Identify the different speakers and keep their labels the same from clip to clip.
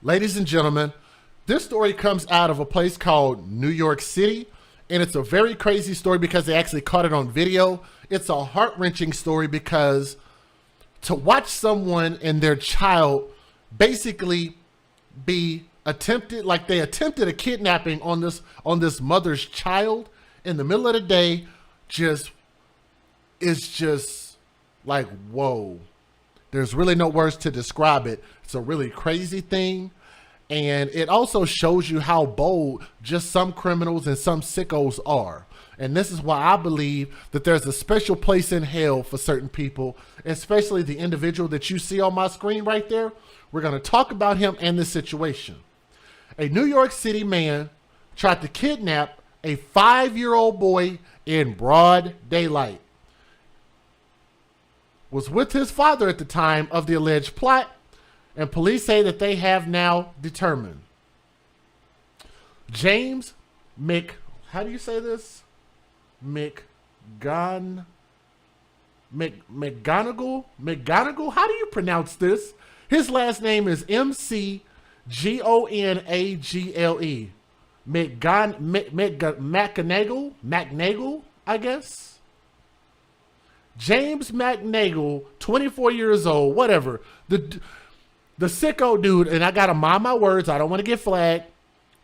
Speaker 1: Ladies and gentlemen, this story comes out of a place called New York City, and it's a very crazy story because they actually caught it on video. It's a heart-wrenching story because to watch someone and their child basically be attempted, like they attempted a kidnapping on this mother's child in the middle of the day, is just like, whoa. There's really no words to describe it. It's a really crazy thing. And it also shows you how bold just some criminals and some sickos are. And this is why I believe that there's a special place in hell for certain people, especially the individual that you see on my screen right there. We're going to talk about him and this situation. A New York City man tried to kidnap a 5-year-old boy in broad daylight. Was with his father at the time of the alleged plot, and police say that they have now determined James how do you say this? McGonigal? How do you pronounce this? His last name is McGonagle. McNagle, I guess. James McNagle, 24 years old, whatever. The sicko dude, and I gotta mind my words, I don't want to get flagged,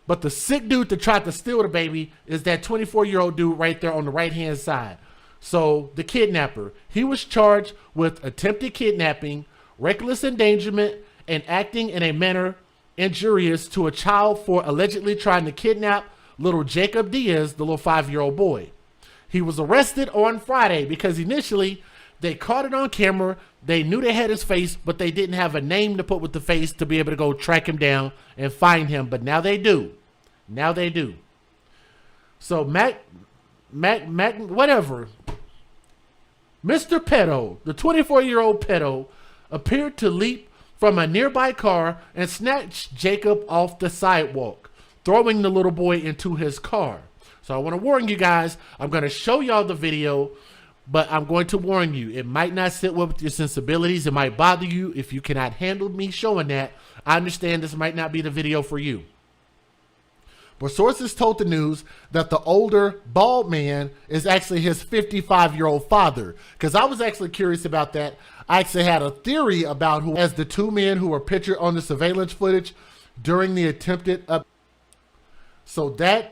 Speaker 1: but the sick dude that tried to steal the baby is that 24-year-old dude right there on the right-hand side. So the kidnapper, he was charged with attempted kidnapping, reckless endangerment, and acting in a manner injurious to a child for allegedly trying to kidnap little Jacob Diaz, the little 5-year-old boy. He was arrested on Friday because initially they caught it on camera. They knew they had his face, but they didn't have a name to put with the face to be able to go track him down and find him. But now they do. Now they do. So whatever. Mr. Pedo, the 24-year-old pedo, appeared to leap from a nearby car and snatch Jacob off the sidewalk, throwing the little boy into his car. So I want to warn you guys, I'm going to show y'all the video, but I'm going to warn you, it might not sit well with your sensibilities. It might bother you if you cannot handle me showing that. I understand this might not be the video for you. But sources told the news that the older bald man is actually his 55-year-old father. Because I was actually curious about that. I actually had a theory about who, as the two men who were pictured on the surveillance footage during the attempted so that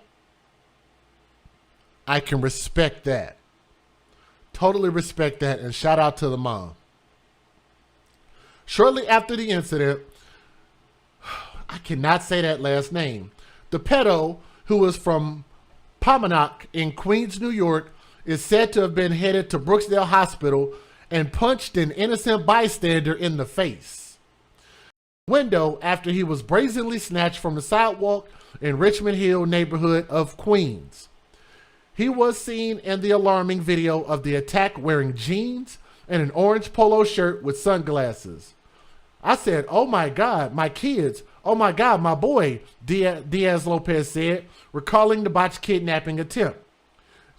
Speaker 1: I can respect that. Totally respect that, and shout out to the mom. Shortly after the incident, I cannot say that last name. The pedo, who was from Pomona in Queens, New York, is said to have been headed to Brooksdale Hospital and punched an innocent bystander in the face. Window after he was brazenly snatched from the sidewalk in Richmond Hill neighborhood of Queens. He was seen in the alarming video of the attack wearing jeans and an orange polo shirt with sunglasses. I said, oh my God, my kids. Oh my God, my boy, Diaz Lopez said, recalling the botched kidnapping attempt.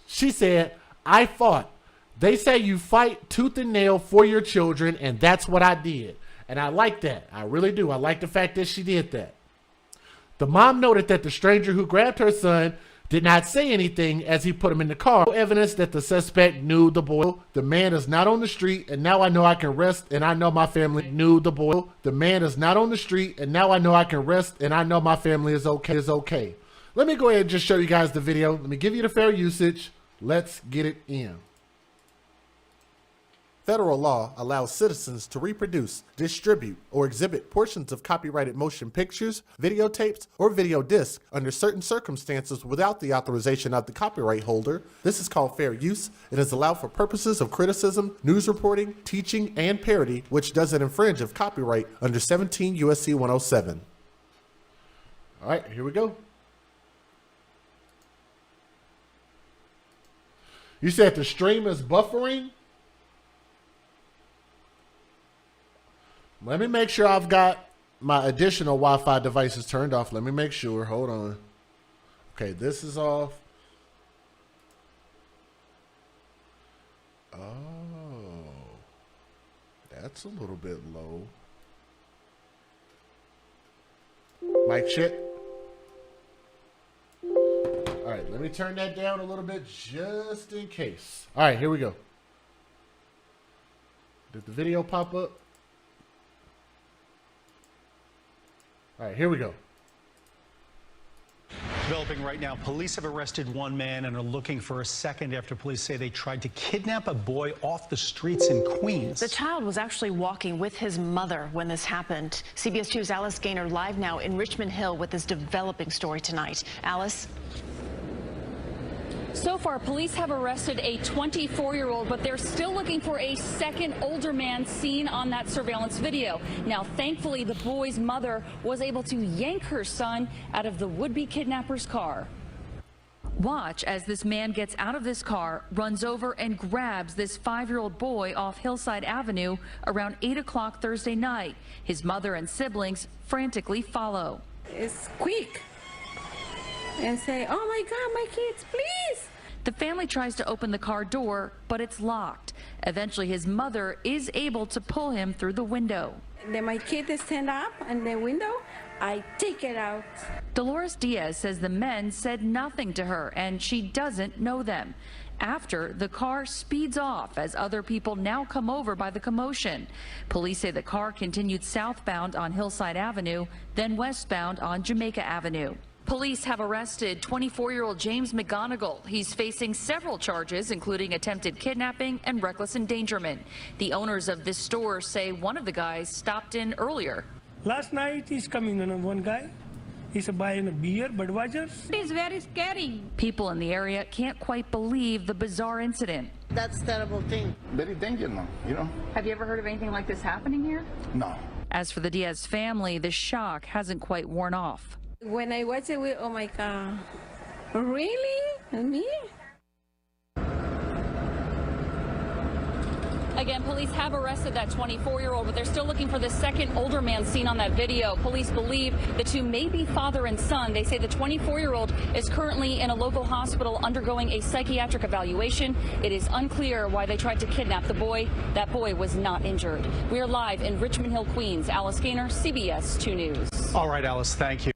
Speaker 1: She said, I fought. They say you fight tooth and nail for your children, and that's what I did. And I like that. I really do. I like the fact that she did that. The mom noted that the stranger who grabbed her son did not say anything as he put him in the car. No evidence that the suspect knew the boy. The man is not on the street, and now I know I can rest, and I know my family knew the boy. The man is not on the street, and now I know I can rest, and I know my family is okay. Let me go ahead and just show you guys the video. Let me give you the fair usage. Let's get it in. Federal law allows citizens to reproduce, distribute, or exhibit portions of copyrighted motion pictures, videotapes, or video discs under certain circumstances without the authorization of the copyright holder. This is called fair use. It is allowed for purposes of criticism, news reporting, teaching, and parody, which doesn't infringe of copyright under 17 USC 107. All right, here we go. You said the stream is buffering? Let me make sure I've got my additional Wi-Fi devices turned off. Let me make sure. Hold on. Okay, this is off. Oh, that's a little bit low. like shit. All right, let me turn that down a little bit just in case. All right, here we go. Did the video pop up? All right, here we go.
Speaker 2: Developing right now, police have arrested one man and are looking for a second after police say they tried to kidnap a boy off the streets in Queens.
Speaker 3: The child was actually walking with his mother when this happened. CBS 2's Alice Gaynor live now in Richmond Hill with this developing story tonight. Alice?
Speaker 4: So far, police have arrested a 24-year-old, but they're still looking for a second older man seen on that surveillance video. Now, thankfully, the boy's mother was able to yank her son out of the would-be kidnapper's car.
Speaker 5: Watch as this man gets out of this car, runs over and grabs this 5-year-old boy off Hillside Avenue around 8 o'clock Thursday night. His mother and siblings frantically follow.
Speaker 6: It's quick. And say, oh my God, my kids, please.
Speaker 5: The family tries to open the car door, but it's locked. Eventually, his mother is able to pull him through the window.
Speaker 6: Then my kid stand up in the window. I take it out.
Speaker 5: Dolores Diaz says the men said nothing to her and she doesn't know them. After, the car speeds off as other people now come over by the commotion. Police say the car continued southbound on Hillside Avenue, then westbound on Jamaica Avenue. Police have arrested 24-year-old James McGonigal. He's facing several charges, including attempted kidnapping and reckless endangerment. The owners of this store say one of the guys stopped in earlier.
Speaker 7: Last night he's coming on one guy. He's buying a beer, Budweiser.
Speaker 6: It's very scary.
Speaker 5: People in the area can't quite believe the bizarre incident.
Speaker 8: That's a terrible thing.
Speaker 9: Very dangerous, you know.
Speaker 4: Have you ever heard of anything like this happening here?
Speaker 9: No.
Speaker 5: As for the Diaz family, the shock hasn't quite worn off.
Speaker 6: When I watch it, oh my God, really? Me?
Speaker 4: Again, police have arrested that 24-year-old, but they're still looking for the second older man seen on that video. Police believe the two may be father and son. They say the 24-year-old is currently in a local hospital undergoing a psychiatric evaluation. It is unclear why they tried to kidnap the boy. That boy was not injured. We are live in Richmond Hill, Queens. Alice Gaynor, CBS 2 News.
Speaker 2: All right, Alice, thank you.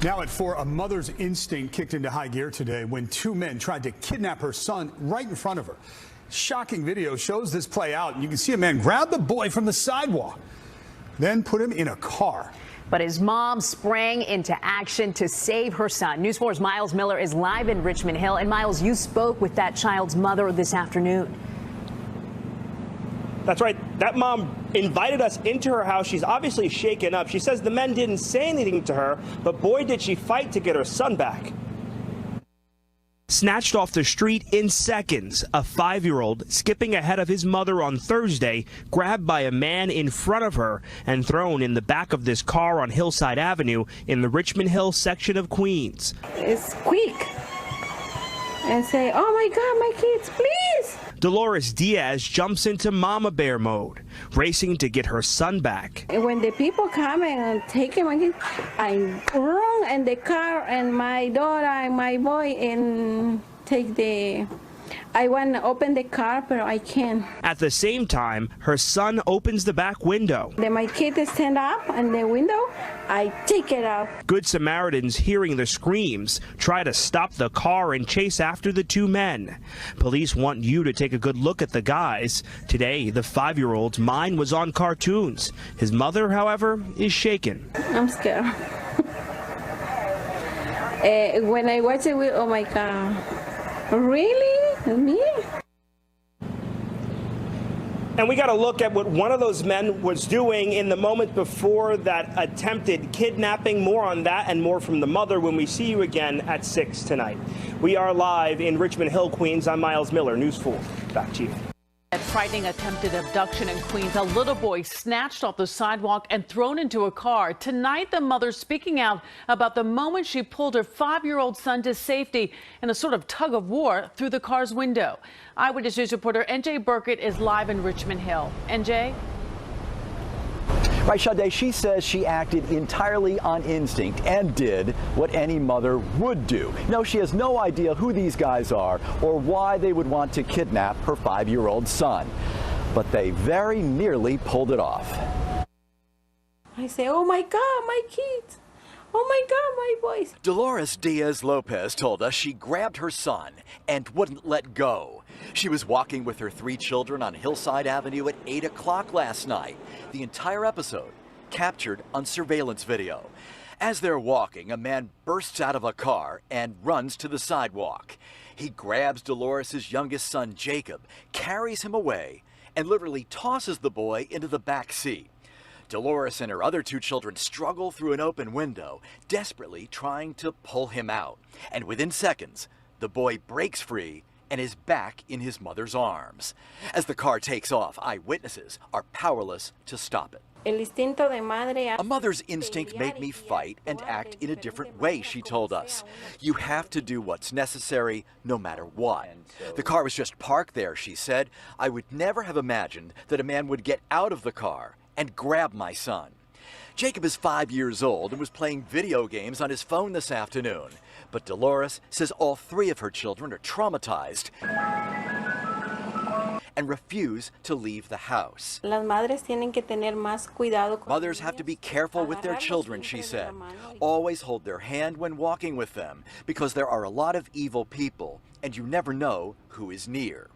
Speaker 10: Now at 4, a mother's instinct kicked into high gear today when two men tried to kidnap her son right in front of her. Shocking video shows this play out. You can see a man grab the boy from the sidewalk, then put him in a car.
Speaker 11: But his mom sprang into action to save her son. News 4's Miles Miller is live in Richmond Hill. And Miles, you spoke with that child's mother this afternoon.
Speaker 12: That's right. That mom invited us into her house. She's obviously shaken up. She says the men didn't say anything to her, but boy, did she fight to get her son back. Snatched off the street in seconds, a 5-year-old skipping ahead of his mother on Thursday, grabbed by a man in front of her and thrown in the back of this car on Hillside Avenue in the Richmond Hill section of Queens.
Speaker 6: It's quick. And say, oh my God, my kids, please.
Speaker 12: Dolores Diaz jumps into mama bear mode, racing to get her son back.
Speaker 6: When the people come and take him, I run in the car and my daughter and my boy and take the... I want to open the car, but I can't.
Speaker 12: At the same time, her son opens the back window.
Speaker 6: Then my kid stand up in the window. I take it out.
Speaker 12: Good Samaritans, hearing the screams, try to stop the car and chase after the two men. Police want you to take a good look at the guys. Today, the 5-year-old's mind was on cartoons. His mother, however, is shaken.
Speaker 6: I'm scared. When I watch it, oh my God. Really? Me?
Speaker 12: And we got to look at what one of those men was doing in the moment before that attempted kidnapping. More on that and more from the mother when we see you again at 6 tonight. We are live in Richmond Hill, Queens. I'm Miles Miller, News 4. Back to you.
Speaker 13: A frightening attempted abduction in Queens. A little boy snatched off the sidewalk and thrown into a car. Tonight, the mother speaking out about the moment she pulled her 5-year-old son to safety in a sort of tug of war through the car's window. Eyewitness News reporter NJ Burkett is live in Richmond Hill. NJ?
Speaker 14: Right, Sade, she says she acted entirely on instinct and did what any mother would do. No, she has no idea who these guys are or why they would want to kidnap her 5-year-old son. But they very nearly pulled it off.
Speaker 6: I say, oh my God, my kids. Oh my God, my voice.
Speaker 14: Dolores Diaz-Lopez told us she grabbed her son and wouldn't let go. She was walking with her 3 children on Hillside Avenue at 8 o'clock last night. The entire episode captured on surveillance video. As they're walking, a man bursts out of a car and runs to the sidewalk. He grabs Dolores' youngest son, Jacob, carries him away, and literally tosses the boy into the back seat. Dolores and her other 2 children struggle through an open window, desperately trying to pull him out. And within seconds, the boy breaks free and is back in his mother's arms. As the car takes off, eyewitnesses are powerless to stop it. A mother's instinct made me fight and act in a different way, she told us. You have to do what's necessary, no matter what. The car was just parked there, she said. I would never have imagined that a man would get out of the car and grab my son. Jacob is 5 years old and was playing video games on his phone this afternoon. But Dolores says all 3 of her children are traumatized and refuse to leave the house. Mothers have to be careful with their children, she said. Always hold their hand when walking with them, because there are a lot of evil people, and you never know who is near.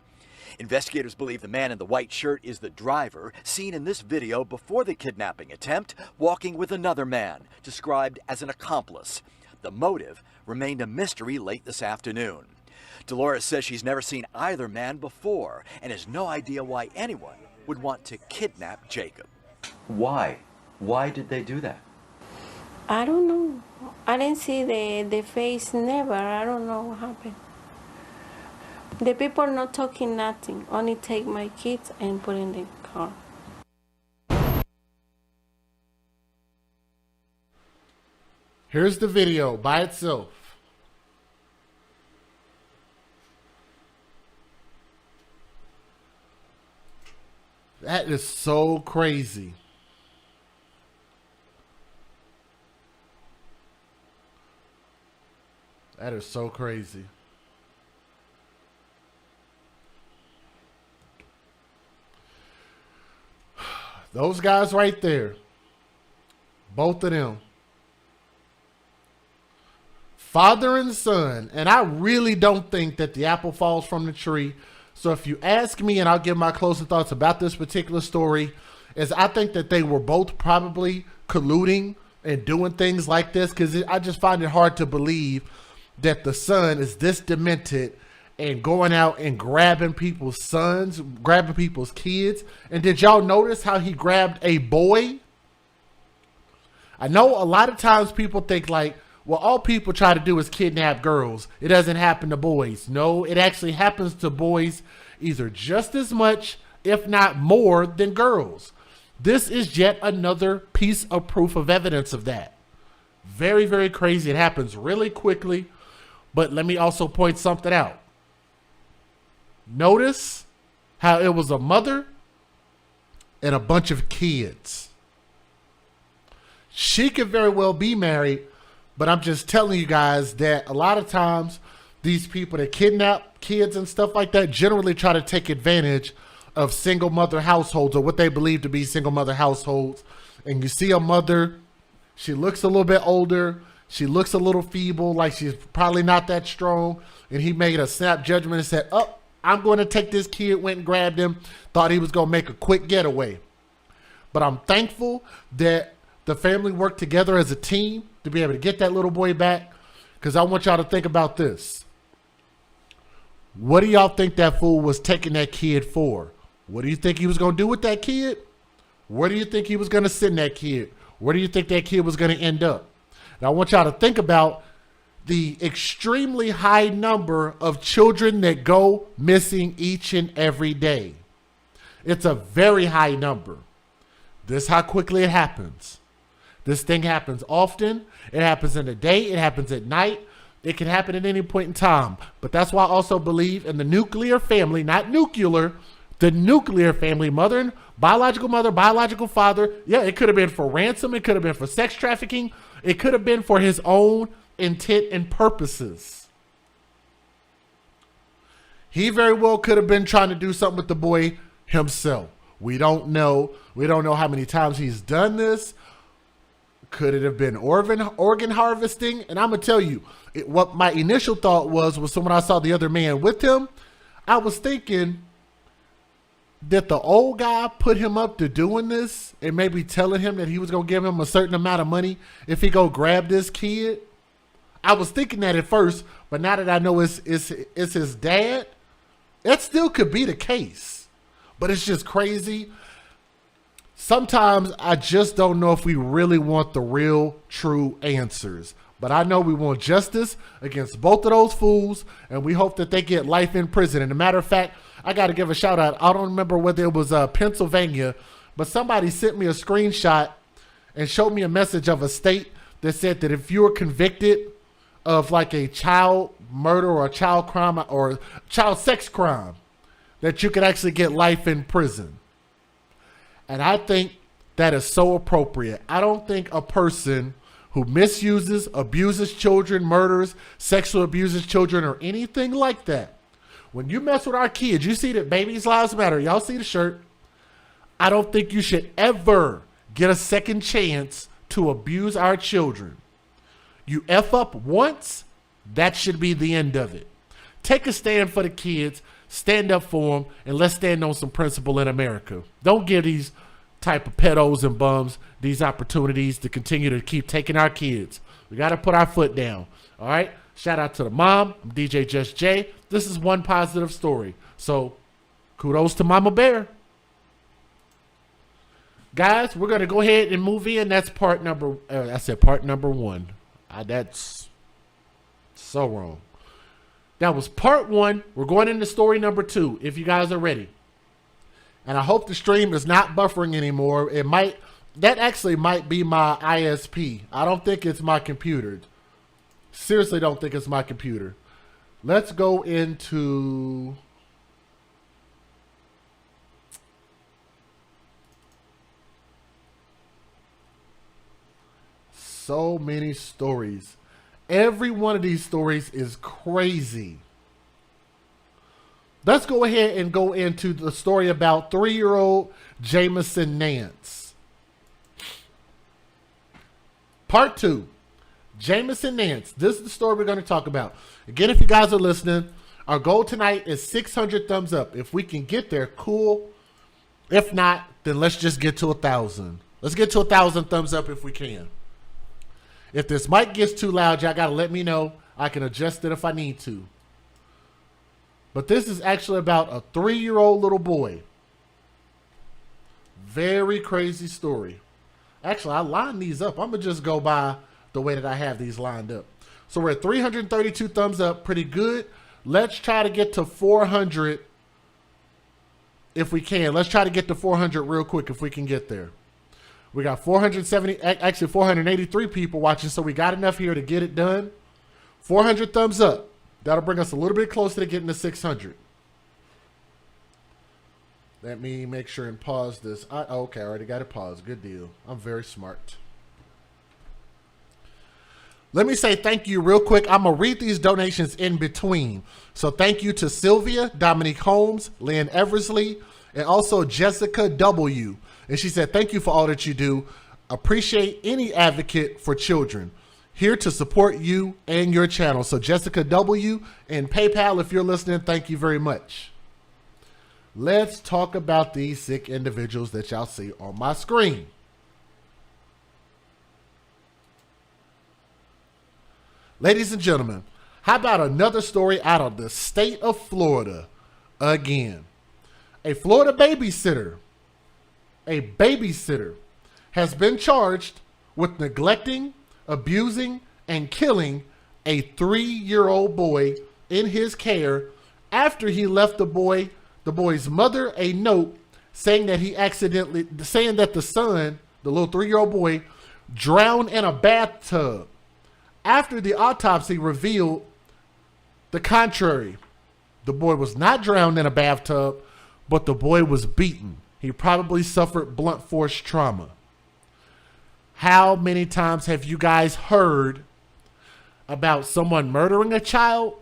Speaker 14: Investigators believe the man in the white shirt is the driver, seen in this video before the kidnapping attempt, walking with another man, described as an accomplice. The motive remained a mystery late this afternoon. Dolores says she's never seen either man before and has no idea why anyone would want to kidnap Jacob. Why? Why did they do that?
Speaker 6: I don't know. I didn't see the face, never. I don't know what happened. The people not talking nothing, only take my kids and put in the car.
Speaker 1: Here's the video by itself. That is so crazy. That is so crazy. Those guys right there, both of them, father and son, and I really don't think that the apple falls from the tree. So if you ask me, and I'll give my closing thoughts about this particular story, is I think that they were both probably colluding and doing things like this, because I just find it hard to believe that the son is this demented and going out and grabbing people's sons, grabbing people's kids. And did y'all notice how he grabbed a boy? I know a lot of times people think like, well, all people try to do is kidnap girls. It doesn't happen to boys. No, it actually happens to boys either just as much, if not more, than girls. This is yet another piece of proof of evidence of that. Very, very crazy. It happens really quickly. But let me also point something out. Notice how it was a mother and a bunch of kids. She could very well be married, but I'm just telling you guys that a lot of times these people that kidnap kids and stuff like that generally try to take advantage of single mother households, or what they believe to be single mother households. And you see a mother, she looks a little bit older, she looks a little feeble, like she's probably not that strong. And he made a snap judgment and said, oh, I'm going to take this kid, went and grabbed him, thought he was going to make a quick getaway. But I'm thankful that the family worked together as a team to be able to get that little boy back, because I want y'all to think about this. What do y'all think that fool was taking that kid for? What do you think he was going to do with that kid? Where do you think he was going to send that kid? Where do you think that kid was going to end up? Now I want y'all to think about the extremely high number of children that go missing each and every day. It's a very high number. This is how quickly it happens. This thing happens often. It happens in the day. It happens at night. It can happen at any point in time. But that's why I also believe in the nuclear family, not nuclear, the nuclear family, biological mother, biological father. Yeah, it could have been for ransom. It could have been for sex trafficking. It could have been for his own intent and purposes. He very well could have been trying to do something with the boy himself. We don't know. We don't know how many times he's done this. Could it have been organ harvesting? And I'm going to tell you, what my initial thought was when I saw the other man with him, I was thinking, did the old guy put him up to doing this and maybe telling him that he was going to give him a certain amount of money if he go grab this kid? I was thinking that at first, but now that I know it's his dad, that still could be the case. But it's just crazy. Sometimes I just don't know if we really want the real, true answers. But I know we want justice against both of those fools, and we hope that they get life in prison. And a matter of fact, I got to give a shout out. I don't remember whether it was Pennsylvania, but somebody sent me a screenshot and showed me a message of a state that said that if you were convicted of like a child murder or a child crime or child sex crime, that you could actually get life in prison. And I think that is so appropriate. I don't think a person who misuses, abuses children, murders, sexually abuses children, or anything like that. When you mess with our kids, you see that babies' lives matter. Y'all see the shirt. I don't think you should ever get a second chance to abuse our children. You F up once, that should be the end of it. Take a stand for the kids. Stand up for them, and let's stand on some principle in America. Don't give these type of pedos and bums these opportunities to continue to keep taking our kids. We got to put our foot down. All right? Shout out to the mom. I'm DJ Just J. This is one positive story. So kudos to Mama Bear. Guys, we're going to go ahead and move in. That's part number, I said part number one. That's so wrong. That was part one. We're going into story number two, if you guys are ready. And I hope the stream is not buffering anymore. That actually might be my ISP. I don't think it's my computer. Seriously don't think it's my computer. Let's go into... So many stories. Every one of these stories is crazy. Let's go ahead and go into the story about 3-year-old Jamison Nance. Part 2. Jamison Nance. This is the story we're going to talk about. Again, if you guys are listening, our goal tonight is 600 thumbs up. If we can get there, cool. If not, then let's just get to 1,000. Let's get to 1,000 thumbs up if we can. If this mic gets too loud, y'all got to let me know. I can adjust it if I need to. But this is actually about a 3-year-old little boy. Very crazy story. Actually, I lined these up. I'm going to just go by the way that I have these lined up. So we're at 332 thumbs up. Pretty good. Let's try to get to 400 if we can. Let's try to get to 400 real quick if we can get there. We got 483 people watching, so we got enough here to get it done. 400 thumbs up. That'll bring us a little bit closer to getting to 600. Let me make sure and pause this. Okay, I already got it paused. Good deal. I'm very smart. Let me say thank you real quick. I'm going to read these donations in between. So thank you to Sylvia, Dominique Holmes, Lynn Eversley, and also Jessica W. And she said, thank you for all that you do. Appreciate any advocate for children. Here to support you and your channel. So Jessica W. and PayPal, if you're listening, thank you very much. Let's talk about these sick individuals that y'all see on my screen. Ladies and gentlemen, how about another story out of the state of Florida again? A Florida babysitter has been charged with neglecting, abusing, and killing a 3-year-old boy in his care after he left the boy's mother a note saying that the son, the little 3-year-old boy, drowned in a bathtub. After the autopsy revealed the contrary. The boy was not drowned in a bathtub, but the boy was beaten. He probably suffered blunt force trauma. How many times have you guys heard about someone murdering a child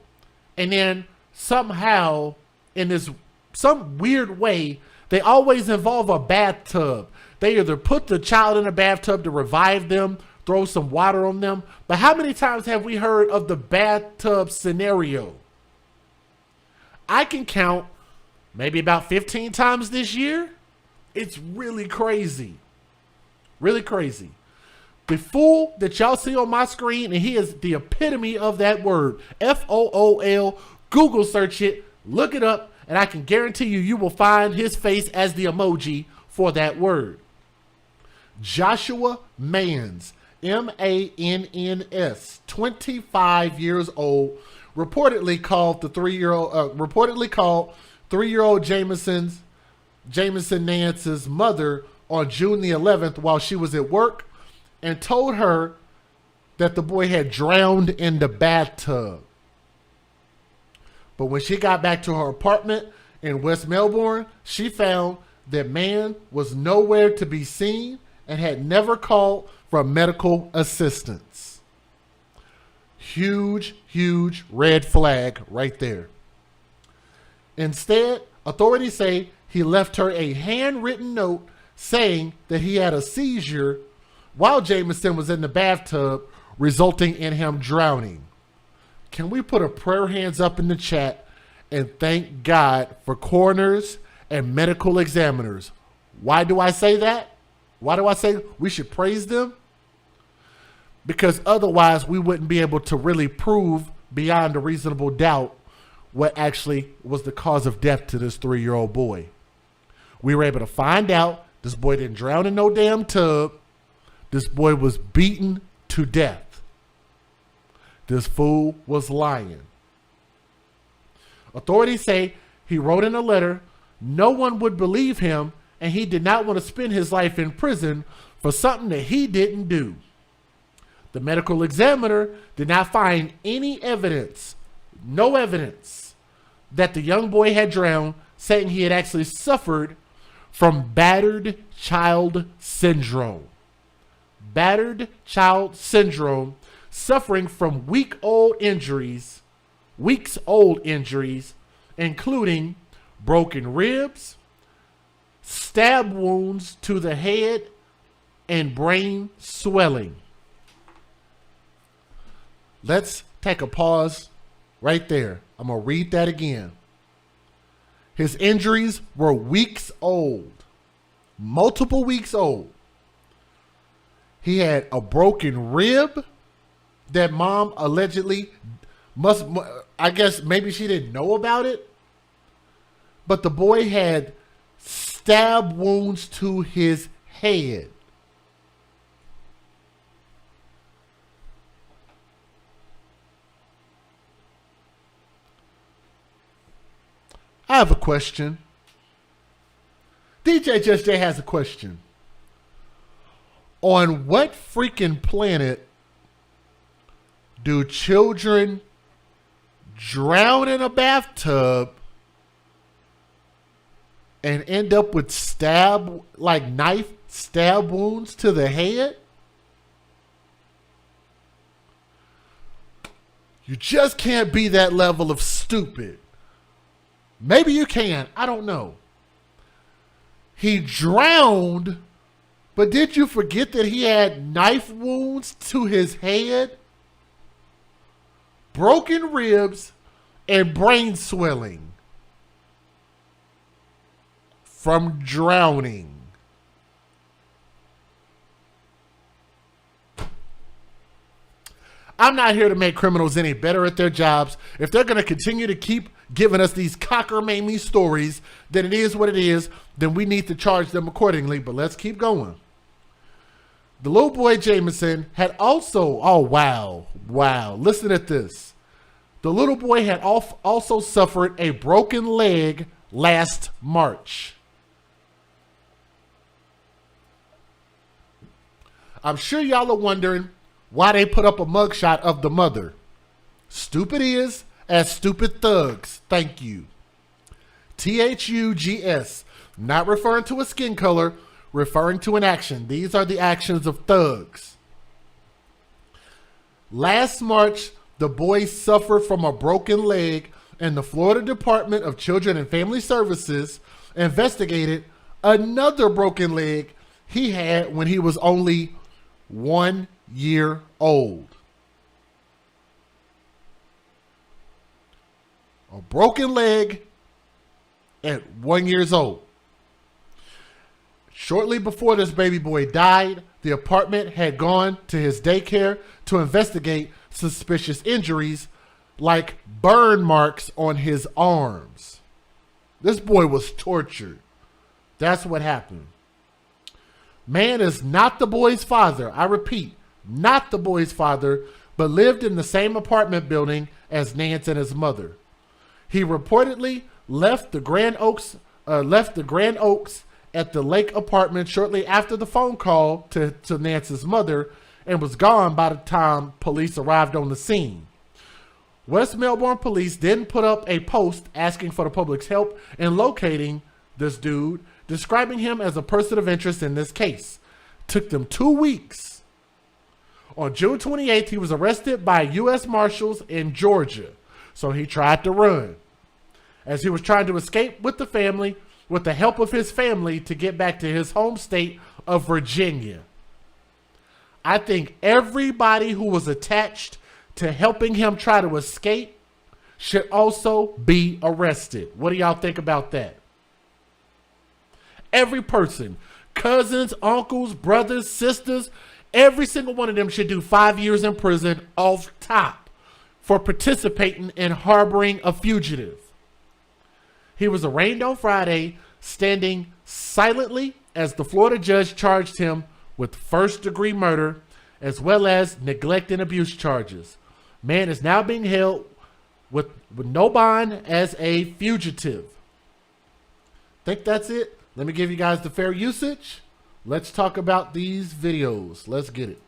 Speaker 1: and then somehow in some weird way, they always involve a bathtub. They either put the child in a bathtub to revive them, throw some water on them. But how many times have we heard of the bathtub scenario? I can count maybe about 15 times this year. It's really crazy. Really crazy. The fool that y'all see on my screen, and he is the epitome of that word, FOOL. Google search it, look it up, and I can guarantee you, you will find his face as the emoji for that word. Joshua Mans, M-A-N-N-S, 25 years old, reportedly called 3-year-old Jamison Nance's mother on June the 11th while she was at work, and told her that the boy had drowned in the bathtub. But when she got back to her apartment in West Melbourne, she found that man was nowhere to be seen and had never called for medical assistance. Huge, huge red flag right there. Instead, authorities say he left her a handwritten note saying that he had a seizure while Jamison was in the bathtub, resulting in him drowning. Can we put a prayer hands up in the chat and thank God for coroners and medical examiners? Why do I say that? Why do I say we should praise them? Because otherwise we wouldn't be able to really prove beyond a reasonable doubt what actually was the cause of death to this 3-year-old boy. We were able to find out this boy didn't drown in no damn tub. This boy was beaten to death. This fool was lying. Authorities say he wrote in a letter no one would believe him, and he did not want to spend his life in prison for something that he didn't do. The medical examiner did not find any evidence, no evidence, that the young boy had drowned, saying he had actually suffered from battered child syndrome. Battered child syndrome, suffering from weeks-old injuries, including broken ribs, stab wounds to the head, and brain swelling. Let's take a pause right there. I'm going to read that again. His injuries were weeks old, multiple weeks old. He had a broken rib that mom allegedly I guess maybe she didn't know about it, but the boy had stab wounds to his head. I have a question. DJ Just J has a question. On what freaking planet do children drown in a bathtub and end up with knife stab wounds to the head? You just can't be that level of stupid. Maybe you can. I don't know. He drowned, but did you forget that he had knife wounds to his head, broken ribs, and brain swelling from drowning? I'm not here to make criminals any better at their jobs. If they're going to continue to keep giving us these cockamamie stories, then it is what it is. Then we need to charge them accordingly. But let's keep going. The little boy Jamison had also, oh, wow. Listen at this. The little boy had also suffered a broken leg last March. I'm sure y'all are wondering why they put up a mugshot of the mother. Stupid is as stupid thugs. Thank you. THUGS. Not referring to a skin color, referring to an action. These are the actions of thugs. Last March, the boy suffered from a broken leg, and the Florida Department of Children and Family Services investigated another broken leg he had when he was only 1 3-year-old. A broken leg at 1 year old. Shortly before this baby boy died, the apartment had gone to his daycare to investigate suspicious injuries like burn marks on his arms. This boy was tortured. That's what happened. Man is not the boy's father. I repeat, not the boy's father, but lived in the same apartment building as Nance and his mother. He reportedly left the Grand Oaks at the Lake apartment shortly after the phone call to Nance's mother and was gone by the time police arrived on the scene. West Melbourne police then put up a post asking for the public's help in locating this dude, describing him as a person of interest in this case. Took them 2 weeks. On June 28th, he was arrested by U.S. Marshals in Georgia. So he tried to run. As he was trying to escape with the help of his family to get back to his home state of Virginia. I think everybody who was attached to helping him try to escape should also be arrested. What do y'all think about that? Every person, cousins, uncles, brothers, sisters, every single one of them should do 5 years in prison off top for participating in harboring a fugitive. He was arraigned on Friday, standing silently as the Florida judge charged him with first-degree murder as well as neglect and abuse charges. Man is now being held with no bond as a fugitive. Think that's it? Let me give you guys the fair usage. Let's talk about these videos. Let's get it.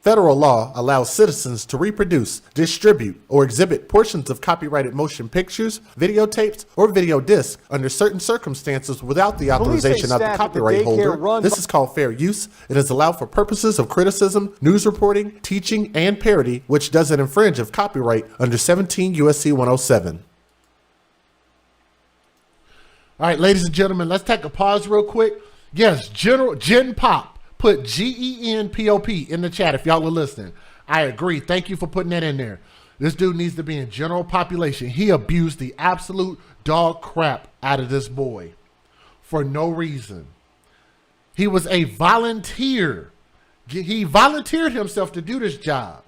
Speaker 1: Federal law allows citizens to reproduce, distribute, or exhibit portions of copyrighted motion pictures, videotapes, or video discs under certain circumstances without the authorization of the copyright holder. This is called fair use. It is allowed for purposes of criticism, news reporting, teaching, and parody, which doesn't infringe of copyright under 17 U.S.C. 107. All right, ladies and gentlemen, let's take a pause real quick. Yes, Gen Pop. Put GENPOP in the chat if y'all were listening. I agree. Thank you for putting that in there. This dude needs to be in general population. He abused the absolute dog crap out of this boy for no reason. He was a volunteer. He volunteered himself to do this job.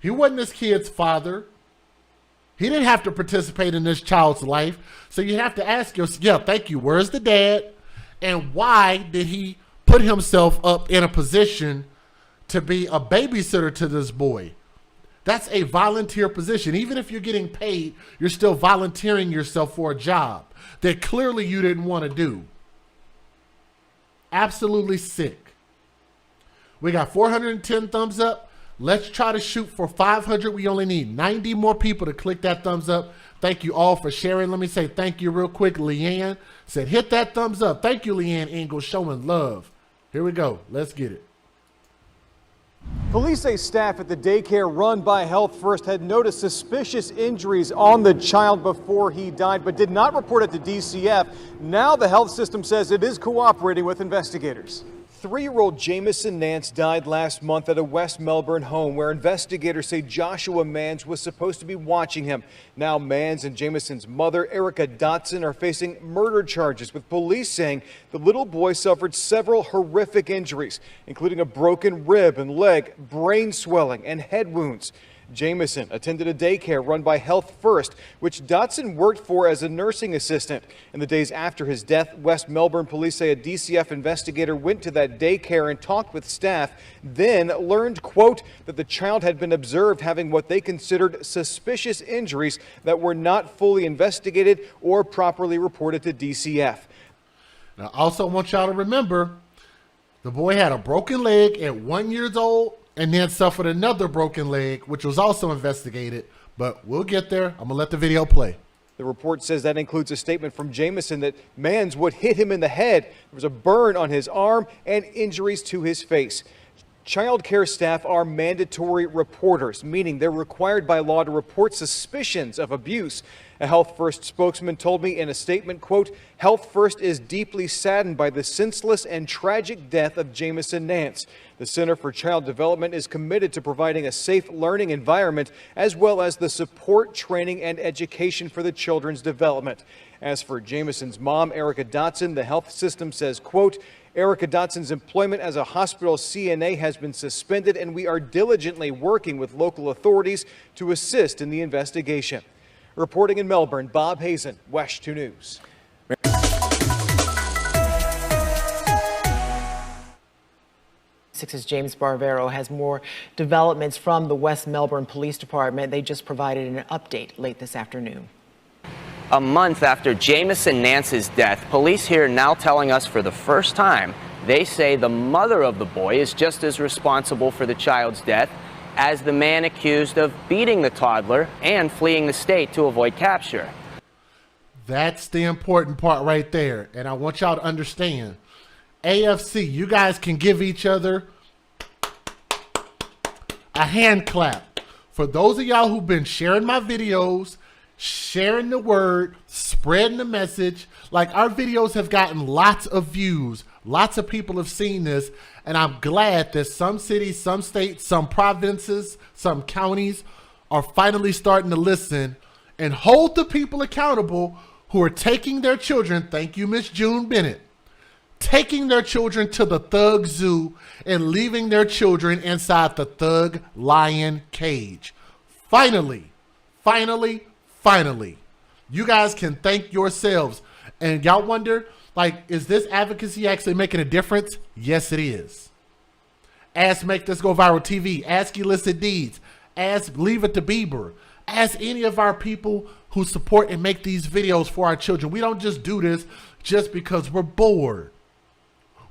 Speaker 1: He wasn't this kid's father. He didn't have to participate in this child's life. So you have to ask yourself, yeah, thank you. Where's the dad? And why did he put himself up in a position to be a babysitter to this boy? That's a volunteer position. Even if you're getting paid, you're still volunteering yourself for a job that clearly you didn't want to do. Absolutely sick. We got 410 thumbs up. Let's try to shoot for 500. We only need 90 more people to click that thumbs up. Thank you all for sharing. Let me say thank you real quick. Leanne said, hit that thumbs up. Thank you, Leanne Ingalls, showing love. Here we go. Let's get it.
Speaker 8: Police say staff at the daycare run by Health First had noticed suspicious injuries on the child before he died, but did not report it to DCF. Now the health system says it is cooperating with investigators. 3-year-old Jamison Nance died last month at a West Melbourne home where investigators say Joshua Manns was supposed to be watching him. Now Manns and Jamison's mother, Erica Dotson, are facing murder charges, with police saying the little boy suffered several horrific injuries, including a broken rib and leg, brain swelling, and head wounds. Jamison attended a daycare run by Health First, which Dotson worked for as a nursing assistant. In the days after his death, West Melbourne police say a DCF investigator went to that daycare and talked with staff, then learned, quote, that the child had been observed having what they considered suspicious injuries that were not fully investigated or properly reported to DCF.
Speaker 1: Now, I also want y'all to remember, the boy had a broken leg at 1 year old, and then suffered another broken leg, which was also investigated. But we'll get there. I'm going to let the video play.
Speaker 8: The report says that includes a statement from Jamison that Manns would hit him in the head. There was a burn on his arm and injuries to his face. Child care staff are mandatory reporters, meaning they're required by law to report suspicions of abuse. A Health First spokesman told me in a statement, quote, Health First is deeply saddened by the senseless and tragic death of Jamison Nance. The Center for Child Development is committed to providing a safe learning environment as well as the support, training, and education for the children's development. As for Jamison's mom, Erica Dotson, the health system says, quote, Erica Dotson's employment as a hospital CNA has been suspended, and we are diligently working with local authorities to assist in the investigation. Reporting in Melbourne, Bob Hazen, WESH 2 News.
Speaker 9: Six's James Barbero has more developments from the West Melbourne Police Department. They just provided an update late this afternoon.
Speaker 15: A month after Jamison Nance's death, police here now telling us for the first time they say the mother of the boy is just as responsible for the child's death as the man accused of beating the toddler and fleeing the state to avoid capture.
Speaker 1: That's the important part right there. And I want y'all to understand, AFC, you guys can give each other a hand clap. For those of y'all who've been sharing my videos, sharing the word, spreading the message. Like, our videos have gotten lots of views. Lots of people have seen this. And I'm glad that some cities, some states, some provinces, some counties are finally starting to listen and hold the people accountable who are taking their children, thank you, Miss June Bennett, taking their children to the thug zoo and leaving their children inside the thug lion cage. Finally, you guys can thank yourselves. And y'all wonder, like, is this advocacy actually making a difference? Yes, it is. Ask Make This Go Viral TV. Ask Illicit Deeds. Ask Leave It to Bieber. Ask any of our people who support and make these videos for our children. We don't just do this just because we're bored.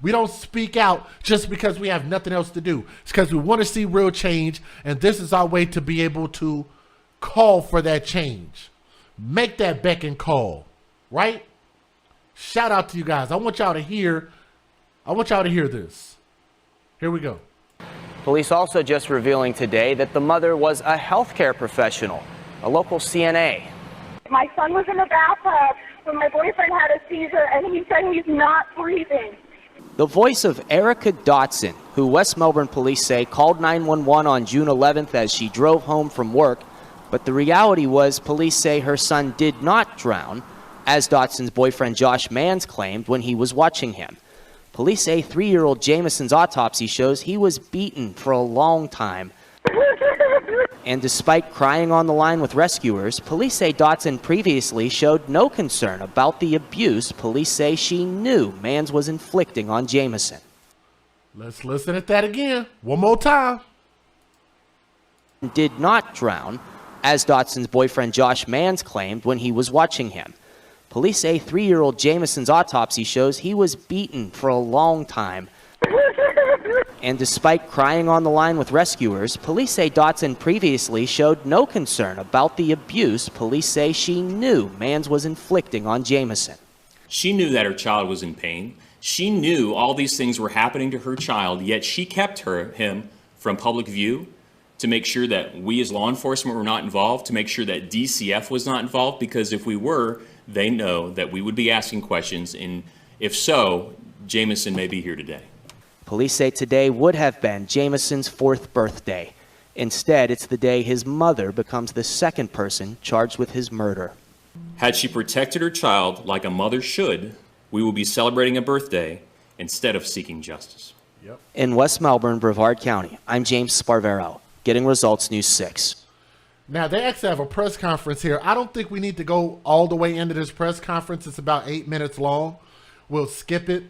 Speaker 1: We don't speak out just because we have nothing else to do. It's because we want to see real change, and this is our way to be able to call for that change. Make that beck and call, right? Shout out to you guys. I want y'all to hear this. Here we go.
Speaker 15: Police also just revealing today that the mother was a healthcare professional, a local CNA.
Speaker 16: My son was in the bathtub when my boyfriend had a seizure, and he said he's not breathing.
Speaker 15: The voice of Erica Dotson, who West Melbourne police say called 911 on June 11th as she drove home from work. But the reality was police say her son did not drown, as Dotson's boyfriend Josh Manns claimed when he was watching him. Police say 3-year-old Jamison's autopsy shows he was beaten for a long time. And despite crying on the line with rescuers, police say Dotson previously showed no concern about the abuse police say she knew Manns was inflicting on Jamison.
Speaker 1: Let's listen at that again. One more time.
Speaker 15: Did not drown, as Dotson's boyfriend Josh Manns claimed when he was watching him. Police say 3-year-old Jamison's autopsy shows he was beaten for a long time. And despite crying on the line with rescuers, police say Dotson previously showed no concern about the abuse police say she knew Manns was inflicting on Jamison.
Speaker 17: She knew that her child was in pain. She knew all these things were happening to her child, yet she kept him from public view to make sure that we as law enforcement were not involved, to make sure that DCF was not involved, because if we were, they know that we would be asking questions, and if so, Jamison may be here today.
Speaker 15: Police say today would have been Jamison's 4th birthday. Instead, it's the day his mother becomes the second person charged with his murder.
Speaker 17: Had she protected her child like a mother should, we will be celebrating a birthday instead of seeking justice.
Speaker 1: Yep.
Speaker 15: In West Melbourne, Brevard County, I'm James Sparvero, Getting Results News 6.
Speaker 1: Now, they actually have a press conference here. I don't think we need to go all the way into this press conference. It's about 8 minutes long. We'll skip it.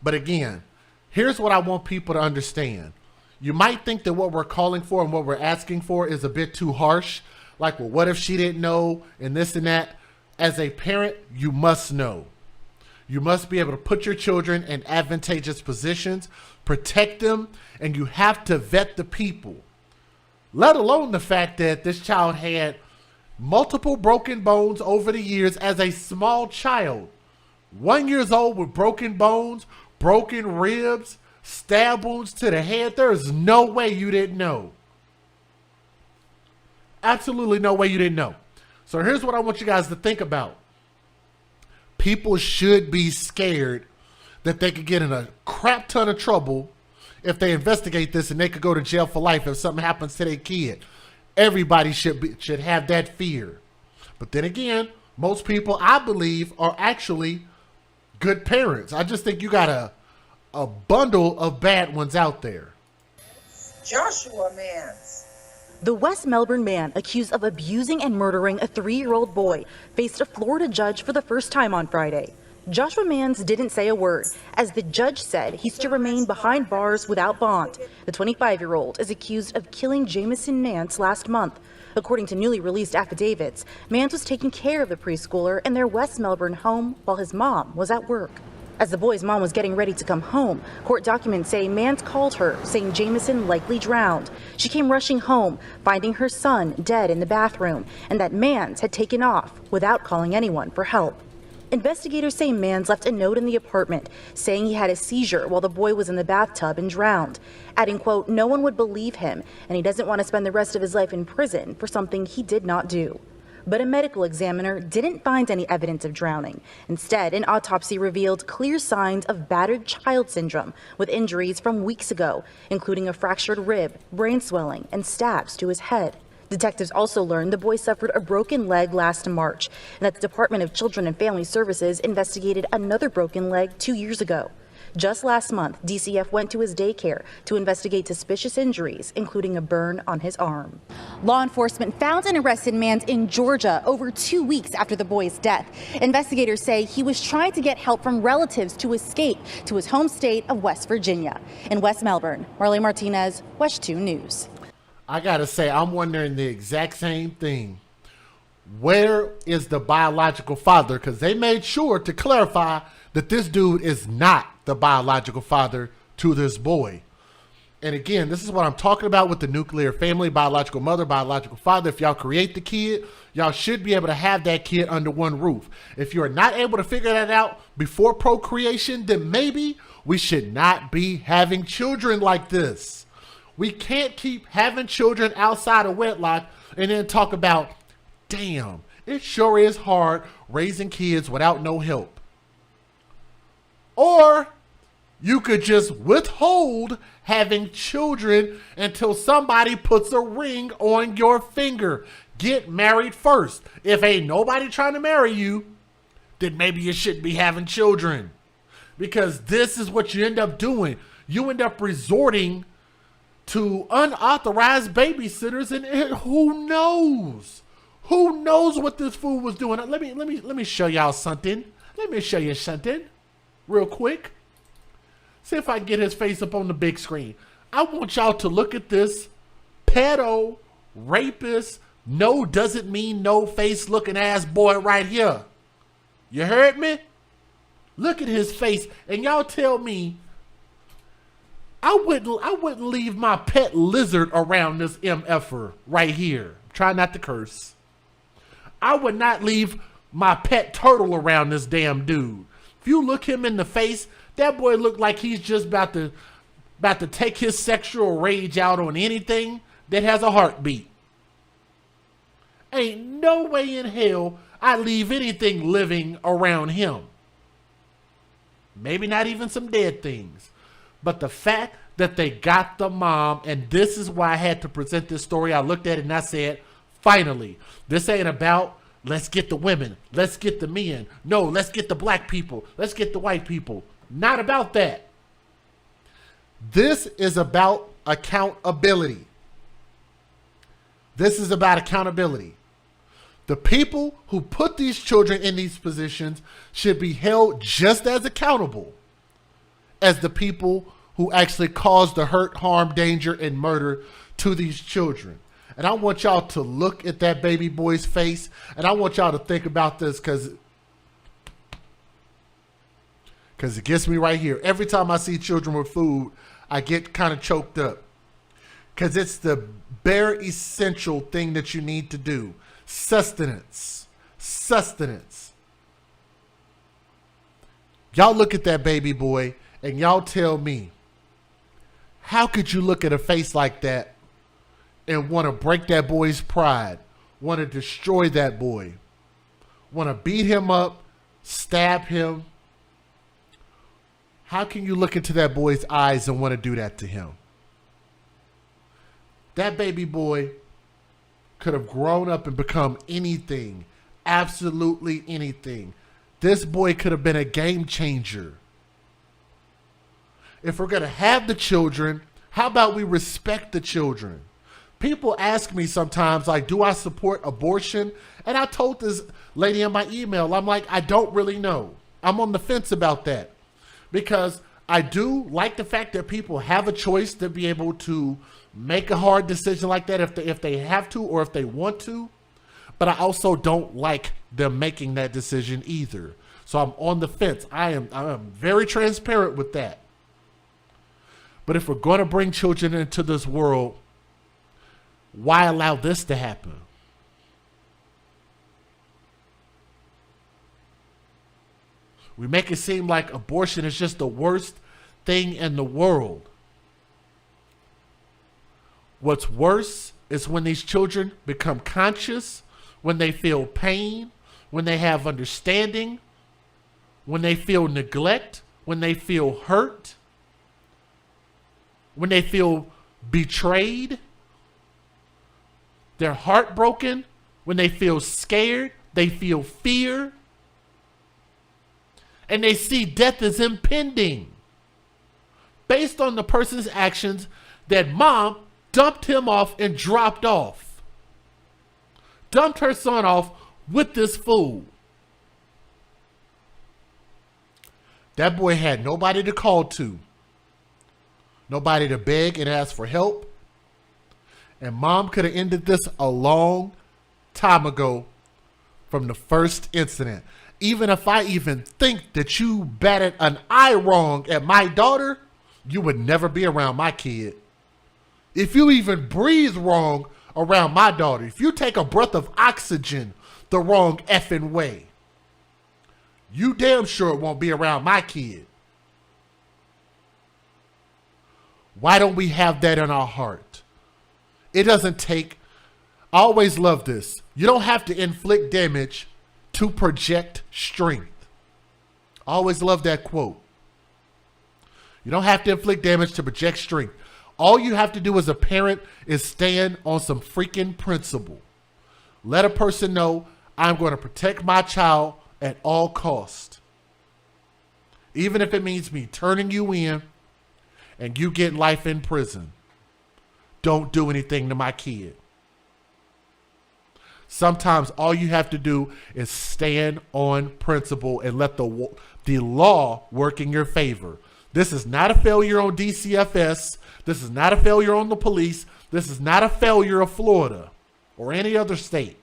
Speaker 1: But again, here's what I want people to understand. You might think that what we're calling for and what we're asking for is a bit too harsh. Like, well, what if she didn't know and this and that? As a parent, you must know. You must be able to put your children in advantageous positions, protect them, and you have to vet the people. Let alone the fact that this child had multiple broken bones over the years as a small child. 1 year old with broken bones, broken ribs, stab wounds to the head. There is no way you didn't know. Absolutely no way you didn't know. So here's what I want you guys to think about. People should be scared that they could get in a crap ton of trouble if they investigate this, and they could go to jail for life if something happens to their kid. Everybody should have that fear. But then again, most people, I believe, are actually good parents. I just think you got a bundle of bad ones out there.
Speaker 18: Joshua Mans.
Speaker 19: The West Melbourne man accused of abusing and murdering a 3-year-old boy faced a Florida judge for the first time on Friday. Joshua Mans didn't say a word, as the judge said he's to remain behind bars without bond. The 25-year-old is accused of killing Jamison Nance last month. According to newly released affidavits, Mans was taking care of the preschooler in their West Melbourne home while his mom was at work. As the boy's mom was getting ready to come home, court documents say Mans called her, saying Jamison likely drowned. She came rushing home, finding her son dead in the bathroom, and that Mans had taken off without calling anyone for help. Investigators say Mans left a note in the apartment saying he had a seizure while the boy was in the bathtub and drowned, adding, quote, no one would believe him, and he doesn't want to spend the rest of his life in prison for something he did not do. But a medical examiner didn't find any evidence of drowning. Instead, an autopsy revealed clear signs of battered child syndrome with injuries from weeks ago, including a fractured rib, brain swelling, and stabs to his head. Detectives also learned the boy suffered a broken leg last March, and that the Department of Children and Family Services investigated another broken leg 2 years ago. Just last month, DCF went to his daycare to investigate suspicious injuries, including a burn on his arm.
Speaker 20: Law enforcement found and arrested Mans in Georgia over 2 weeks after the boy's death. Investigators say he was trying to get help from relatives to escape to his home state of West Virginia. In West Melbourne, Marlene Martinez, West 2 News.
Speaker 1: I gotta say, I'm wondering the exact same thing. Where is the biological father? Because they made sure to clarify that this dude is not the biological father to this boy. And again, this is what I'm talking about with the nuclear family, biological mother, biological father. If y'all create the kid, y'all should be able to have that kid under one roof. If you're not able to figure that out before procreation, then maybe we should not be having children like this. We can't keep having children outside of wedlock and then talk about, damn, it sure is hard raising kids without no help. Or you could just withhold having children until somebody puts a ring on your finger. Get married first. If ain't nobody trying to marry you, then maybe you shouldn't be having children. Because this is what you end up doing. You end up resorting to unauthorized babysitters, and who knows? Who knows what this fool was doing? Let me show y'all something. Let me show you something real quick. See if I can get his face up on the big screen. I want y'all to look at this pedo, rapist, no doesn't mean no face looking ass boy right here. You heard me? Look at his face, and y'all tell me I wouldn't leave my pet lizard around this MFer right here. Try not to curse. I would not leave my pet turtle around this damn dude. If you look him in the face, that boy looked like he's just about to take his sexual rage out on anything that has a heartbeat. Ain't no way in hell I'd leave anything living around him. Maybe not even some dead things. But the fact that they got the mom, and this is why I had to present this story. I looked at it and I said, finally, this ain't about let's get the women, let's get the men. No, let's get the black people, let's get the white people. Not about that. This is about accountability. This is about accountability. The people who put these children in these positions should be held just as accountable as the people who actually caused the hurt, harm, danger, and murder to these children. And I want y'all to look at that baby boy's face, and I want y'all to think about this because it gets me right here. Every time I see children with food, I get kind of choked up because it's the bare essential thing that you need to do. Sustenance. Sustenance. Y'all look at that baby boy and y'all tell me, How could you look at a face like that and want to break that boy's pride, want to destroy that boy, want to beat him up, stab him? How can you look into that boy's eyes and want to do that to him? That baby boy could have grown up and become anything, absolutely anything. This boy could have been a game changer. If we're going to have the children, how about we respect the children? People ask me sometimes, like, do I support abortion? And I told this lady in my email, I'm like, I don't really know. I'm on the fence about that. Because I do like the fact that people have a choice to be able to make a hard decision like that if they have to or if they want to. But I also don't like them making that decision either. So I'm on the fence. I am very transparent with that. But if we're going to bring children into this world, why allow this to happen? We make it seem like abortion is just the worst thing in the world. What's worse is when these children become conscious, when they feel pain, when they have understanding, when they feel neglect, when they feel hurt, when they feel betrayed, they're heartbroken, when they feel scared, they feel fear, and they see death as impending based on the person's actions that mom dumped him off and dropped off. Dumped her son off with this fool. That boy had nobody to call to. Nobody to beg and ask for help. And mom could have ended this a long time ago from the first incident. Even if I even think that you batted an eye wrong at my daughter, you would never be around my kid. If you even breathe wrong around my daughter, if you take a breath of oxygen the wrong effing way, you damn sure won't be around my kid. Why don't we have that in our heart? It doesn't take, I always love this. You don't have to inflict damage to project strength. I always love that quote. You don't have to inflict damage to project strength. All you have to do as a parent is stand on some freaking principle. Let a person know, I'm going to protect my child at all costs. Even if it means me turning you in and you get life in prison. Don't do anything to my kid. Sometimes all you have to do is stand on principle and let the law work in your favor. This is not a failure on DCFS. This is not a failure on the police. This is not a failure of Florida or any other state.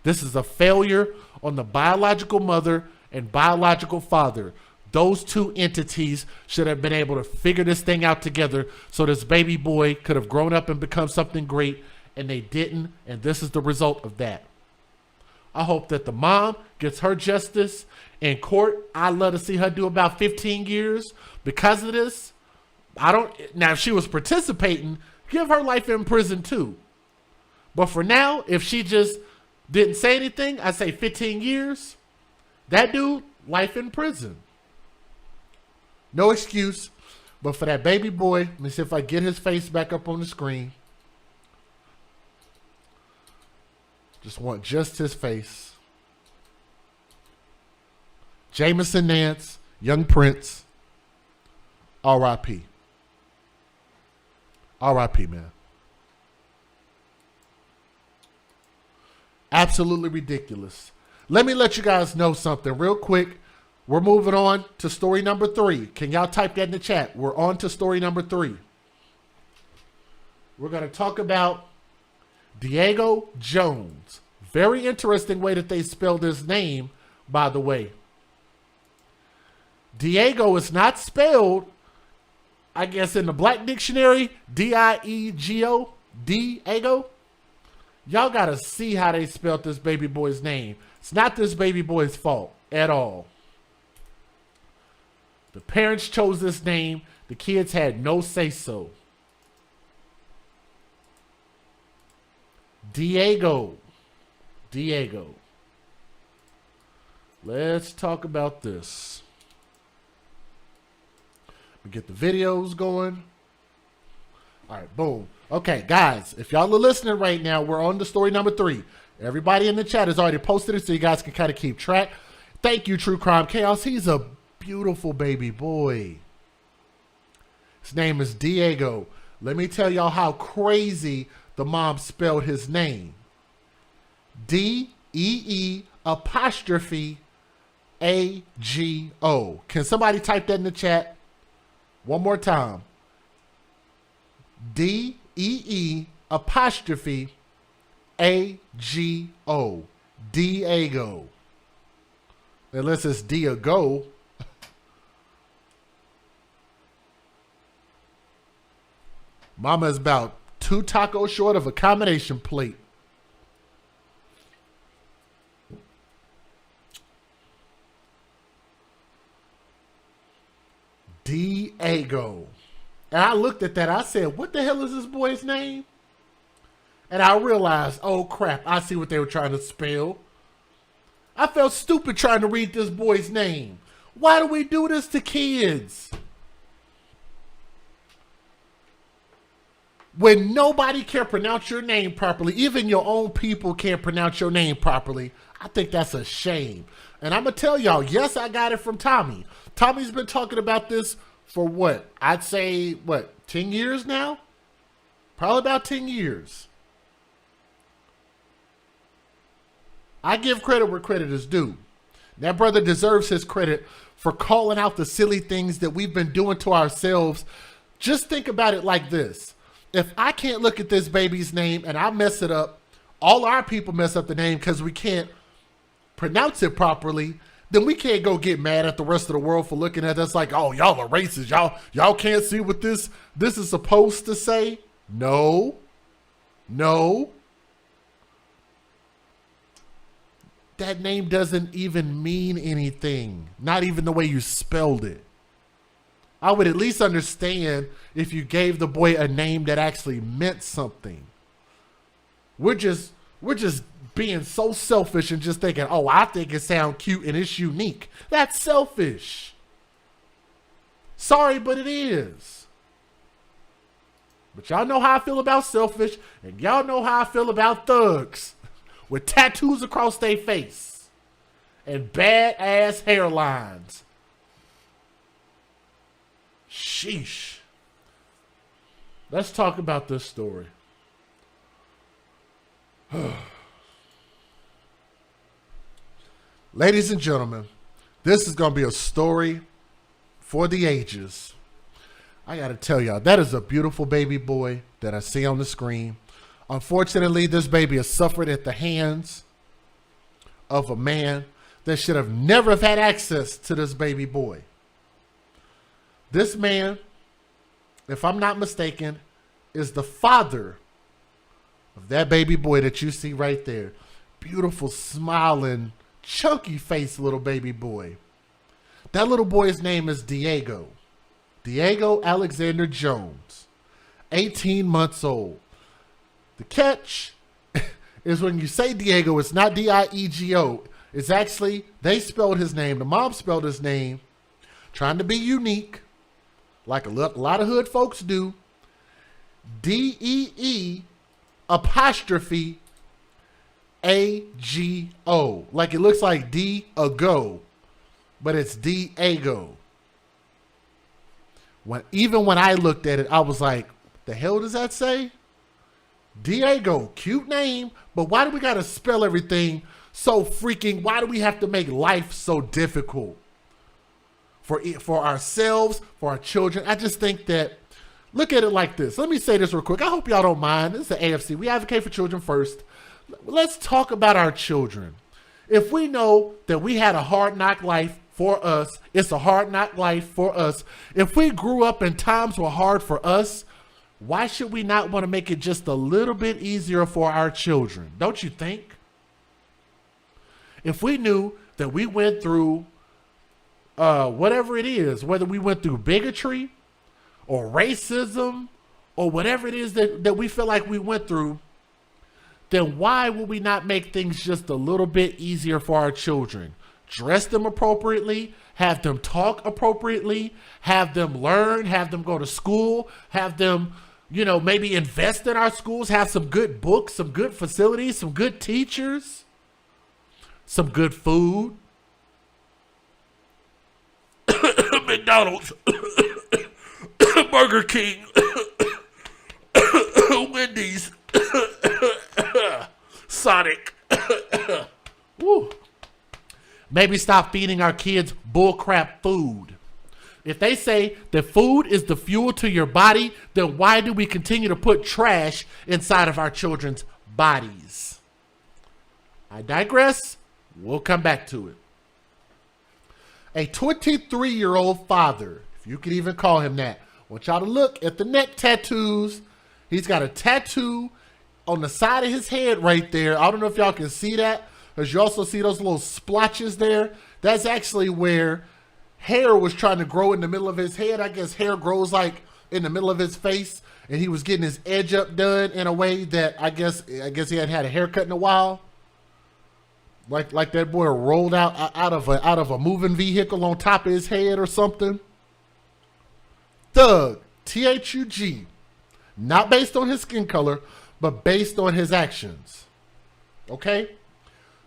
Speaker 1: This is a failure on the biological mother and biological father. Those two entities should have been able to figure this thing out together so this baby boy could have grown up and become something great, and they didn't, and this is the result of that. I hope that the mom gets her justice in court. I'd love to see her do about 15 years because of this. Now, if she was participating, give her life in prison too. But for now, if she just didn't say anything, I say 15 years. That dude, life in prison. No excuse. But for that baby boy, let me see if I get his face back up on the screen. Just want just his face. Jameson Nance, young Prince. R.I.P. R.I.P., man. Absolutely ridiculous. Let me let you guys know something real quick. We're moving on to story number 3. Can y'all type that in the chat? We're on to story number 3. We're going to talk about Diego Jones. Very interesting way that they spelled his name, by the way. Diego is not spelled, I guess, in the Black Dictionary, D-I-E-G-O, Diego. Y'all got to see how they spelled this baby boy's name. It's not this baby boy's fault at all. The parents chose this name. The kids had no say-so. Diego. Let's talk about this. We get the videos going. All right, boom. Okay, guys, if y'all are listening right now, we're on to story number 3. Everybody in the chat has already posted it so you guys can kind of keep track. Thank you, True Crime Chaos. He's a beautiful baby boy. His name is Diego. Let me tell y'all how crazy the mom spelled his name. D-E-E'-A-G-O. Can somebody type that in the chat? One more time. D-E-E'-A-G-O. Diego. Unless it's Diego. Mama is about 2 tacos short of a combination plate. Diego. And I looked at that. I said, what the hell is this boy's name? And I realized, oh crap, I see what they were trying to spell. I felt stupid trying to read this boy's name. Why do we do this to kids? When nobody can pronounce your name properly, even your own people can't pronounce your name properly, I think that's a shame. And I'm going to tell y'all, yes, I got it from Tommy. Tommy's been talking about this for what? I'd say, 10 years now? Probably about 10 years. I give credit where credit is due. That brother deserves his credit for calling out the silly things that we've been doing to ourselves. Just think about it like this. If I can't look at this baby's name and I mess it up, all our people mess up the name because we can't pronounce it properly, then we can't go get mad at the rest of the world for looking at us like, oh, y'all are racist. Y'all can't see what this is supposed to say. No. That name doesn't even mean anything. Not even the way you spelled it. I would at least understand if you gave the boy a name that actually meant something. We're just being so selfish and just thinking, oh, I think it sounds cute and it's unique. That's selfish. Sorry, but it is. But y'all know how I feel about selfish, and y'all know how I feel about thugs with tattoos across their face and bad-ass hairlines. Sheesh. Let's talk about this story. Ladies and gentlemen, this is going to be a story for the ages. I got to tell y'all, that is a beautiful baby boy that I see on the screen. Unfortunately, this baby has suffered at the hands of a man that should have never have had access to this baby boy. This man, if I'm not mistaken, is the father of that baby boy that you see right there. Beautiful, smiling, chunky faced little baby boy. That little boy's name is Diego. Diego Alexander Jones. 18 months old. The catch is when you say Diego, it's not D-I-E-G-O. It's actually, they spelled his name. The mom spelled his name, trying to be unique, like a lot of hood folks do. D-E-E'-A-G-O. Like it looks like D-A-Go, but it's Diego. Even when I looked at it, I was like, the hell does that say? Diego, cute name, but why do we got to spell everything so freaking, why do we have to make life so difficult for ourselves, for our children? I just think that, look at it like this. Let me say this real quick. I hope y'all don't mind. This is the AFC. We advocate for children first. Let's talk about our children. If we know that we had a hard knock life for us, it's a hard knock life for us. If we grew up and times were hard for us, why should we not want to make it just a little bit easier for our children? Don't you think? If we knew that we went through whatever it is, whether we went through bigotry, or racism or whatever it is that we feel like we went through, then why would we not make things just a little bit easier for our children? Dress them appropriately, have them talk appropriately, have them learn, have them go to school, have them, you know, maybe invest in our schools, have some good books, some good facilities, some good teachers, some good food. McDonald's, Burger King, Wendy's, Sonic. Woo. Maybe stop feeding our kids bullcrap food. If they say that food is the fuel to your body, then why do we continue to put trash inside of our children's bodies? I digress. We'll come back to it. A 23-year-old father, if you could even call him that. I want y'all to look at the neck tattoos. He's got a tattoo on the side of his head right there. I don't know if y'all can see that, because you also see those little splotches there. That's actually where hair was trying to grow in the middle of his head. I guess hair grows like in the middle of his face, and he was getting his edge up done in a way that I guess he hadn't had a haircut in a while. Like that boy rolled out of a moving vehicle on top of his head or something. Thug, Thug, not based on his skin color, but based on his actions. Okay?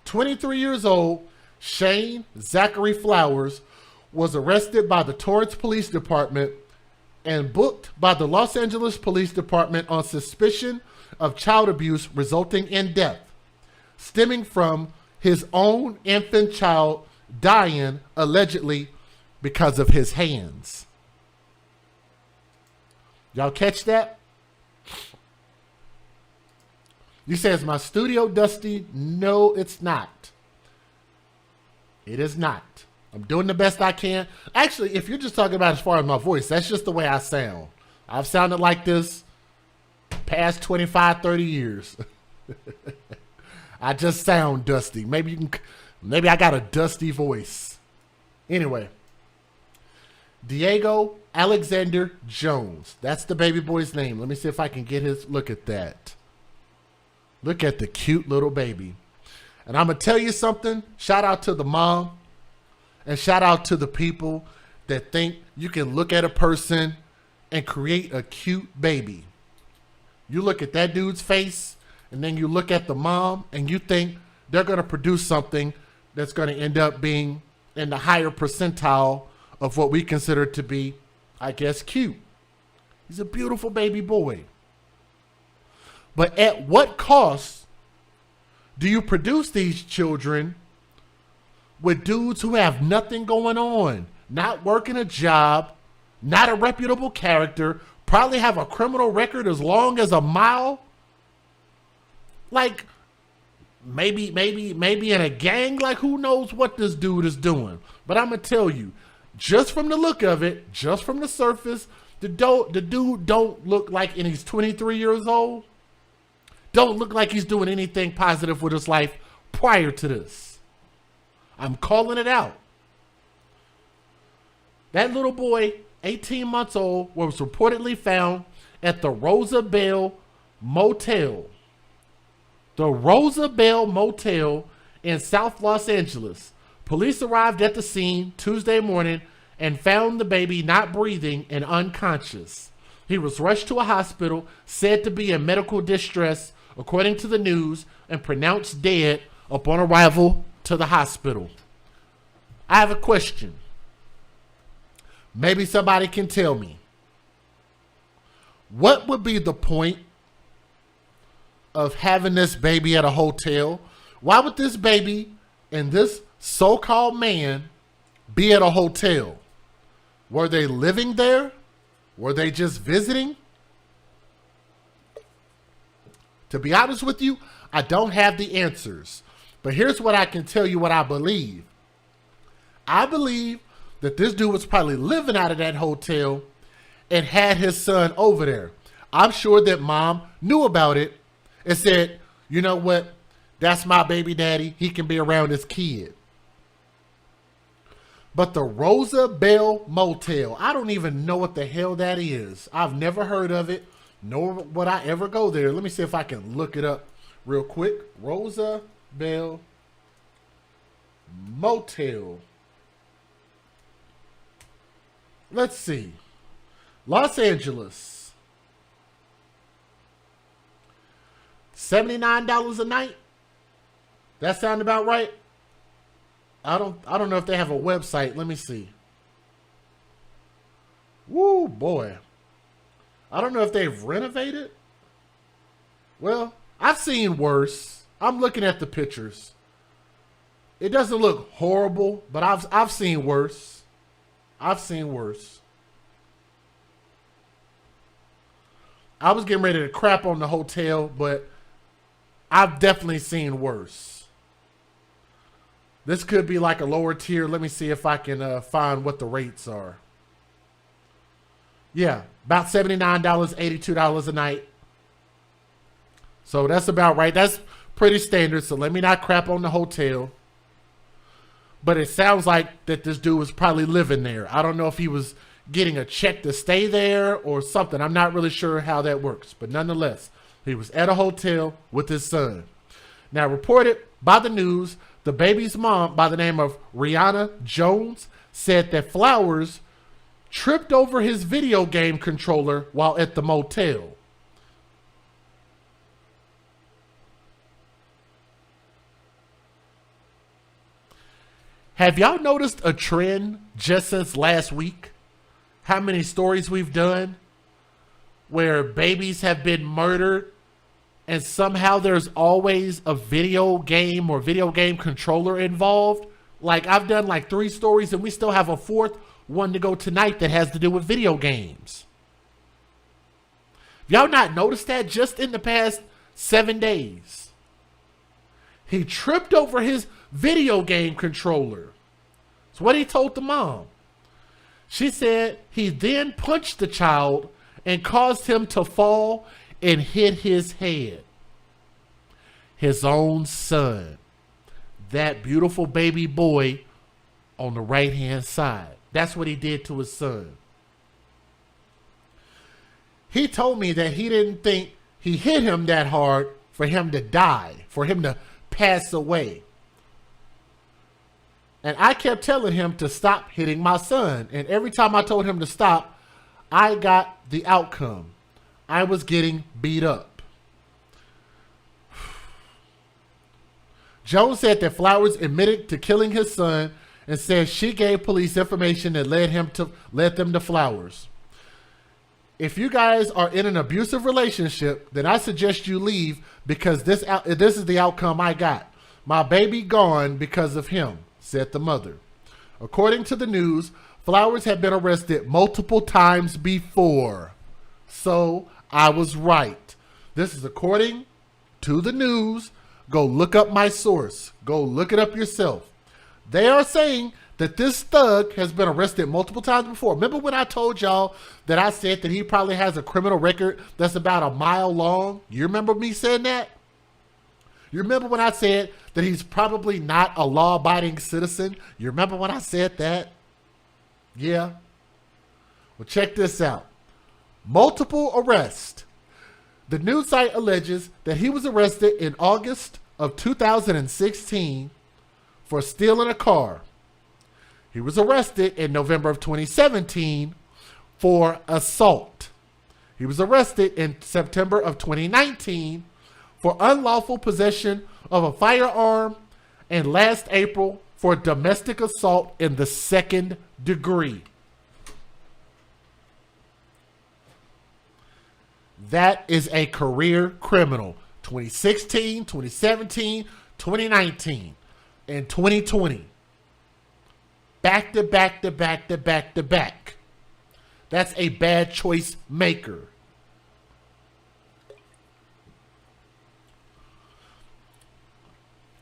Speaker 1: 23 years old, Shane Zachary Flowers was arrested by the Torrance Police Department and booked by the Los Angeles Police Department on suspicion of child abuse resulting in death, stemming from his own infant child dying allegedly because of his hands. Y'all catch that? You say, is my studio dusty? No, it's not. It is not. I'm doing the best I can. Actually, if you're just talking about as far as my voice, that's just the way I sound. I've sounded like this past 25, 30 years. I just sound dusty. Maybe I got a dusty voice. Anyway, Diego Alexander Jones. That's the baby boy's name. Let me see if I can get his. Look at that. Look at the cute little baby. And I'm going to tell you something. Shout out to the mom. And shout out to the people that think you can look at a person and create a cute baby. You look at that dude's face, and then you look at the mom, and you think they're going to produce something that's going to end up being in the higher percentile of what we consider to be, I guess, cute. He's a beautiful baby boy. But at what cost do you produce these children with dudes who have nothing going on, not working a job, not a reputable character, probably have a criminal record as long as a mile? Like, maybe in a gang, like who knows what this dude is doing. But I'm going to tell you, just from the look of it, just from the surface, the dude don't look like, and he's 23 years old, don't look like he's doing anything positive with his life prior to this. I'm calling it out. That little boy, 18 months old, was reportedly found at the Rosa Bell Motel. The Rosa Bell Motel in South Los Angeles. Police arrived at the scene Tuesday morning and found the baby not breathing and unconscious. He was rushed to a hospital, said to be in medical distress, according to the news, and pronounced dead upon arrival to the hospital. I have a question. Maybe somebody can tell me. What would be the point of having this baby at a hotel? Why would this baby and this so-called man be at a hotel? Were they living there? Were they just visiting? To be honest with you, I don't have the answers. But here's what I can tell you what I believe. I believe that this dude was probably living out of that hotel and had his son over there. I'm sure that mom knew about it and said, you know what? That's my baby daddy. He can be around his kid. But the Rosa Bell Motel, I don't even know what the hell that is. I've never heard of it, nor would I ever go there. Let me see if I can look it up real quick. Rosa Bell Motel. Let's see. Los Angeles. $79 a night? That sound about right? I don't know if they have a website. Let me see. Woo, boy. I don't know if they've renovated. Well, I've seen worse. I'm looking at the pictures. It doesn't look horrible, but I've seen worse. I've seen worse. I was getting ready to crap on the hotel, but I've definitely seen worse. This could be like a lower tier. Let me see if I can find what the rates are. Yeah, about $79, $82 a night. So that's about right. That's pretty standard. So let me not crap on the hotel. But it sounds like that this dude was probably living there. I don't know if he was getting a check to stay there or something. I'm not really sure how that works. But nonetheless, he was at a hotel with his son. Now, reported by the news, the baby's mom, by the name of Rihanna Jones, said that Flowers tripped over his video game controller while at the motel. Have y'all noticed a trend just since last week? How many stories we've done where babies have been murdered and somehow there's always a video game or video game controller involved? Like, I've done like 3 stories and we still have a 4th one to go tonight that has to do with video games. Y'all not noticed that just in the past 7 days? He tripped over his video game controller. That's what he told the mom. She said he then punched the child and caused him to fall and hit his head. His own son. That beautiful baby boy on the right-hand side. That's what he did to his son. He told me that he didn't think he hit him that hard for him to die, for him to pass away. And I kept telling him to stop hitting my son. And every time I told him to stop, I got the outcome. I was getting beat up. Jones said that Flowers admitted to killing his son and said she gave police information that led them to Flowers. If you guys are in an abusive relationship, then I suggest you leave because this is the outcome I got. My baby gone because of him, said the mother. According to the news, Flowers had been arrested multiple times before. So I was right. This is according to the news. Go look up my source. Go look it up yourself. They are saying that this thug has been arrested multiple times before. Remember when I told y'all that I said that he probably has a criminal record that's about a mile long? You remember me saying that? You remember when I said that he's probably not a law-abiding citizen? You remember when I said that? Yeah. Well, check this out. Multiple arrests. The news site alleges that he was arrested in August of 2016 for stealing a car. He was arrested in November of 2017 for assault. He was arrested in September of 2019 for unlawful possession of a firearm, and last April for domestic assault in the 2nd degree. That is a career criminal. 2016, 2017, 2019, and 2020. Back to back to back to back to back. That's a bad choice maker.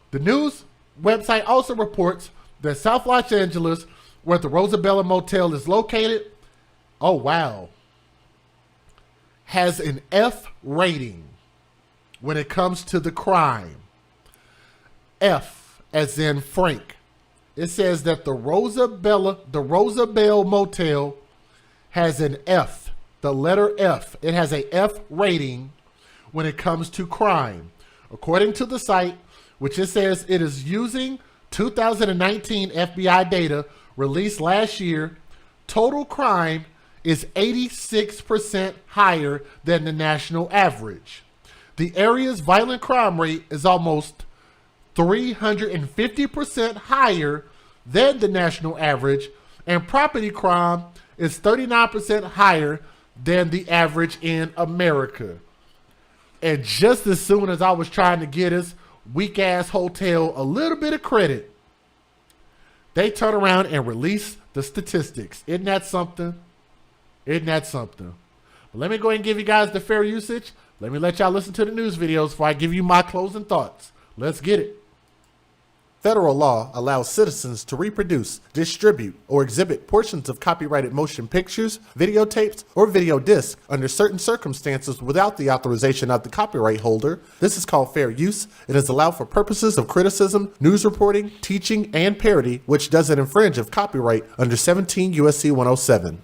Speaker 1: The news website also reports that South Los Angeles, where the Rosabella Motel is located, oh wow, has an F rating when it comes to the crime. F as in Frank. it says that the Rosabelle Motel has an F, the letter F. It has a F rating when it comes to crime. According to the site, which it says it is using 2019 FBI data released last year, total crime is 86% higher than the national average. The area's violent crime rate is almost 350% higher than the national average, and property crime is 39% higher than the average in America. And just as soon as I was trying to get this weak-ass hotel a little bit of credit, they turn around and release the statistics. Isn't that something? Isn't that something? But let me go ahead and give you guys the fair usage. Let me let y'all listen to the news videos before I give you my closing thoughts. Let's get it. Federal law allows citizens to reproduce, distribute, or exhibit portions of copyrighted motion pictures, videotapes, or video discs under certain circumstances without the authorization of the copyright holder. This is called fair use. It is allowed for purposes of criticism, news reporting, teaching, and parody, which doesn't infringe of copyright under 17 U.S.C. 107.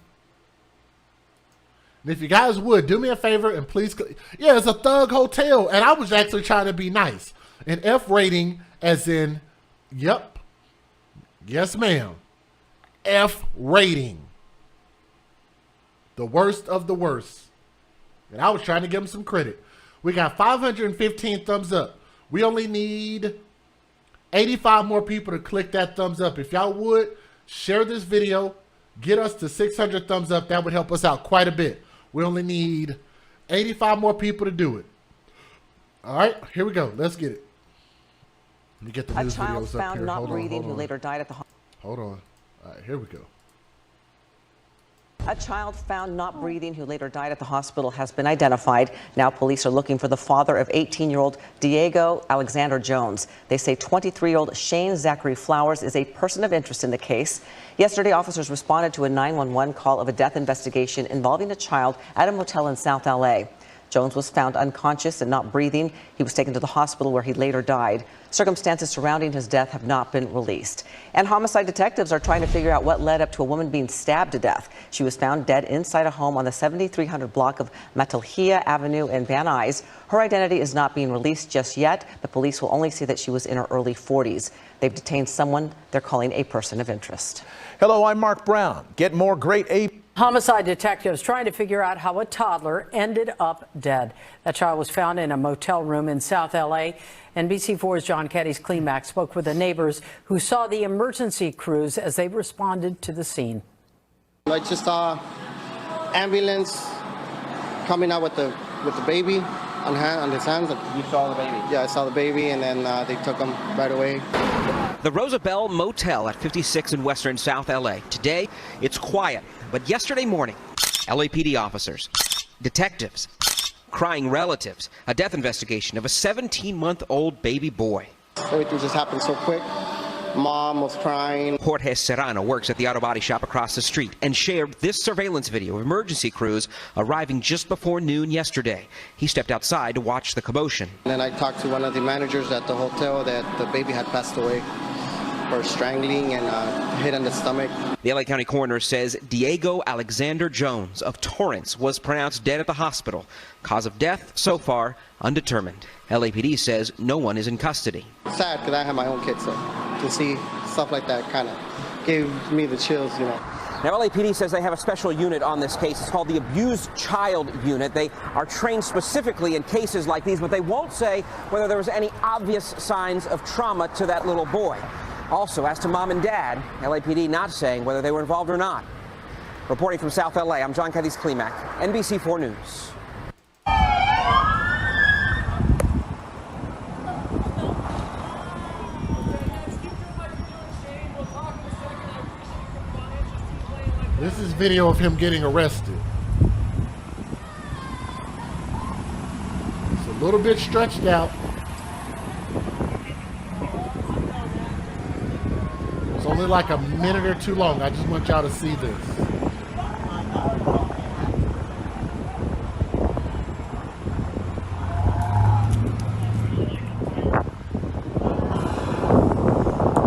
Speaker 1: And if you guys would, do me a favor and please, yeah, it's a thug hotel, and I was actually trying to be nice. An F rating as in, yep. Yes, ma'am. F rating. The worst of the worst. And I was trying to give them some credit. We got 515 thumbs up. We only need 85 more people to click that thumbs up. If y'all would, share this video. Get us to 600 thumbs up. That would help us out quite a bit. We only need 85 more people to do it. All right, here we go. Let's get it. Let me get the news videos up here.
Speaker 21: A child found not breathing who later died at the hospital.
Speaker 1: Hold on. All right, here we go.
Speaker 21: A child found not breathing who later died at the hospital has been identified. Now police are looking for the father of 18-year-old Diego Alexander Jones. They say 23-year-old Shane Zachary Flowers is a person of interest in the case. Yesterday, officers responded to a 911 call of a death investigation involving a child at a motel in South LA. Jones was found unconscious and not breathing. He was taken to the hospital where he later died. Circumstances surrounding his death have not been released. And homicide detectives are trying to figure out what led up to a woman being stabbed to death. She was found dead inside a home on the 7300 block of Metalhia Avenue in Van Nuys. Her identity is not being released just yet, but police will only say that she was in her early 40s. They've detained someone they're calling a person of interest.
Speaker 22: Hello, I'm Mark Brown. Get more great
Speaker 23: Homicide detectives trying to figure out how a toddler ended up dead. That child was found in a motel room in South LA. NBC4's John Keddy's Klimax spoke with the neighbors who saw the emergency crews as they responded to the scene.
Speaker 24: I just saw ambulance coming out with the baby on his hands.
Speaker 22: You saw the baby?
Speaker 24: Yeah, I saw the baby, and then they took him right away.
Speaker 25: The Rosabelle Motel at 56 in western South LA. Today, it's quiet. But yesterday morning, LAPD officers, detectives, crying relatives, a death investigation of a 17-month-old baby boy.
Speaker 24: Everything just happened so quick. Mom was crying.
Speaker 25: Jorge Serrano works at the auto body shop across the street and shared this surveillance video of emergency crews arriving just before noon yesterday. He stepped outside to watch the commotion.
Speaker 24: And then I talked to one of the managers at the hotel that the baby had passed away for strangling and hit on the stomach.
Speaker 25: The LA County coroner says Diego Alexander Jones of Torrance was pronounced dead at the hospital. Cause of death, so far, undetermined. LAPD says no one is in custody.
Speaker 24: Sad because I have my own kids, so to see stuff like that kind of gave me the chills, you know.
Speaker 25: Now, LAPD says they have a special unit on this case. It's called the Abused Child Unit. They are trained specifically in cases like these, but they won't say whether there was any obvious signs of trauma to that little boy. Also, as to mom and dad, LAPD not saying whether they were involved or not. Reporting from South LA, I'm John Keddy's Klimax, NBC4 News.
Speaker 1: This is video of him getting arrested. It's a little bit stretched out. It's only like a minute or two long. I just want y'all to see this.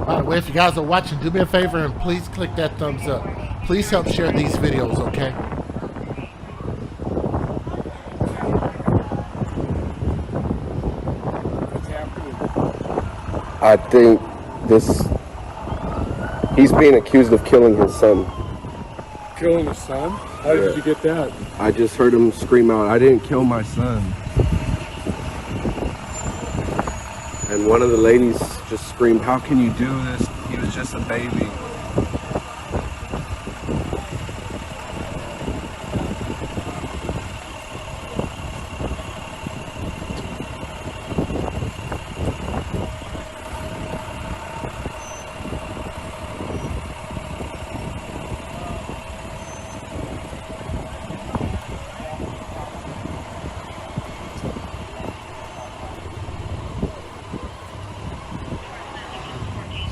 Speaker 1: By the way, if you guys are watching, do me a favor and please click that thumbs up. Please help share these videos, okay?
Speaker 2: I think he's being accused of killing his son.
Speaker 3: Killing his son? How did you get that?
Speaker 2: I just heard him scream out, "I didn't kill my son." And one of the ladies just screamed, "How can you do this? He was just a baby."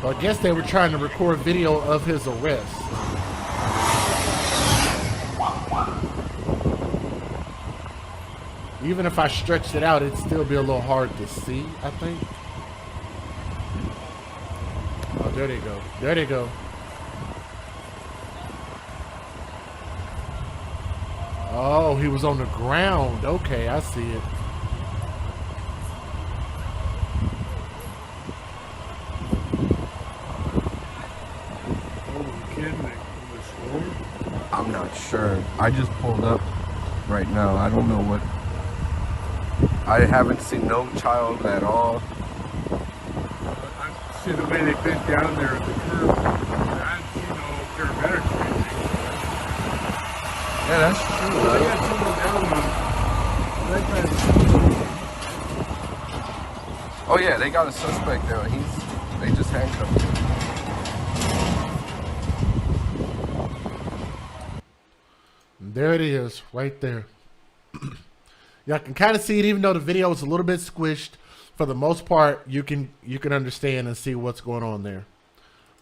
Speaker 1: So I guess they were trying to record video of his arrest. Even if I stretched it out, it'd still be a little hard to see, I think. Oh, there they go. There they go. Oh, he was on the ground. Okay, I see it.
Speaker 2: I'm not sure. I just pulled up right now. I don't know what. I haven't seen no child at all.
Speaker 3: I see the way they bent down there at the curb. I didn't see no paramedics or anything.
Speaker 2: Yeah, that's true.
Speaker 3: They got someone down on.
Speaker 2: Oh yeah, they got a suspect now. They just handcuffed him.
Speaker 1: There it is, right there. Y'all can kind of see it, even though the video is a little bit squished. For the most part, you can understand and see what's going on there.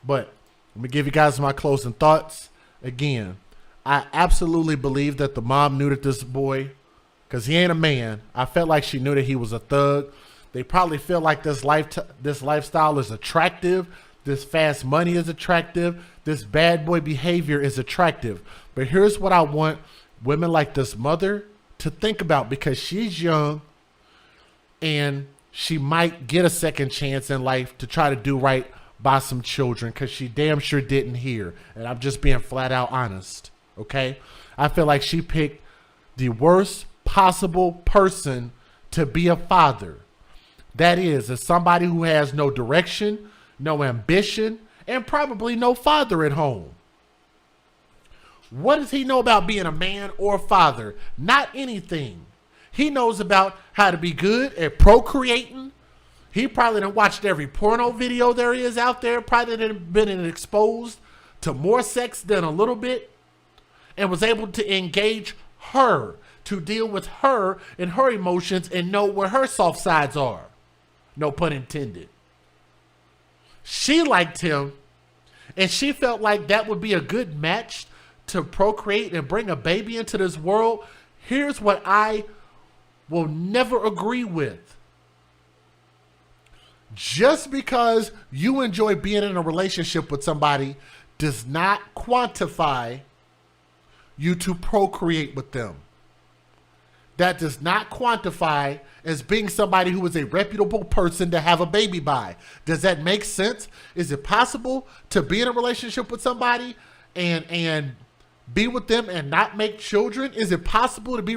Speaker 1: But let me give you guys my closing thoughts. Again, I absolutely believe that the mom knew that this boy, because he ain't a man, I felt like she knew that he was a thug. They probably feel like this lifestyle is attractive. This fast money is attractive. This bad boy behavior is attractive. But here's what I want women like this mother to think about, because she's young and she might get a second chance in life to try to do right by some children, because she damn sure didn't hear. And I'm just being flat out honest, okay? I feel like she picked the worst possible person to be a father. That is somebody who has no direction, no ambition, and probably no father at home. What does he know about being a man or a father? Not anything. He knows about how to be good at procreating. He probably done watched every porno video there is out there, probably done been exposed to more sex than a little bit, and was able to engage her, to deal with her and her emotions and know where her soft sides are. No pun intended. She liked him, and she felt like that would be a good match to procreate and bring a baby into this world. Here's what I will never agree with. Just because you enjoy being in a relationship with somebody does not quantify you to procreate with them. That does not quantify as being somebody who is a reputable person to have a baby by. Does that make sense? Is it possible to be in a relationship with somebody and be with them and not make children? Is it possible to be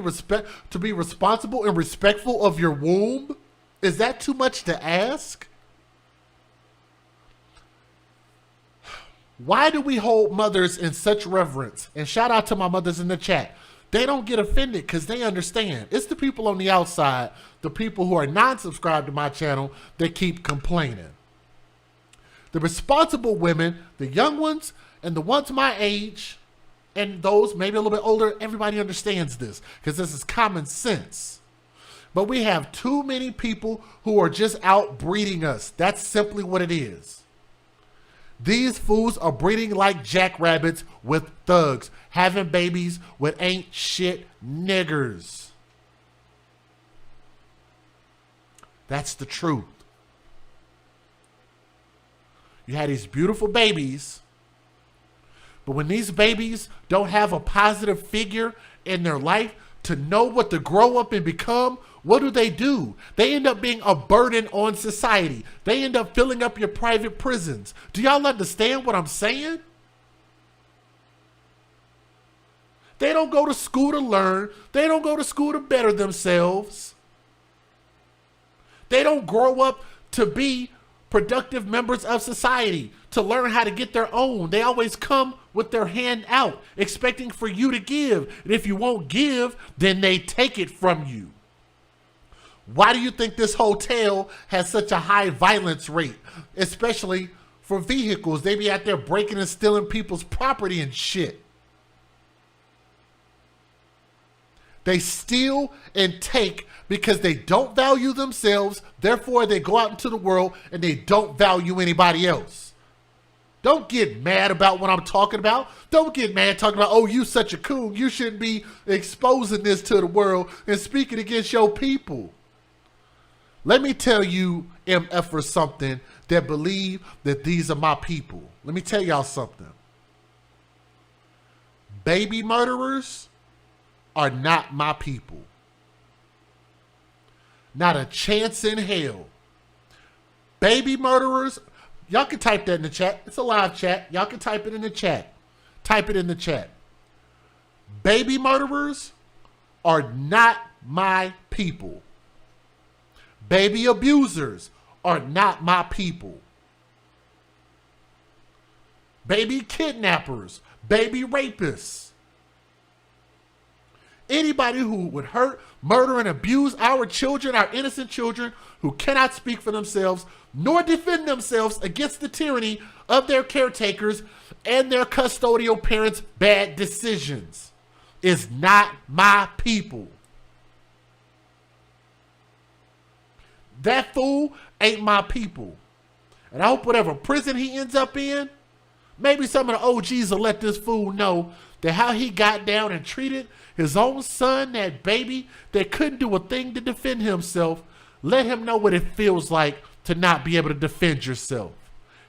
Speaker 1: responsible and respectful of your womb? Is that too much to ask? Why do we hold mothers in such reverence? And shout out to my mothers in the chat. They don't get offended because they understand. It's the people on the outside, the people who are non-subscribed to my channel, that keep complaining. The responsible women, the young ones, and the ones my age, and those maybe a little bit older, everybody understands this because this is common sense. But we have too many people who are just out breeding us. That's simply what it is. These fools are breeding like jackrabbits with thugs, having babies with ain't shit niggers. That's the truth. You had these beautiful babies, but when these babies don't have a positive figure in their life to know what to grow up and become, what do? They end up being a burden on society. They end up filling up your private prisons. Do y'all understand what I'm saying? They don't go to school to learn. They don't go to school to better themselves. They don't grow up to be productive members of society, to learn how to get their own. They always come with their hand out, expecting for you to give. And if you won't give, then they take it from you. Why do you think this hotel has such a high violence rate, especially for vehicles? They be out there breaking and stealing people's property and shit. They steal and take because they don't value themselves. Therefore, they go out into the world and they don't value anybody else. Don't get mad about what I'm talking about. Don't get mad talking about, oh, you such a coon. You shouldn't be exposing this to the world and speaking against your people. Let me tell you, MFers, something that believe that these are my people. Let me tell y'all something. Baby murderers are not my people. Not a chance in hell. Baby murderers, y'all can type that in the chat. It's a live chat. Y'all can type it in the chat. Type it in the chat. Baby murderers are not my people. Baby abusers are not my people. Baby kidnappers, baby rapists. Anybody who would hurt, murder, and abuse our children, our innocent children, who cannot speak for themselves, nor defend themselves against the tyranny of their caretakers and their custodial parents' bad decisions, is not my people. That fool ain't my people. And I hope whatever prison he ends up in, maybe some of the OGs will let this fool know that how he got down and treated his own son, that baby that couldn't do a thing to defend himself, let him know what it feels like to not be able to defend yourself.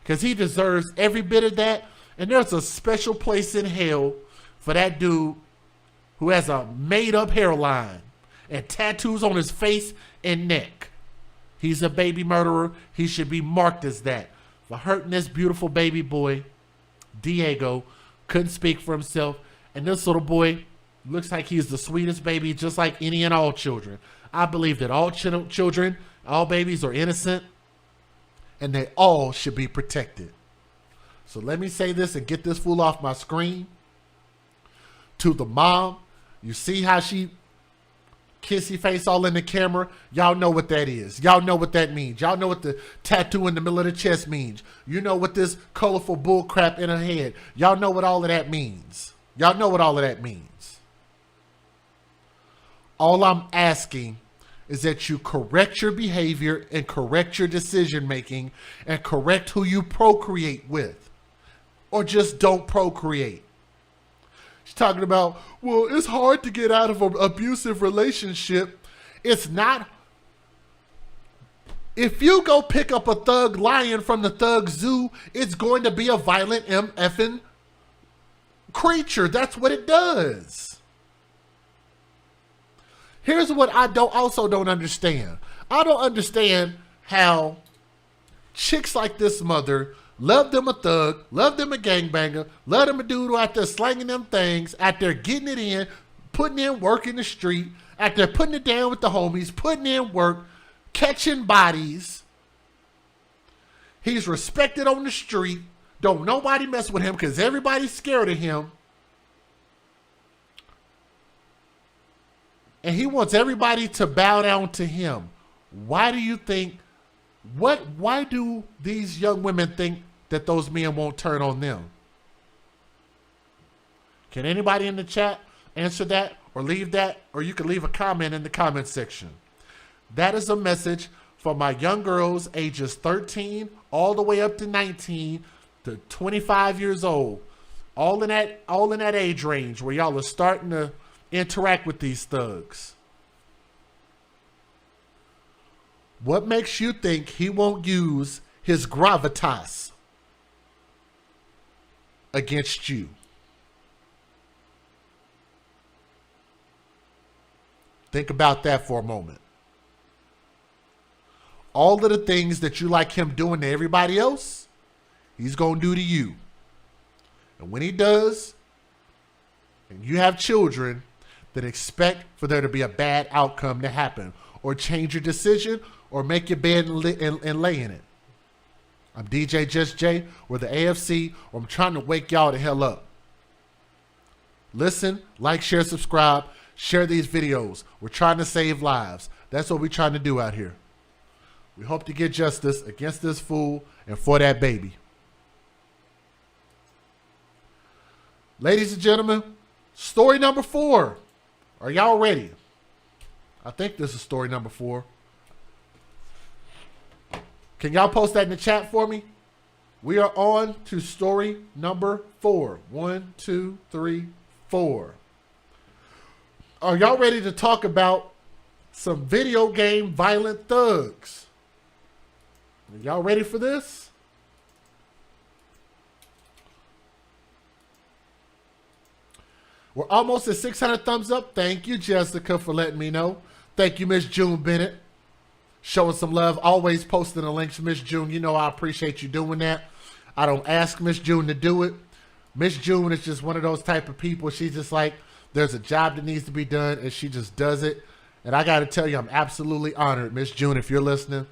Speaker 1: Because he deserves every bit of that. And there's a special place in hell for that dude who has a made-up hairline and tattoos on his face and neck. He's a baby murderer. He should be marked as that. For hurting this beautiful baby boy, Diego, couldn't speak for himself. And this little boy looks like he's the sweetest baby, just like any and all children. I believe that all children, all babies are innocent, and they all should be protected. So let me say this and get this fool off my screen. To the mom, you see how she kissy face all in the camera? Y'all know what that is. Y'all know what that means. Y'all know what the tattoo in the middle of the chest means. You know what this colorful bull crap in her head. Y'all know what all of that means. Y'all know what all of that means. All I'm asking is that you correct your behavior and correct your decision making and correct who you procreate with. Or just don't procreate. She's talking about, well, it's hard to get out of an abusive relationship. It's not. If you go pick up a thug lion from the thug zoo, it's going to be a violent MFing creature. That's what it does. Here's what I also don't understand. I don't understand how chicks like this mother love them a thug, love them a gangbanger, love them a dude who out there slanging them things, out there getting it in, putting in work in the street, out there putting it down with the homies, putting in work, catching bodies. He's respected on the street. Don't nobody mess with him because everybody's scared of him. And he wants everybody to bow down to him. Why do you think, why do these young women think that those men won't turn on them? Can anybody in the chat answer that or leave that? Or you can leave a comment in the comment section. That is a message for my young girls ages 13 all the way up to 19 to 25 years old. All in that age range where y'all are starting to interact with these thugs. What makes you think he won't use his gravitas against you. Think about that for a moment. All of the things that you like him doing to everybody else, he's going to do to you. And when he does, and you have children, then expect for there to be a bad outcome to happen, or change your decision, or make your bed and lay in it. I'm DJ Just J, we're the AFC, or I'm trying to wake y'all the hell up. Listen, like, share, subscribe, share these videos. We're trying to save lives. That's what we're trying to do out here. We hope to get justice against this fool and for that baby. Ladies and gentlemen, story number 4. Are y'all ready? I think this is story number 4. Can y'all post that in the chat for me? We are on to story number 4. 1, 2, 3, 4. Are y'all ready to talk about some video game violent thugs? Are y'all ready for this? We're almost at 600 thumbs up. Thank you, Jessica, for letting me know. Thank you, Miss June Bennett. Showing some love. Always posting the links, Miss June. You know I appreciate you doing that. I don't ask Miss June to do it. Miss June is just one of those type of people. She's just like, there's a job that needs to be done, and she just does it. And I got to tell you, I'm absolutely honored, Miss June, if you're listening.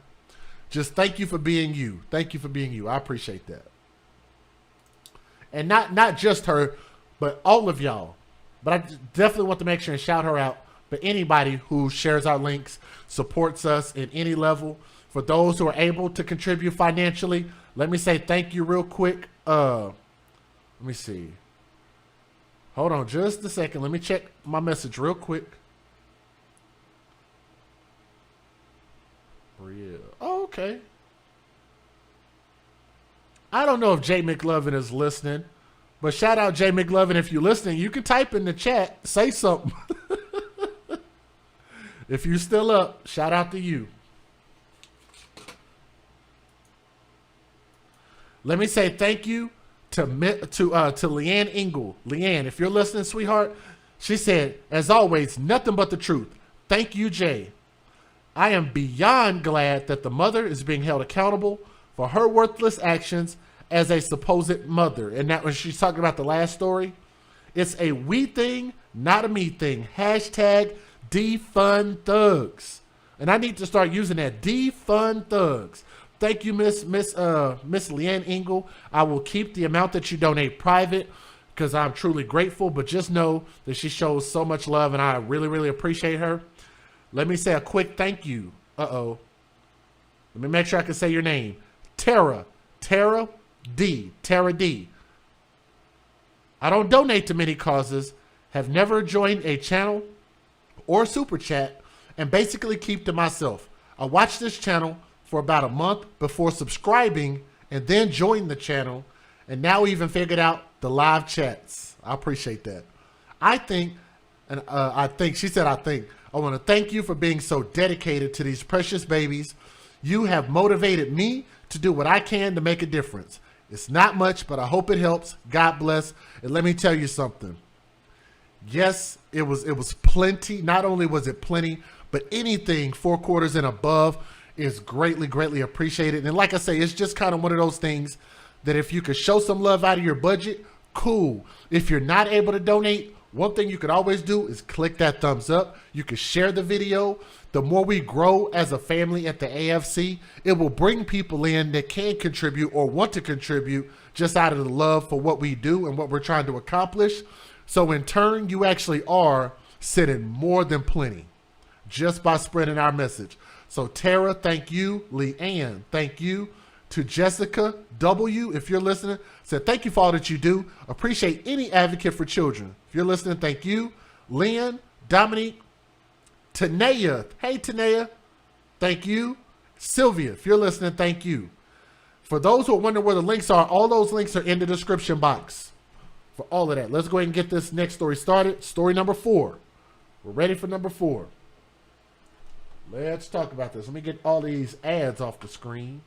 Speaker 1: Just thank you for being you. Thank you for being you. I appreciate that. And not just her, but all of y'all. But I definitely want to make sure and shout her out. But anybody who shares our links, supports us in any level. For those who are able to contribute financially, let me say thank you real quick. Let me see. Hold on just a second. Let me check my message real quick. Oh, okay. I don't know if Jay McLovin is listening, but shout out Jay McLovin. If you're listening, you can type in the chat, say something. If you're still up, shout out to you. Let me say thank you to Leanne Engel. Leanne, if you're listening, sweetheart, she said, as always, nothing but the truth. Thank you, Jay. I am beyond glad that the mother is being held accountable for her worthless actions as a supposed mother. And that when she's talking about the last story, it's a we thing, not a me thing. Hashtag defund thugs. And I need to start using that. Defund thugs. Thank you, Miss Leanne Engel. I will keep the amount that you donate private because I'm truly grateful. But just know that she shows so much love and I really, really appreciate her. Let me say a quick thank you. Let me make sure I can say your name. Tara D. I don't donate to many causes, have never joined a channel or super chat, and basically keep to myself. I watched this channel for about a month before subscribing and then joined the channel, and now even figured out the live chats. I appreciate that. I want to thank you for being so dedicated to these precious babies. You have motivated me to do what I can to make a difference. It's not much, but I hope it helps. God bless. And let me tell you something. Yes, it was plenty. Not only was it plenty, but anything 4 quarters and above is greatly, greatly appreciated. And like I say, it's just kind of one of those things that if you could show some love out of your budget, cool. If you're not able to donate, one thing you could always do is click that thumbs up. You can share the video. The more we grow as a family at the AFC, it will bring people in that can contribute or want to contribute just out of the love for what we do and what we're trying to accomplish. So in turn, you actually are sitting more than plenty just by spreading our message. So Tara, thank you. Leanne, thank you. To Jessica W, if you're listening, said thank you for all that you do. Appreciate any advocate for children. If you're listening, thank you. Lynn, Dominique, Tanea, hey Tanea, thank you. Sylvia, if you're listening, thank you. For those who are wondering where the links are, all those links are in the description box for all of that. Let's go ahead and get this next story started. Story number 4. We're ready for number 4. Let's talk about this. Let me get all these ads off the screen.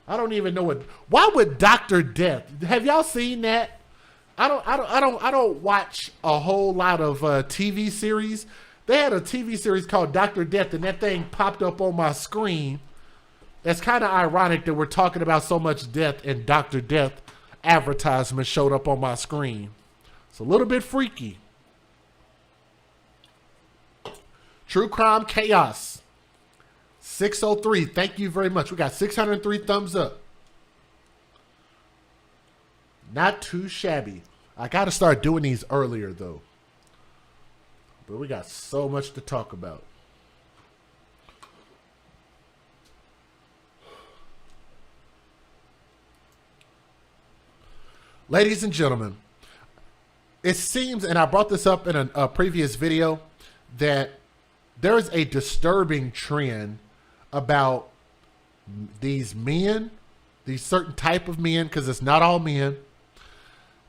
Speaker 1: I don't even know what. Why would Dr. Death? Have y'all seen that? I don't watch a whole lot of TV series. They had a TV series called Dr. Death, and that thing popped up on my screen. That's kind of ironic that we're talking about so much death, and Dr. Death advertisement showed up on my screen. It's a little bit freaky. True Crime Chaos 603. Thank you very much. We got 603 thumbs up. Not too shabby. I got to start doing these earlier, though. But we got so much to talk about. Ladies and gentlemen, it seems, and I brought this up in a previous video, that there's a disturbing trend about these men, these certain type of men, because it's not all men,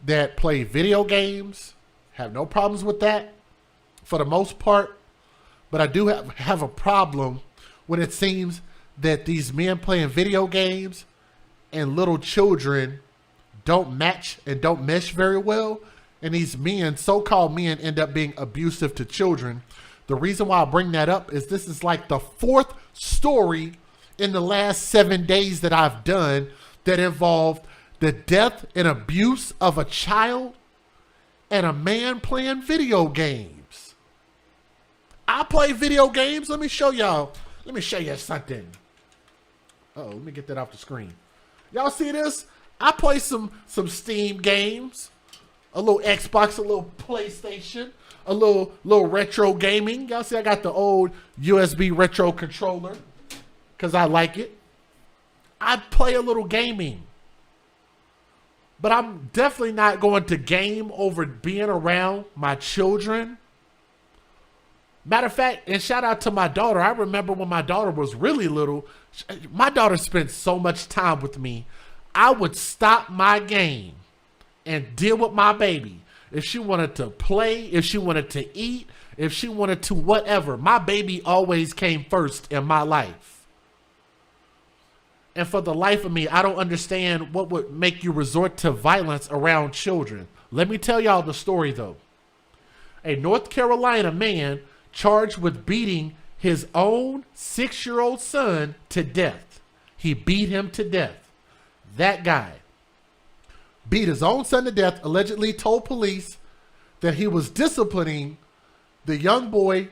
Speaker 1: that play video games. Have no problems with that for the most part, but I do have a problem when it seems that these men playing video games and little children don't match and don't mesh very well, and these men, so-called men, end up being abusive to children. The reason why I bring that up is this is like the 4th story in the last 7 days that I've done that involved the death and abuse of a child and a man playing video games. I play video games. Let me show y'all. Let me show you something. Uh-oh, let me get that off the screen. Y'all see this? I play some Steam games, a little Xbox, a little PlayStation, a little retro gaming. Y'all see I got the old USB retro controller because I like it. I play a little gaming. But I'm definitely not going to game over being around my children. Matter of fact, and shout out to my daughter. I remember when my daughter was really little, my daughter spent so much time with me. I would stop my game and deal with my baby. If she wanted to play, if she wanted to eat, if she wanted to whatever, my baby always came first in my life. And for the life of me, I don't understand what would make you resort to violence around children. Let me tell y'all the story, though. A North Carolina man charged with beating his own 6-year-old son to death. He beat him to death. That guy beat his own son to death, allegedly told police that he was disciplining the young boy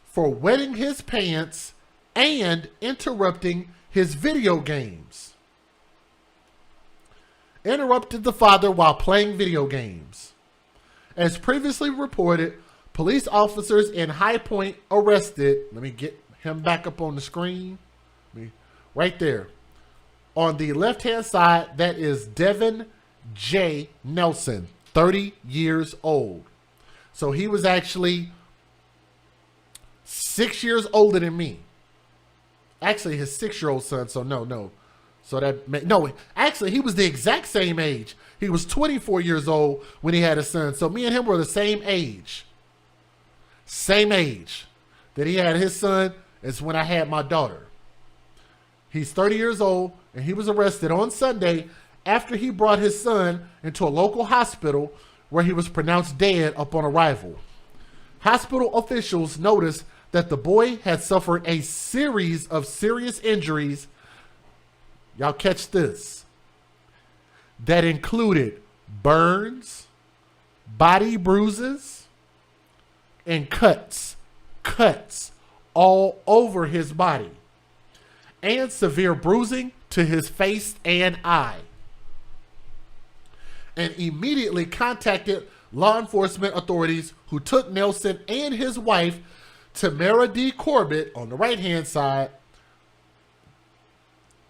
Speaker 1: for wetting his pants and interrupting his video games. Interrupted the father while playing video games. As previously reported, police officers in High Point arrested, let me get him back up on the screen, right there. On the left-hand side, that is Devin J. Nelson, 30 years old. So he was actually 6 years older than me. Actually, his 6-year-old son, so no. So no, actually, he was the exact same age. He was 24 years old when he had a son. So me and him were the same age. Same age that he had his son as when I had my daughter. He's 30 years old, and he was arrested on Sunday after he brought his son into a local hospital where he was pronounced dead upon arrival. Hospital officials noticed that the boy had suffered a series of serious injuries. Y'all catch this. That included burns, body bruises, and cuts all over his body, and severe bruising to his face and eye. And immediately contacted law enforcement authorities, who took Nelson and his wife, Tamara D. Corbett, on the right-hand side,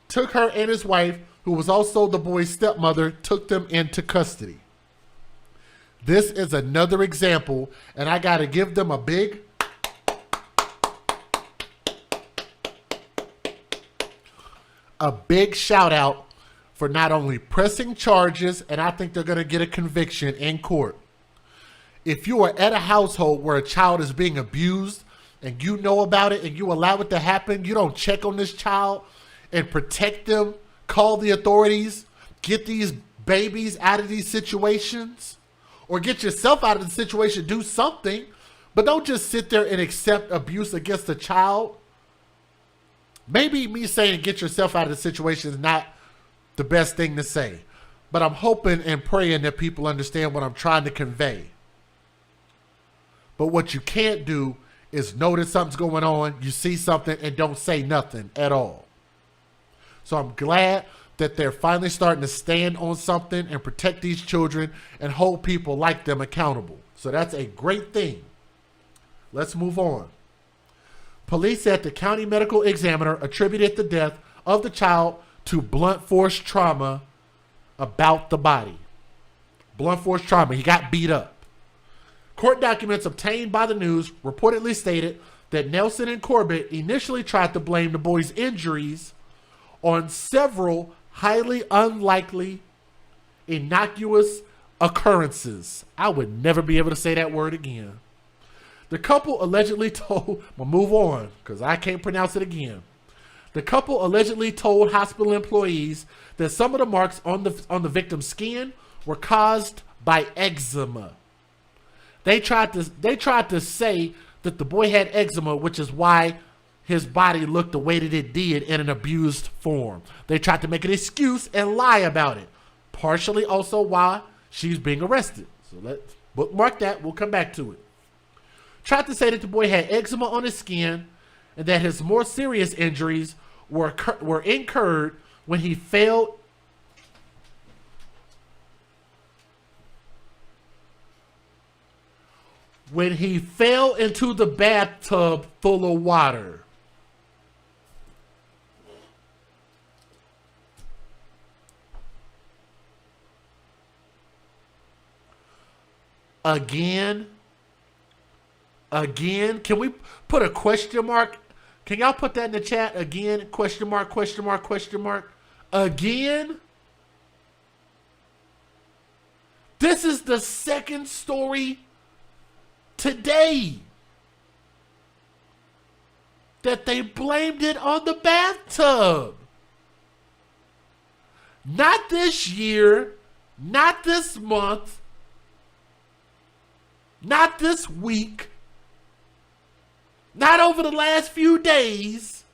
Speaker 1: took her and his wife, who was also the boy's stepmother, took them into custody. This is another example, and I got to give them a big shout out for not only pressing charges, and I think they're going to get a conviction in court. If you are at a household where a child is being abused and you know about it and you allow it to happen, you don't check on this child and protect them call the authorities, get these babies out of these situations, or get yourself out of the situation, do something, but don't just sit there and accept abuse against a child. Maybe me saying get yourself out of the situation is not the best thing to say, but I'm hoping and praying that people understand what I'm trying to convey. But what you can't do is notice something's going on, you see something, and don't say nothing at all. So I'm glad that they're finally starting to stand on something and protect these children and hold people like them accountable. So that's a great thing. Let's move on. Police at the county medical examiner attributed the death of the child to blunt force trauma about the body. Blunt force trauma. He got beat up. Court documents obtained by the news reportedly stated that Nelson and Corbett initially tried to blame the boy's injuries on several highly unlikely, innocuous occurrences. I would never be able to say that word again. The couple allegedly told, we'll move on because I can't pronounce it again. The couple allegedly told hospital employees that some of the marks on the victim's skin were caused by eczema. They tried to say that the boy had eczema, which is why his body looked the way that it did in an abused form. They tried to make an excuse and lie about it. Partially also why she's being arrested. So let's bookmark that. We'll come back to it. Tried to say that the boy had eczema on his skin and that his more serious injuries were incurred when he fell into the bathtub full of water. Again, can we put a question mark? Can y'all put that in the chat? Again, question mark, question mark, question mark. Again? This is the second story today that they blamed it on the bathtub. Not this year, not this month, not this week, not over the last few days,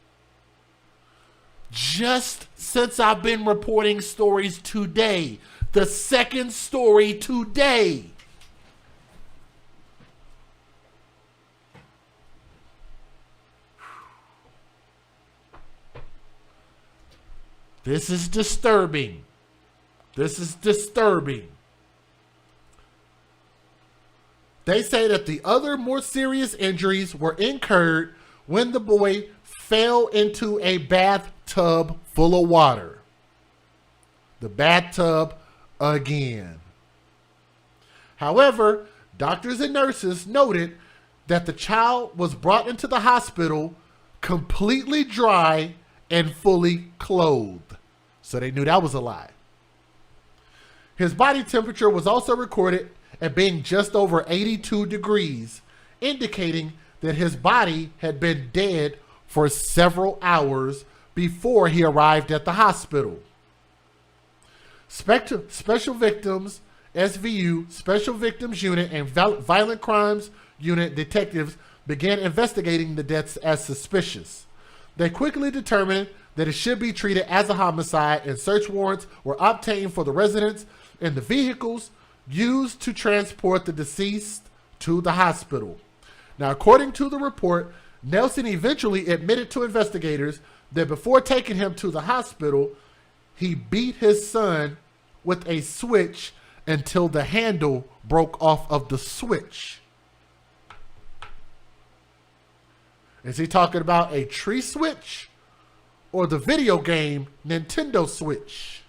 Speaker 1: just since I've been reporting stories today. The second story today. This is disturbing. This is disturbing. They say that the other more serious injuries were incurred when the boy fell into a bathtub full of water. The bathtub again. However, doctors and nurses noted that the child was brought into the hospital completely dry and fully clothed. So they knew that was a lie. His body temperature was also recorded at being just over 82 degrees, indicating that his body had been dead for several hours before he arrived at the hospital. Special Victims, SVU, Special Victims Unit, and Violent Crimes Unit detectives began investigating the deaths as suspicious. They quickly determined that it should be treated as a homicide, and search warrants were obtained for the residents and the vehicles used to transport the deceased to the hospital. Now, according to the report, Nelson eventually admitted to investigators that before taking him to the hospital, he beat his son with a switch until the handle broke off of the switch. Is he talking about a tree switch or the video game Nintendo Switch?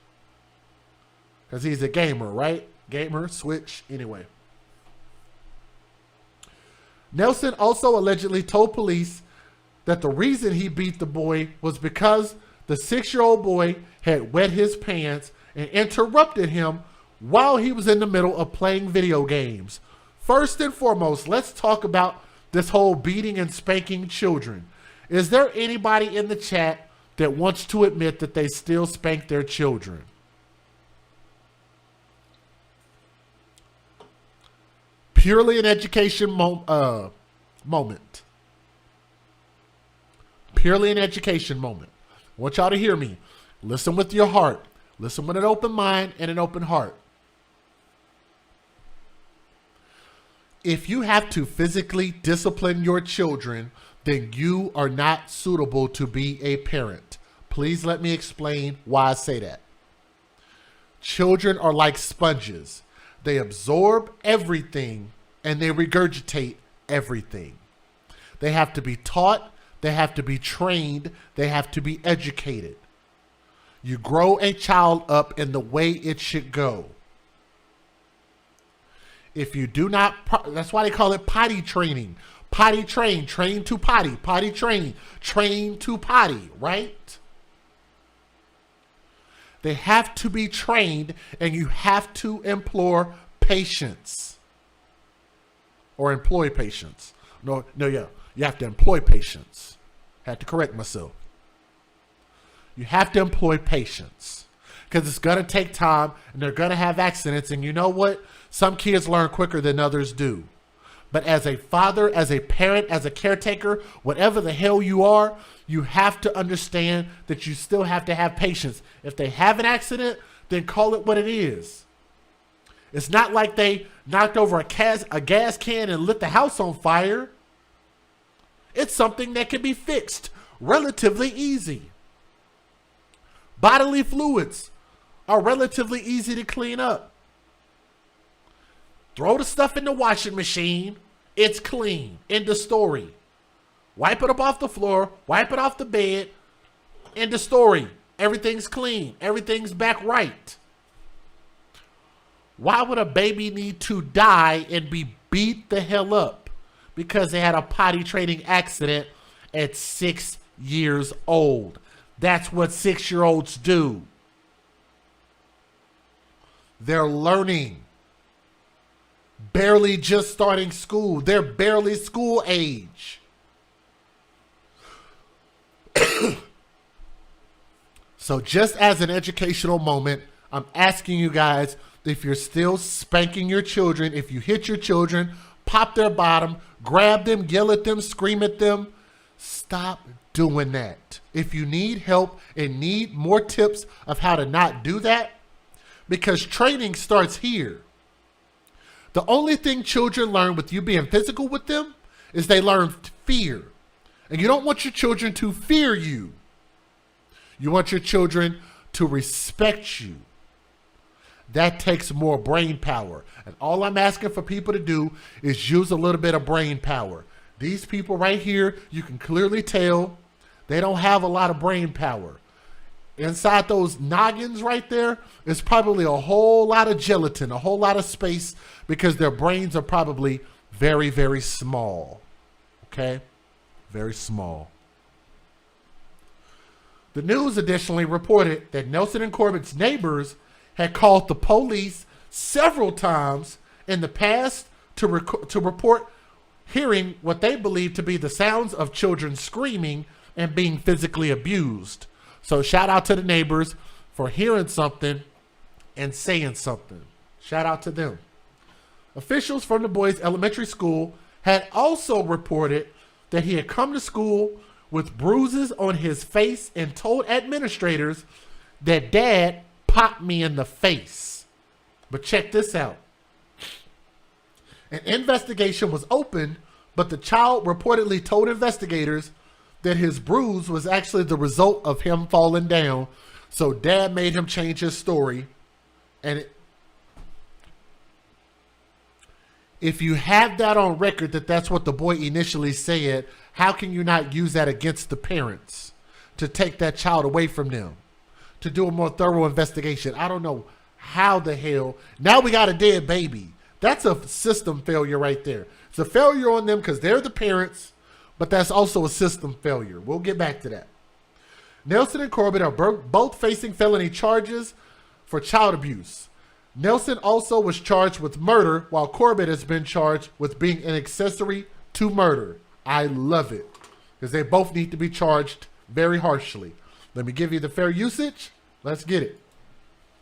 Speaker 1: Because he's a gamer, right? Gamer, Switch, anyway. Nelson also allegedly told police that the reason he beat the boy was because the 6-year-old boy had wet his pants and interrupted him while he was in the middle of playing video games. First and foremost, let's talk about this whole beating and spanking children. Is there anybody in the chat that wants to admit that they still spank their children. Purely an education moment. Purely an education moment. I want y'all to hear me. Listen with your heart. Listen with an open mind and an open heart. If you have to physically discipline your children, then you are not suitable to be a parent. Please let me explain why I say that. Children are like sponges. They absorb everything and they regurgitate everything. They have to be taught, they have to be trained, they have to be educated. You grow a child up in the way it should go. If you do not, that's why they call it potty training. Potty train, train to potty, potty train, train to potty, right? They have to be trained and you have to employ patience. Or employ patience. You have to employ patience. Had to correct myself. You have to employ patience because it's going to take time and they're going to have accidents. And you know what? Some kids learn quicker than others do. But as a father, as a parent, as a caretaker, whatever the hell you are, you have to understand that you still have to have patience. If they have an accident, then call it what it is. It's not like they knocked over a gas can and lit the house on fire. It's something that can be fixed relatively easy. Bodily fluids are relatively easy to clean up. Throw the stuff in the washing machine. It's clean. End of story. Wipe it up off the floor. Wipe it off the bed. End of story. Everything's clean. Everything's back right. Why would a baby need to die and be beat the hell up because they had a potty training accident at 6 years old? That's what 6-year-olds do. They're learning. Barely just starting school. They're barely school age. So just as an educational moment, I'm asking you guys, if you're still spanking your children, if you hit your children, pop their bottom, grab them, yell at them, scream at them, stop doing that. If you need help and need more tips of how to not do that, because training starts here. The only thing children learn with you being physical with them is they learn fear. And you don't want your children to fear you. You want your children to respect you. That takes more brain power. And all I'm asking for people to do is use a little bit of brain power. These people right here, you can clearly tell they don't have a lot of brain power. Inside those noggins right there is probably a whole lot of gelatin, a whole lot of space, because their brains are probably very, very small. Okay? Very small. The news additionally reported that Nelson and Corbett's neighbors had called the police several times in the past to report hearing what they believed to be the sounds of children screaming and being physically abused. So shout out to the neighbors for hearing something and saying something. Shout out to them. Officials from the boys' elementary school had also reported that he had come to school with bruises on his face and told administrators that Dad popped me in the face. But check this out. An investigation was opened, but the child reportedly told investigators that his bruise was actually the result of him falling down. So Dad made him change his story. And if you have that on record that that's what the boy initially said, how can you not use that against the parents to take that child away from them, to do a more thorough investigation? I don't know how the hell. Now we got a dead baby. That's a system failure right there. It's a failure on them because they're the parents, but that's also a system failure. We'll get back to that. Nelson and Corbett are both facing felony charges for child abuse. Nelson also was charged with murder, while Corbett has been charged with being an accessory to murder. I love it because they both need to be charged very harshly. Let me give you the fair usage. Let's get it.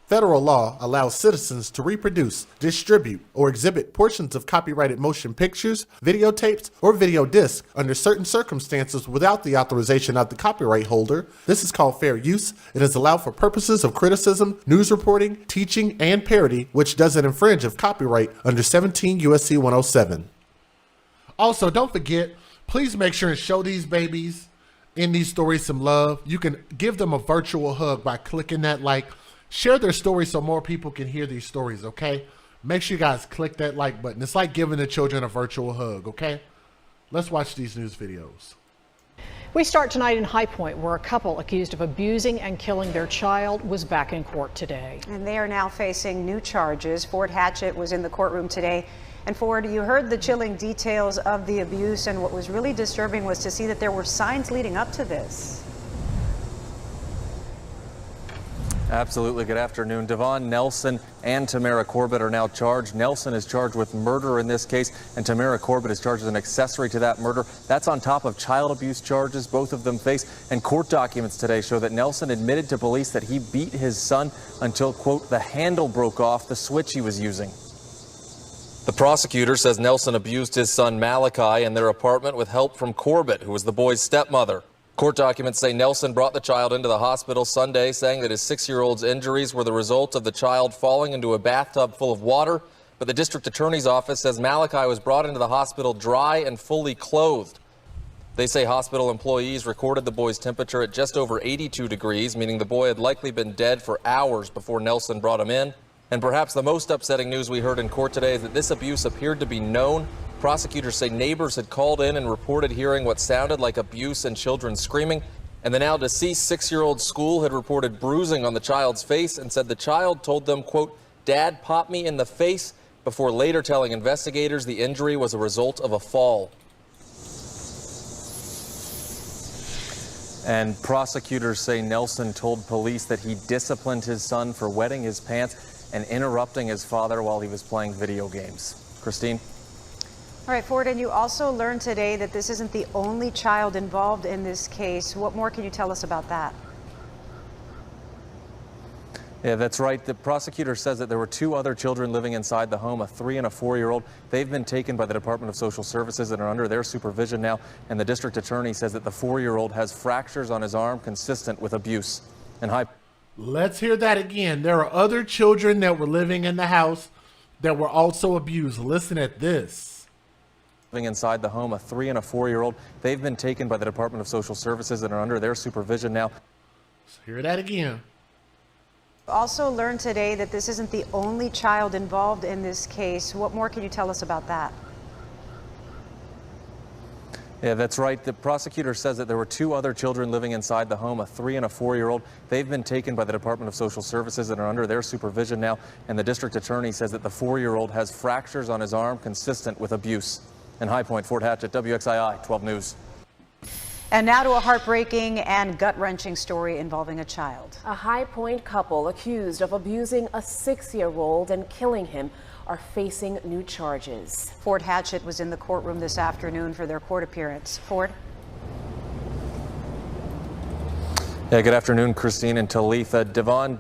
Speaker 1: Federal law allows citizens to reproduce, distribute, or exhibit portions of copyrighted motion pictures, videotapes, or video discs under certain circumstances without the authorization of the copyright holder. This is called fair use. It is allowed for purposes of criticism, news reporting, teaching, and parody, which doesn't infringe of copyright under 17 USC 107. Also, don't forget, please make sure and show these babies in these stories some love. You can give them a virtual hug by clicking that like. Share their stories so more people can hear these stories, okay? Make sure you guys click that like button. It's like giving the children a virtual hug, okay? Let's watch these news videos.
Speaker 4: We start tonight in High Point, where a couple accused of abusing and killing their child was back in court today.
Speaker 5: And they are now facing new charges. Ford Hatchett was in the courtroom today. And Ford, you heard the chilling details of the abuse, and what was really disturbing was to see that there were signs leading up to this.
Speaker 7: Absolutely. Good afternoon. Devon Nelson and Tamara Corbett are now charged. Nelson is charged with murder in this case, and Tamara Corbett is charged as an accessory to that murder. That's on top of child abuse charges both of them face. And court documents today show that Nelson admitted to police that he beat his son until, quote, the handle broke off the switch he was using. The prosecutor says Nelson abused his son Malachi in their apartment with help from Corbett, who was the boy's stepmother. Court documents say Nelson brought the child into the hospital Sunday, saying that his 6-year-old's injuries were the result of the child falling into a bathtub full of water. But the district attorney's office says Malachi was brought into the hospital dry and fully clothed. They say hospital employees recorded the boy's temperature at just over 82 degrees, meaning the boy had likely been dead for hours before Nelson brought him in. And perhaps the most upsetting news we heard in court today is that this abuse appeared to be known. Prosecutors say neighbors had called in and reported hearing what sounded like abuse and children screaming. And the now deceased 6-year-old school had reported bruising on the child's face and said the child told them, quote, "Dad popped me in the face," before later telling investigators the injury was a result of a fall. And prosecutors say Nelson told police that he disciplined his son for wetting his pants and interrupting his father while he was playing video games. Christine?
Speaker 5: All right, Ford, and you also learned today that this isn't the only child involved in this case. What more can you tell us about that?
Speaker 7: Yeah, that's right. The prosecutor says that there were 2 other children living inside the home, a 3- and a 4-year-old. They've been taken by the Department of Social Services and are under their supervision now. And the district attorney says that the 4-year-old has fractures on his arm consistent with abuse. And
Speaker 1: let's hear that again. There are other children that were living in the house that were also abused. Listen at this.
Speaker 7: Living inside the home, a 3- and a 4-year-old. They've been taken by the Department of Social Services and are under their supervision now.
Speaker 1: Let's hear that again.
Speaker 5: Also learned today that this isn't the only child involved in this case. What more can you tell us about that?
Speaker 7: Yeah, that's right. The prosecutor says that there were 2 other children living inside the home, a 3- and a 4-year-old. They've been taken by the Department of Social Services and are under their supervision now. And the district attorney says that the 4-year-old has fractures on his arm consistent with abuse. In High Point, Fort Hatchett, WXII 12 News.
Speaker 5: And now to a heartbreaking and gut-wrenching story involving a child.
Speaker 10: A High Point couple accused of abusing a 6-year-old and killing him are facing new charges.
Speaker 5: Ford Hatchett was in the courtroom this afternoon for their court appearance. Ford?
Speaker 7: Yeah, good afternoon, Christine and Talitha. Devon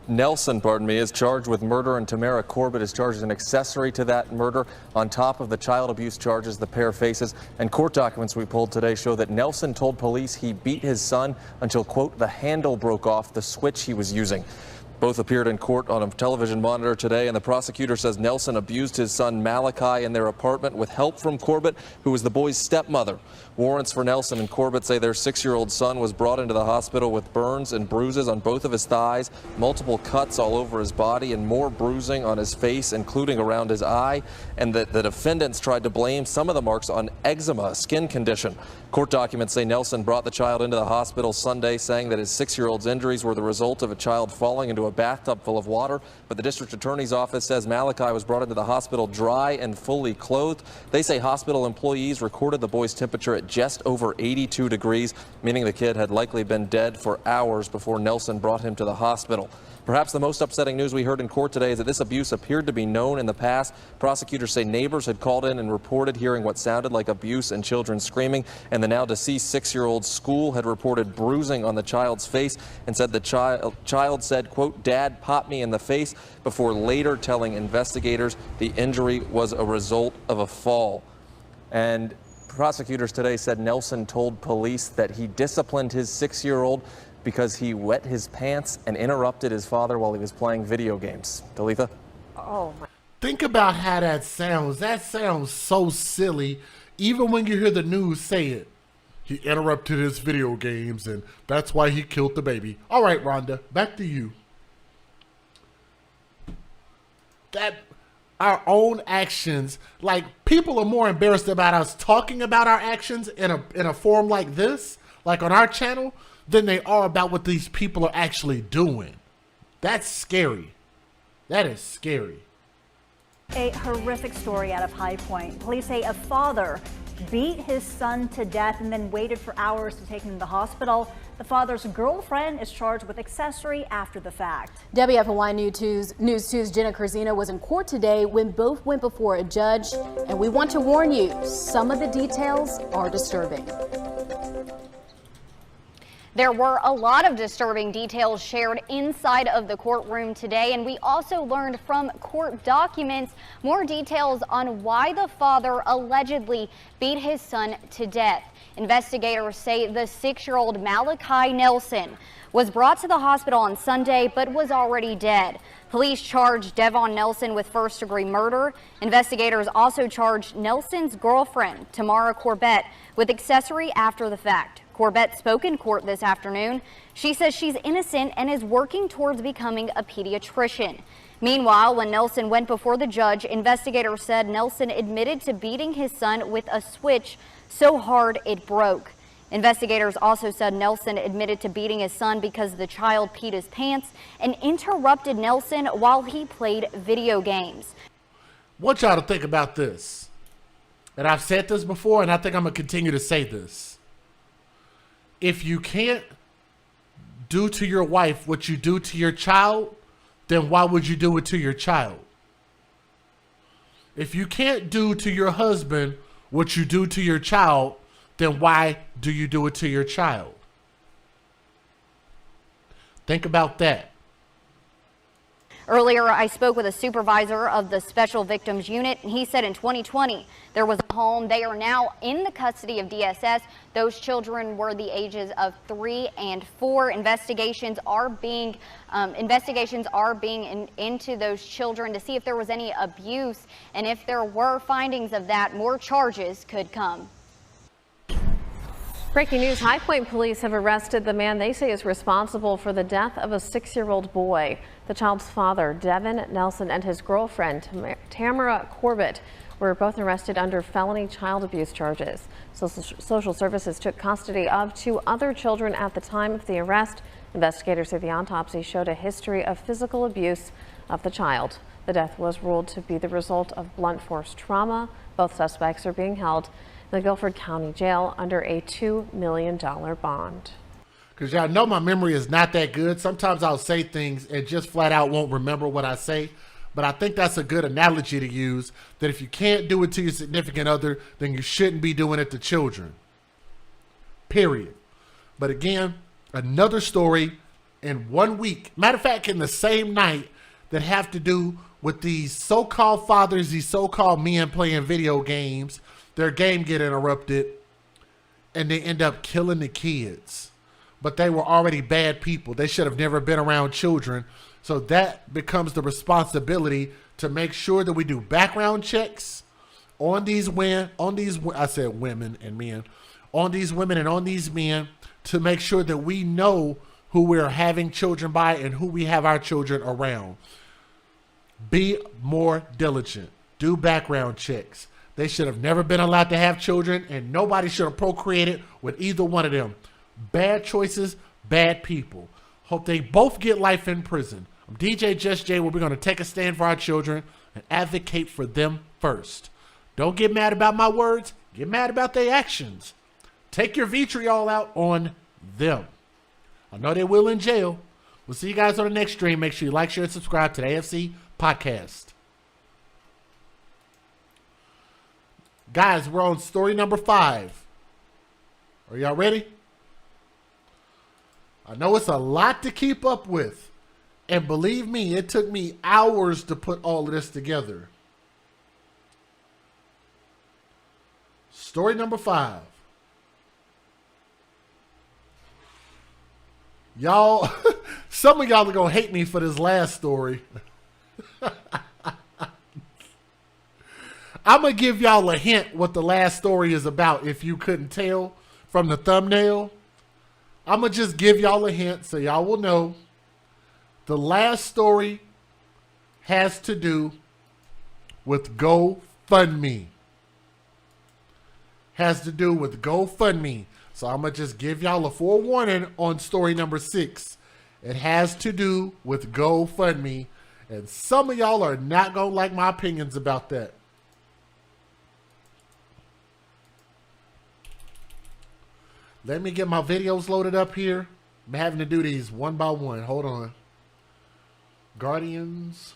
Speaker 7: Nelson, is charged with murder, and Tamara Corbett is charged as an accessory to that murder on top of the child abuse charges the pair faces. And court documents we pulled today show that Nelson told police he beat his son until, quote, the handle broke off the switch he was using. Both appeared in court on a television monitor today, and the prosecutor says Nelson abused his son Malachi in their apartment with help from Corbett, who was the boy's stepmother. Warrants for Nelson and Corbett say their 6-year-old son was brought into the hospital with burns and bruises on both of his thighs, multiple cuts all over his body, and more bruising on his face, including around his eye, and that the defendants tried to blame some of the marks on eczema, a skin condition. Court documents say Nelson brought the child into the hospital Sunday, saying that his 6-year-old's injuries were the result of a child falling into a bathtub full of water. But the district attorney's office says Malachi was brought into the hospital dry and fully clothed. They say hospital employees recorded the boy's temperature at at just over 82 degrees, meaning the kid had likely been dead for hours before Nelson brought him to the hospital. Perhaps the most upsetting news we heard in court today is that this abuse appeared to be known in the past. Prosecutors say neighbors had called in and reported hearing what sounded like abuse and children screaming, and the now deceased 6-year-old school had reported bruising on the child's face and said the child said, quote, "Dad popped me in the face," before later telling investigators the injury was a result of a fall. And prosecutors today said Nelson told police that he disciplined his 6-year-old because he wet his pants and interrupted his father while he was playing video games. Talitha?
Speaker 5: Oh, my.
Speaker 1: Think about how that sounds. That sounds so silly, even when you hear the news say it. He interrupted his video games, and that's why he killed the baby. All right, Rhonda, back to you. That our own actions, like, people are more embarrassed about us talking about our actions in a form like this, like on our channel, than they are about what these people are actually doing. That's scary. That is scary.
Speaker 6: A horrific story out of High Point. Police say a father beat his son to death and then waited for hours to take him to the hospital. The father's girlfriend is charged with accessory after the fact.
Speaker 10: WFOY News 2's Jenna Curzina was in court today when both went before a judge, and we want to warn you, some of the details are disturbing.
Speaker 11: There were a lot of disturbing details shared inside of the courtroom today, and we also learned from court documents more details on why the father allegedly beat his son to death. Investigators say the 6-year-old Malachi Nelson was brought to the hospital on Sunday but was already dead. Police charged Devon Nelson with first-degree murder. Investigators also charged Nelson's girlfriend, Tamara Corbett, with accessory after the fact. Corbett spoke in court this afternoon. She says she's innocent and is working towards becoming a pediatrician. Meanwhile, when Nelson went before the judge, investigators said Nelson admitted to beating his son with a switch so hard it broke. Investigators also said Nelson admitted to beating his son because the child peed his pants and interrupted Nelson while he played video games.
Speaker 1: I want y'all to think about this. And I've said this before, and I think I'm going to continue to say this. If you can't do to your wife what you do to your child, then why would you do it to your child? If you can't do to your husband what you do to your child, then why do you do it to your child? Think about that.
Speaker 11: Earlier, I spoke with a supervisor of the Special Victims Unit, and he said in 2020 there was a home. They are now in the custody of DSS. Those children were the ages of 3 and 4. Investigations are being into those children to see if there was any abuse, and if there were findings of that, more charges could come.
Speaker 12: Breaking news, High Point police have arrested the man they say is responsible for the death of a 6-year-old boy. The child's father, Devon Nelson, and his girlfriend, Tamara Corbett, were both arrested under felony child abuse charges. Social services took custody of 2 other children at the time of the arrest. Investigators say the autopsy showed a history of physical abuse of the child. The death was ruled to be the result of blunt force trauma. Both suspects are being held in the Guilford County Jail under a $2 million bond.
Speaker 1: Because y'all know my memory is not that good. Sometimes I'll say things and just flat out won't remember what I say. But I think that's a good analogy to use, that if you can't do it to your significant other, then you shouldn't be doing it to children. Period. But again, another story in 1 week. Matter of fact, in the same night, that have to do with these so-called fathers, these so-called men playing video games. Their game get interrupted and they end up killing the kids. But they were already bad people. They should have never been around children. So that becomes the responsibility to make sure that we do background checks on these women and men, to make sure that we know who we're having children by and who we have our children around. Be more diligent. Do background checks. They should have never been allowed to have children, and nobody should have procreated with either one of them. Bad choices, bad people. Hope they both get life in prison. I'm DJ Just Jay, where we're going to take a stand for our children and advocate for them first. Don't get mad about my words. Get mad about their actions. Take your vitriol out on them. I know they will in jail. We'll see you guys on the next stream. Make sure you like, share, and subscribe to the AFC podcast. Guys, we're on story number 5. Are y'all ready? I know it's a lot to keep up with. And believe me, it took me hours to put all of this together. Story number 5. Y'all, some of y'all are going to hate me for this last story. I'm going to give y'all a hint what the last story is about if you couldn't tell from the thumbnail. I'm going to just give y'all a hint so y'all will know. The last story has to do with GoFundMe. Has to do with GoFundMe. So I'm going to just give y'all a forewarning on story number 6. It has to do with GoFundMe. And some of y'all are not going to like my opinions about that. Let me get my videos loaded up here. I'm having to do these one by one. Hold on. Guardians.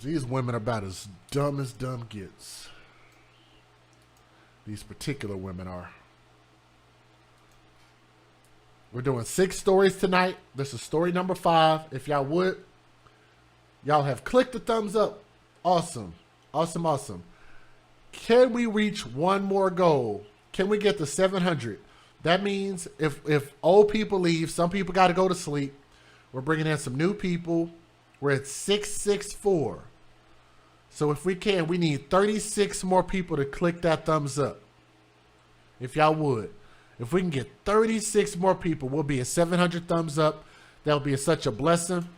Speaker 1: These women are about as dumb gets. These particular women are. We're doing 6 stories tonight. This is story number 5. If y'all would, y'all have clicked the thumbs up. Awesome. Awesome, awesome. Can we reach one more goal? Can we get to 700? That means if old people leave, some people got to go to sleep. We're bringing in some new people. We're at 664. So if we can, we need 36 more people to click that thumbs up. If y'all would. If we can get 36 more people, we'll be at 700 thumbs up. That'll be such a blessing.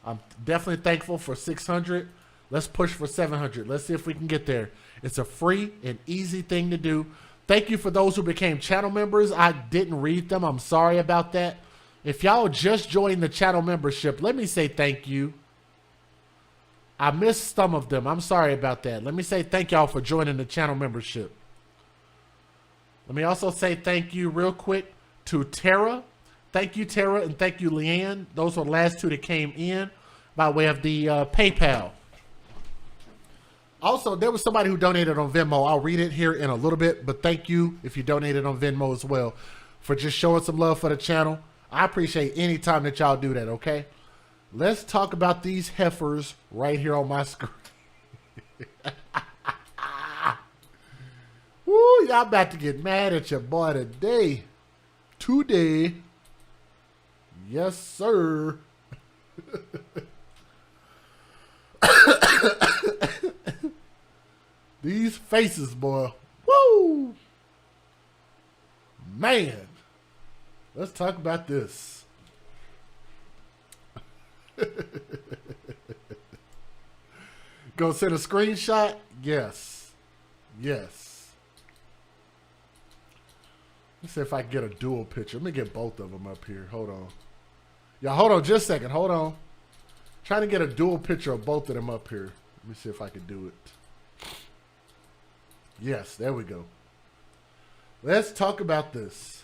Speaker 1: I'm definitely thankful for 600. Let's push for 700. Let's see if we can get there. It's a free and easy thing to do. Thank you for those who became channel members. I didn't read them. I'm sorry about that. If y'all just joined the channel membership, let me say thank you. I missed some of them. I'm sorry about that. Let me say thank y'all for joining the channel membership. Let me also say thank you real quick to Tara. Thank you, Tara, and thank you, Leanne. Those were the last 2 that came in by way of the PayPal. Also, there was somebody who donated on Venmo. I'll read it here in a little bit, but thank you if you donated on Venmo as well for just showing some love for the channel. I appreciate any time that y'all do that, okay? Let's talk about these heifers right here on my screen. Woo, y'all about to get mad at your boy today. Today. Yes, sir. These faces, boy. Woo! Man. Let's talk about this. Go send a screenshot? Yes. Yes. Let's see if I can get a dual picture. Let me get both of them up here. Hold on. Yeah, hold on just a second. Hold on. Trying to get a dual picture of both of them up here. Let me see if I can do it. Yes, there we go. Let's talk about this.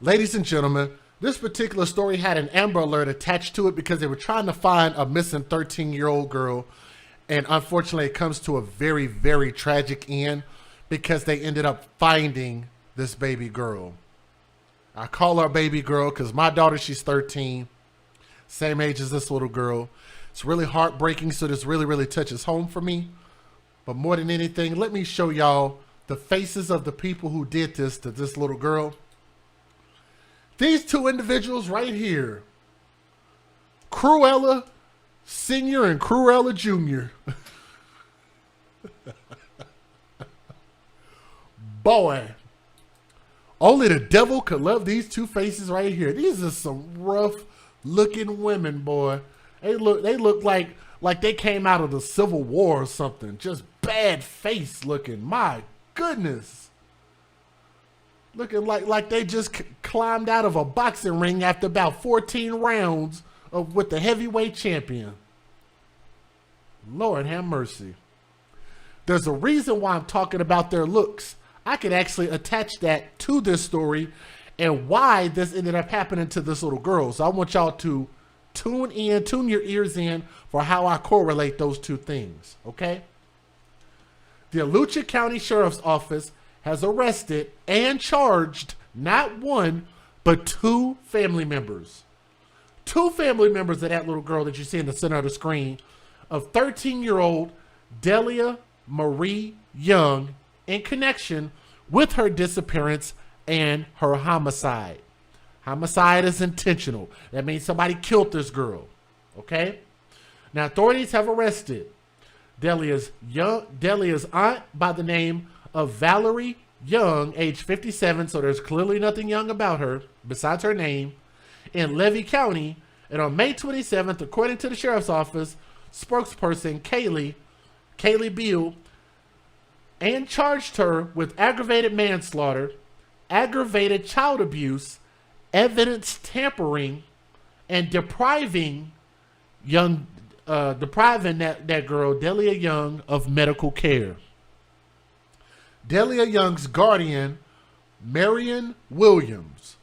Speaker 1: Ladies and gentlemen, this particular story had an Amber Alert attached to it because they were trying to find a missing 13-year-old girl. And unfortunately, it comes to a very, very tragic end because they ended up finding this baby girl. I call her baby girl because my daughter, she's 13, same age as this little girl. It's really heartbreaking, so this really, really touches home for me. But more than anything, let me show y'all the faces of the people who did this to this little girl. These 2 individuals right here, Cruella Sr. and Cruella Jr. Boy, only the devil could love these 2 faces right here. These are some rough looking women, boy. They look like they came out of the Civil War or something. Just bad face looking. My goodness. Looking like they just climbed out of a boxing ring after about 14 rounds with the heavyweight champion. Lord have mercy. There's a reason why I'm talking about their looks. I could actually attach that to this story and why this ended up happening to this little girl. So I want y'all to tune your ears in for how I correlate those two things, okay? The Alachua County Sheriff's Office has arrested and charged not one, but two family members. Two family members of that little girl that you see in the center of the screen, of 13-year-old Delia Marie Young, in connection with her disappearance and her homicide. Homicide is intentional. That means somebody killed this girl, okay? Now, authorities have arrested Delia's aunt by the name of Valerie Young, age 57, so there's clearly nothing young about her besides her name, in Levy County. And on May 27th, according to the sheriff's office spokesperson Kaylee Beal, and charged her with aggravated manslaughter, aggravated child abuse, evidence tampering, and depriving that girl, Delia Young, of medical care. Delia Young's guardian, Marion Williams,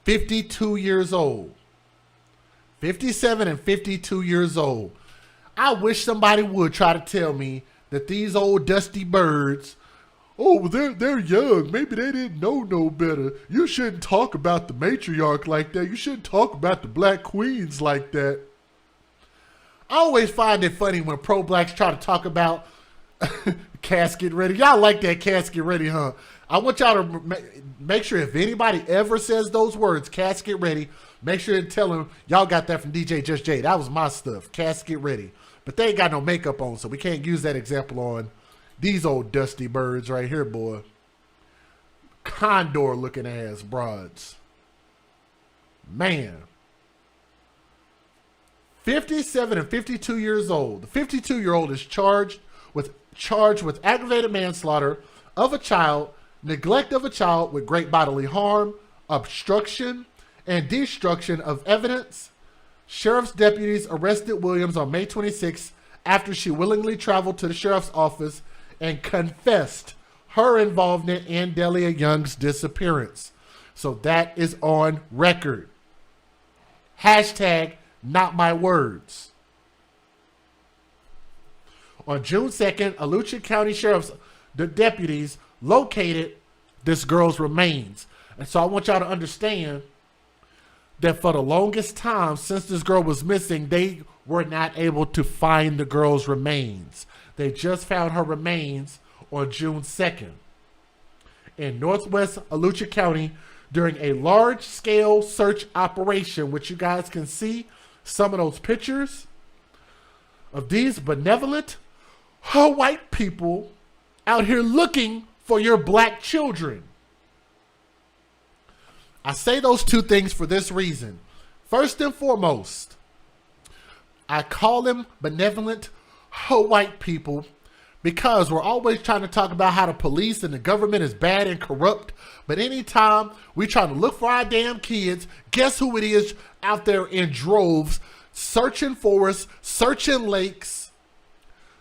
Speaker 1: 52 years old. 57 and 52 years old. I wish somebody would try to tell me that these old dusty birds, oh, they're young. Maybe they didn't know no better. You shouldn't talk about the matriarch like that. You shouldn't talk about the black queens like that. I always find it funny when pro-blacks try to talk about casket ready. Y'all like that casket ready, huh? I want y'all to make sure if anybody ever says those words, casket ready, make sure to tell them y'all got that from DJ Just Jay. That was my stuff, casket ready. But they ain't got no makeup on, so we can't use that example on these old dusty birds right here, boy. Condor looking ass broads. Man. 57 and 52 years old. The 52-year-old is charged with aggravated manslaughter of a child, neglect of a child with great bodily harm, obstruction, and destruction of evidence. Sheriff's deputies arrested Williams on May 26th after she willingly traveled to the sheriff's office and confessed her involvement in Delia Young's disappearance. So that is on record. Hashtag not my words. On June 2nd, Alachua County Sheriff's deputies located this girl's remains. And so I want y'all to understand that for the longest time since this girl was missing, they were not able to find the girl's remains. They just found her remains on June 2nd. In northwest Alachua County during a large-scale search operation, which you guys can see some of those pictures of these benevolent white people out here looking for your black children. I say those two things for this reason. First and foremost, I call them benevolent white people because we're always trying to talk about how the police and the government is bad and corrupt. But anytime we try to look for our damn kids, guess who it is out there in droves, searching forests, searching lakes,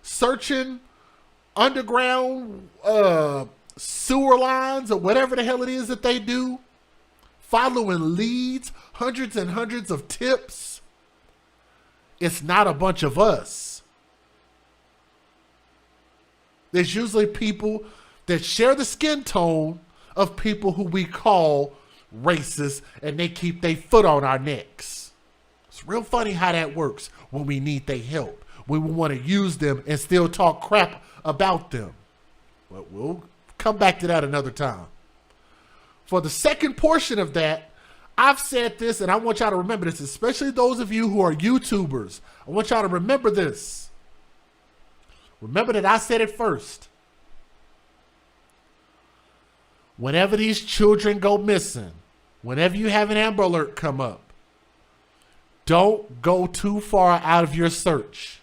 Speaker 1: searching underground sewer lines or whatever the hell it is that they do, following leads, hundreds and hundreds of tips. It's not a bunch of us. There's usually people that share the skin tone of people who we call racist, and they keep their foot on our necks. It's real funny how that works when we need their help. We want to use them and still talk crap about them. But we'll come back to that another time. For the second portion of that, I've said this, and I want y'all to remember this, especially those of you who are YouTubers. I want y'all to remember this. Remember that I said it first. Whenever these children go missing, whenever you have an Amber Alert come up, don't go too far out of your search.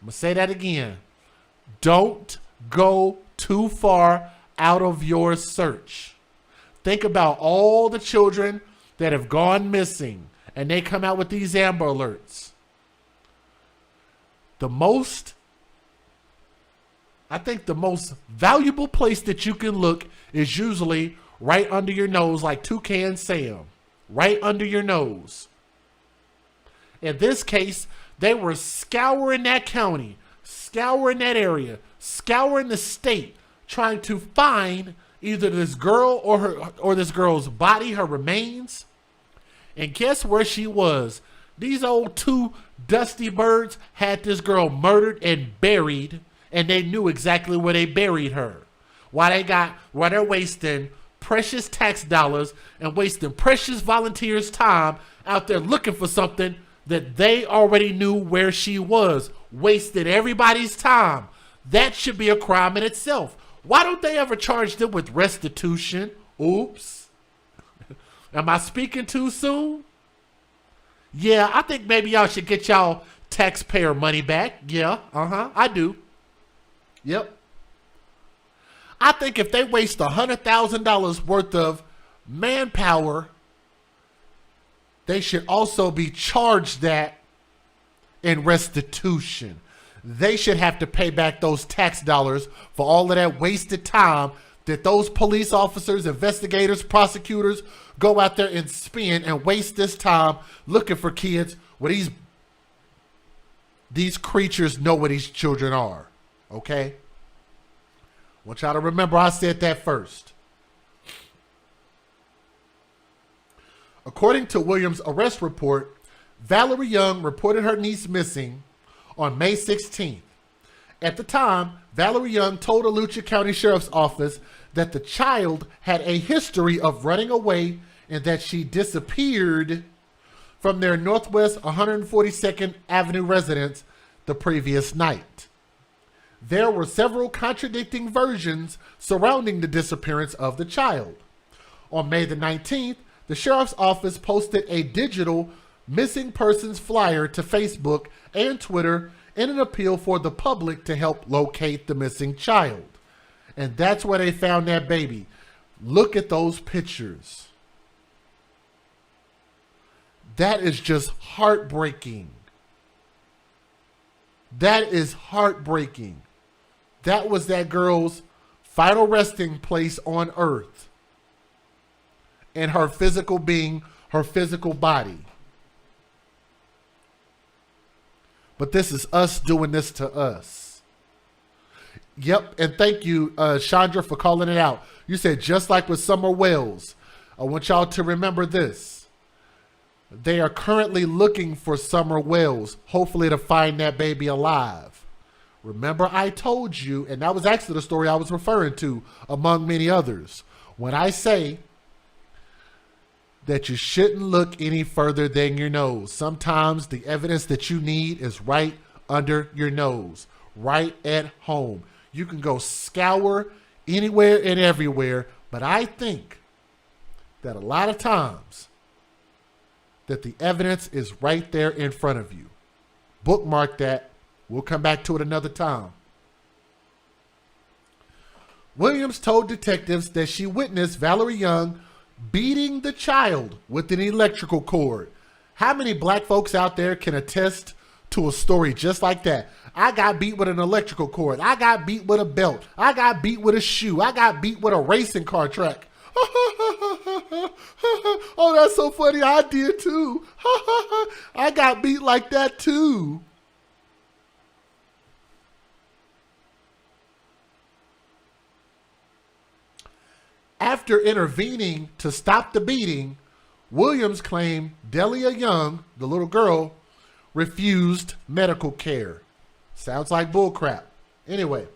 Speaker 1: I'm going to say that again. Don't go too far out of your search. Think about all the children that have gone missing and they come out with these Amber Alerts. I think the most valuable place that you can look is usually right under your nose, like Toucan Sam, right under your nose. In this case, they were scouring that county, scouring that area, scouring the state, trying to find either this girl or this girl's body, her remains. And guess where she was? These old two dusty birds had this girl murdered and buried, and they knew exactly where they buried her. While they're wasting precious tax dollars and wasting precious volunteers' time out there looking for something that they already knew where she was, wasted everybody's time. That should be a crime in itself. Why don't they ever charge them with restitution? Oops. Am I speaking too soon? Yeah, I think maybe y'all should get y'all taxpayer money back. Yeah, I do. Yep. I think if they waste $100,000 worth of manpower, they should also be charged that in restitution. They should have to pay back those tax dollars for all of that wasted time that those police officers, investigators, prosecutors go out there and spend and waste this time looking for kids where these creatures know where these children are. Okay? I want y'all to remember I said that first. According to Williams' arrest report, Valerie Young reported her niece missing on May 16th. At the time, Valerie Young told the Lucia County Sheriff's Office that the child had a history of running away and that she disappeared from their Northwest 142nd Avenue residence the previous night. There were several contradicting versions surrounding the disappearance of the child. On May the 19th, the Sheriff's Office posted a digital missing persons flyer to Facebook and Twitter in an appeal for the public to help locate the missing child. And that's where they found that baby. Look at those pictures. That is just heartbreaking. That is heartbreaking. That was that girl's final resting place on earth. And her physical being, her physical body. But this is us doing this to us. Yep, and thank you, Chandra, for calling it out. You said just like with Summer Wells. I want y'all to remember this. They are currently looking for Summer Wells, hopefully to find that baby alive. Remember I told you, and that was actually the story I was referring to, among many others, when I say that you shouldn't look any further than your nose. Sometimes the evidence that you need is right under your nose, right at home. You can go scour anywhere and everywhere, but I think that a lot of times that the evidence is right there in front of you. Bookmark that. We'll come back to it another time. Williams told detectives that she witnessed Valerie Young beating the child with an electrical cord. How many black folks out there can attest to a story just like that? I got beat with an electrical cord. I got beat with a belt. I got beat with a shoe. I got beat with a racing car track. Oh, that's so funny. I did too. I got beat like that too. After intervening to stop the beating, Williams claimed Delia Young, the little girl, refused medical care. Sounds like bullcrap. Anyway,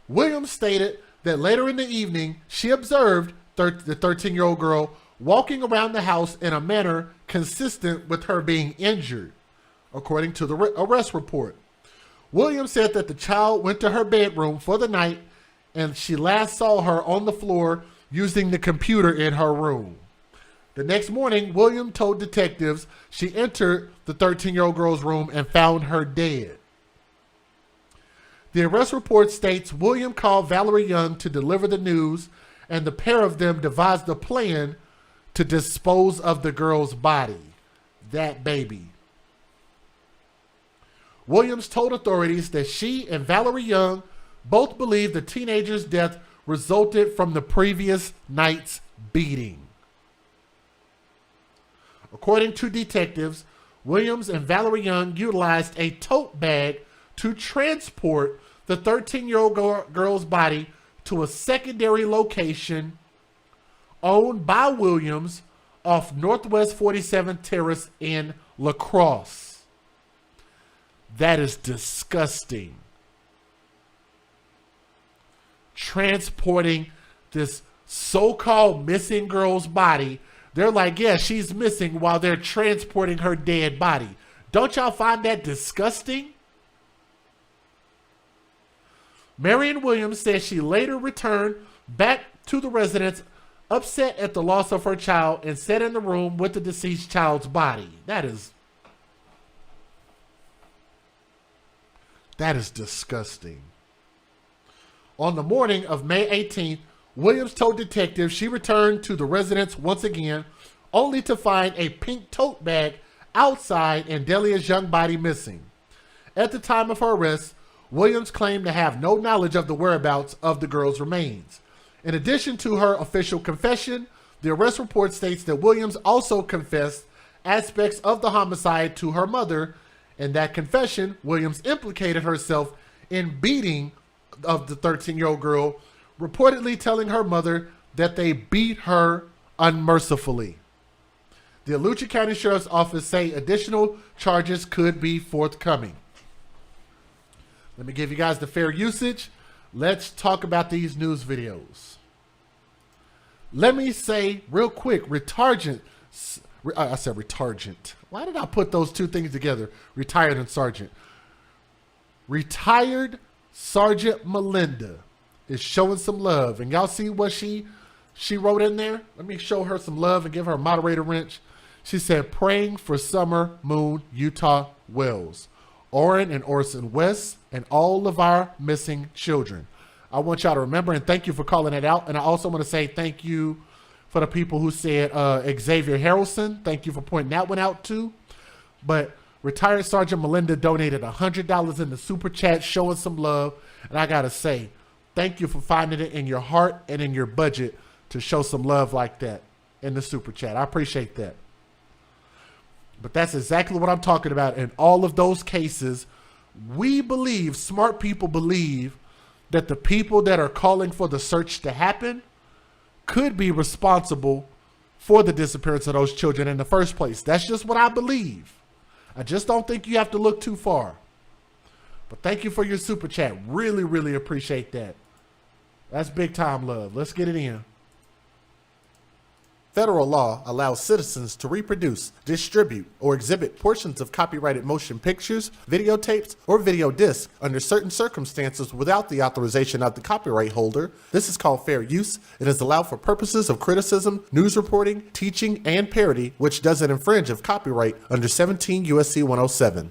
Speaker 1: Williams stated that later in the evening, she observed the 13-year-old girl walking around the house in a manner consistent with her being injured, according to the arrest report. Williams said that the child went to her bedroom for the night and she last saw her on the floor using the computer in her room. The next morning, Williams told detectives she entered the 13-year-old girl's room and found her dead. The arrest report states Williams called Valerie Young to deliver the news, and the pair of them devised a plan to dispose of the girl's body, that baby. Williams told authorities that she and Valerie Young both believe the teenager's death resulted from the previous night's beating. According to detectives, Williams and Valerie Young utilized a tote bag to transport the 13-year-old girl's body to a secondary location owned by Williams off Northwest 47th Terrace in La Crosse. That is disgusting. Transporting this so-called missing girl's body. They're like, yeah, she's missing, while they're transporting her dead body. Don't y'all find that disgusting? Marion Williams says she later returned back to the residence, upset at the loss of her child, and sat in the room with the deceased child's body. That is disgusting. On the morning of May 18th, Williams told detectives she returned to the residence once again, only to find a pink tote bag outside and Delia's young body missing. At the time of her arrest, Williams claimed to have no knowledge of the whereabouts of the girl's remains. In addition to her official confession, the arrest report states that Williams also confessed aspects of the homicide to her mother. In that confession, Williams implicated herself in beating of the 13-year-old girl, reportedly telling her mother that they beat her unmercifully. The Allucci County Sheriff's Office say additional charges could be forthcoming. Let me give you guys the fair usage. Let's talk about these news videos. Let me say real quick, I said retardant. Why did I put those two things together? Retired and sergeant. Retired Sergeant Melinda is showing some love. And y'all see what she wrote in there? Let me show her some love and give her a moderator wrench. She said, praying for Summer Moon Utah Wells, Orrin and Orson West, and all of our missing children. I want y'all to remember, and thank you for calling it out. And I also want to say thank you for the people who said Xavier Harrelson. Thank you for pointing that one out too. But Retired Sergeant Melinda donated $100 in the super chat, showing some love. And I got to say, thank you for finding it in your heart and in your budget to show some love like that in the super chat. I appreciate that. But that's exactly what I'm talking about. In all of those cases, we believe, smart people believe, that the people that are calling for the search to happen could be responsible for the disappearance of those children in the first place. That's just what I believe. I just don't think you have to look too far. But thank you for your super chat. Really, really appreciate that. That's big time love. Let's get it in. Federal law allows citizens to reproduce, distribute, or exhibit portions of copyrighted motion pictures, videotapes, or video discs under certain circumstances without the authorization of the copyright holder. This is called fair use. It is allowed for purposes of criticism, news reporting, teaching, and parody, which doesn't infringe of copyright under 17 U.S.C. 107.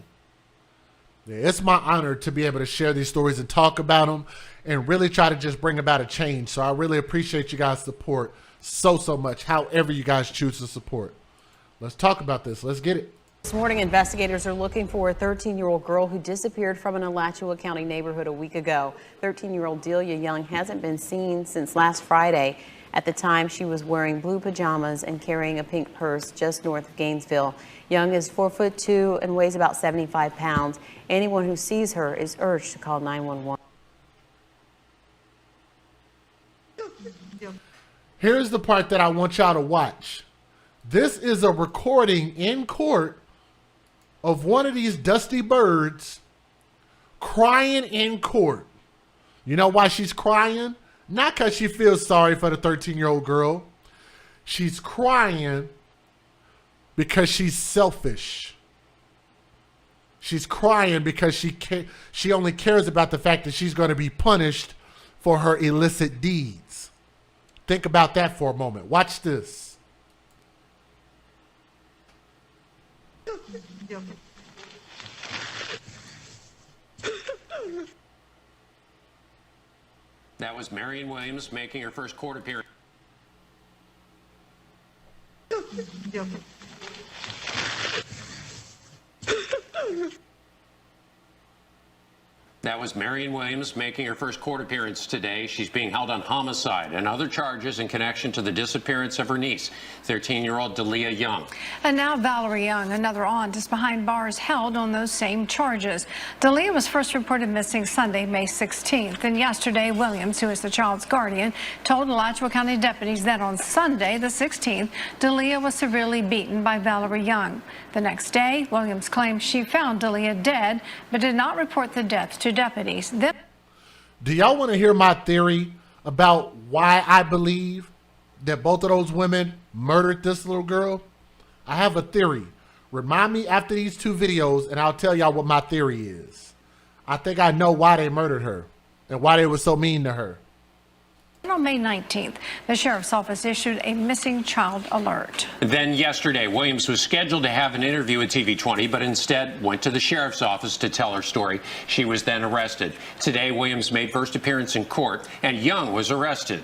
Speaker 1: It's my honor to be able to share these stories and talk about them and really try to just bring about a change. So I really appreciate you guys' support so much, however you guys choose to support. Let's talk about this. Let's get it.
Speaker 8: This morning, investigators are looking for a 13-year-old girl who disappeared from an Alachua County neighborhood a week ago. 13-year-old Delia Young hasn't been seen since last Friday. At the time, she was wearing blue pajamas and carrying a pink purse just north of Gainesville. Young is 4'2" and weighs about 75 pounds. Anyone who sees her is urged to call 911.
Speaker 1: Here's the part that I want y'all to watch. This is a recording in court of one of these dusty birds crying in court. You know why she's crying? Not because she feels sorry for the 13-year-old girl. She's crying because she's selfish. She's crying because she only cares about the fact that she's going to be punished for her illicit deeds. Think about that for a moment. Watch this.
Speaker 9: That was Marion Williams making her first court appearance. That was Marion Williams making her first court appearance today. She's being held on homicide and other charges in connection to the disappearance of her niece, 13-year-old Delia Young.
Speaker 13: And now Valerie Young, another aunt, is behind bars held on those same charges. Delia was first reported missing Sunday, May 16th. And yesterday, Williams, who is the child's guardian, told Alachua County deputies that on Sunday, the 16th, Delia was severely beaten by Valerie Young. The next day, Williams claimed she found Delia dead, but did not report the death to deputies.
Speaker 1: Do y'all want to hear my theory about why I believe that both of those women murdered this little girl? I have a theory. Remind me after these two videos and I'll tell y'all what my theory is. I think I know why they murdered her and why they were so mean to her.
Speaker 13: On May 19th, the sheriff's office issued a missing child alert.
Speaker 9: Then yesterday, Williams was scheduled to have an interview with TV20, but instead went to the sheriff's office to tell her story. She was then arrested. Today, Williams made first appearance in court, and Young was arrested.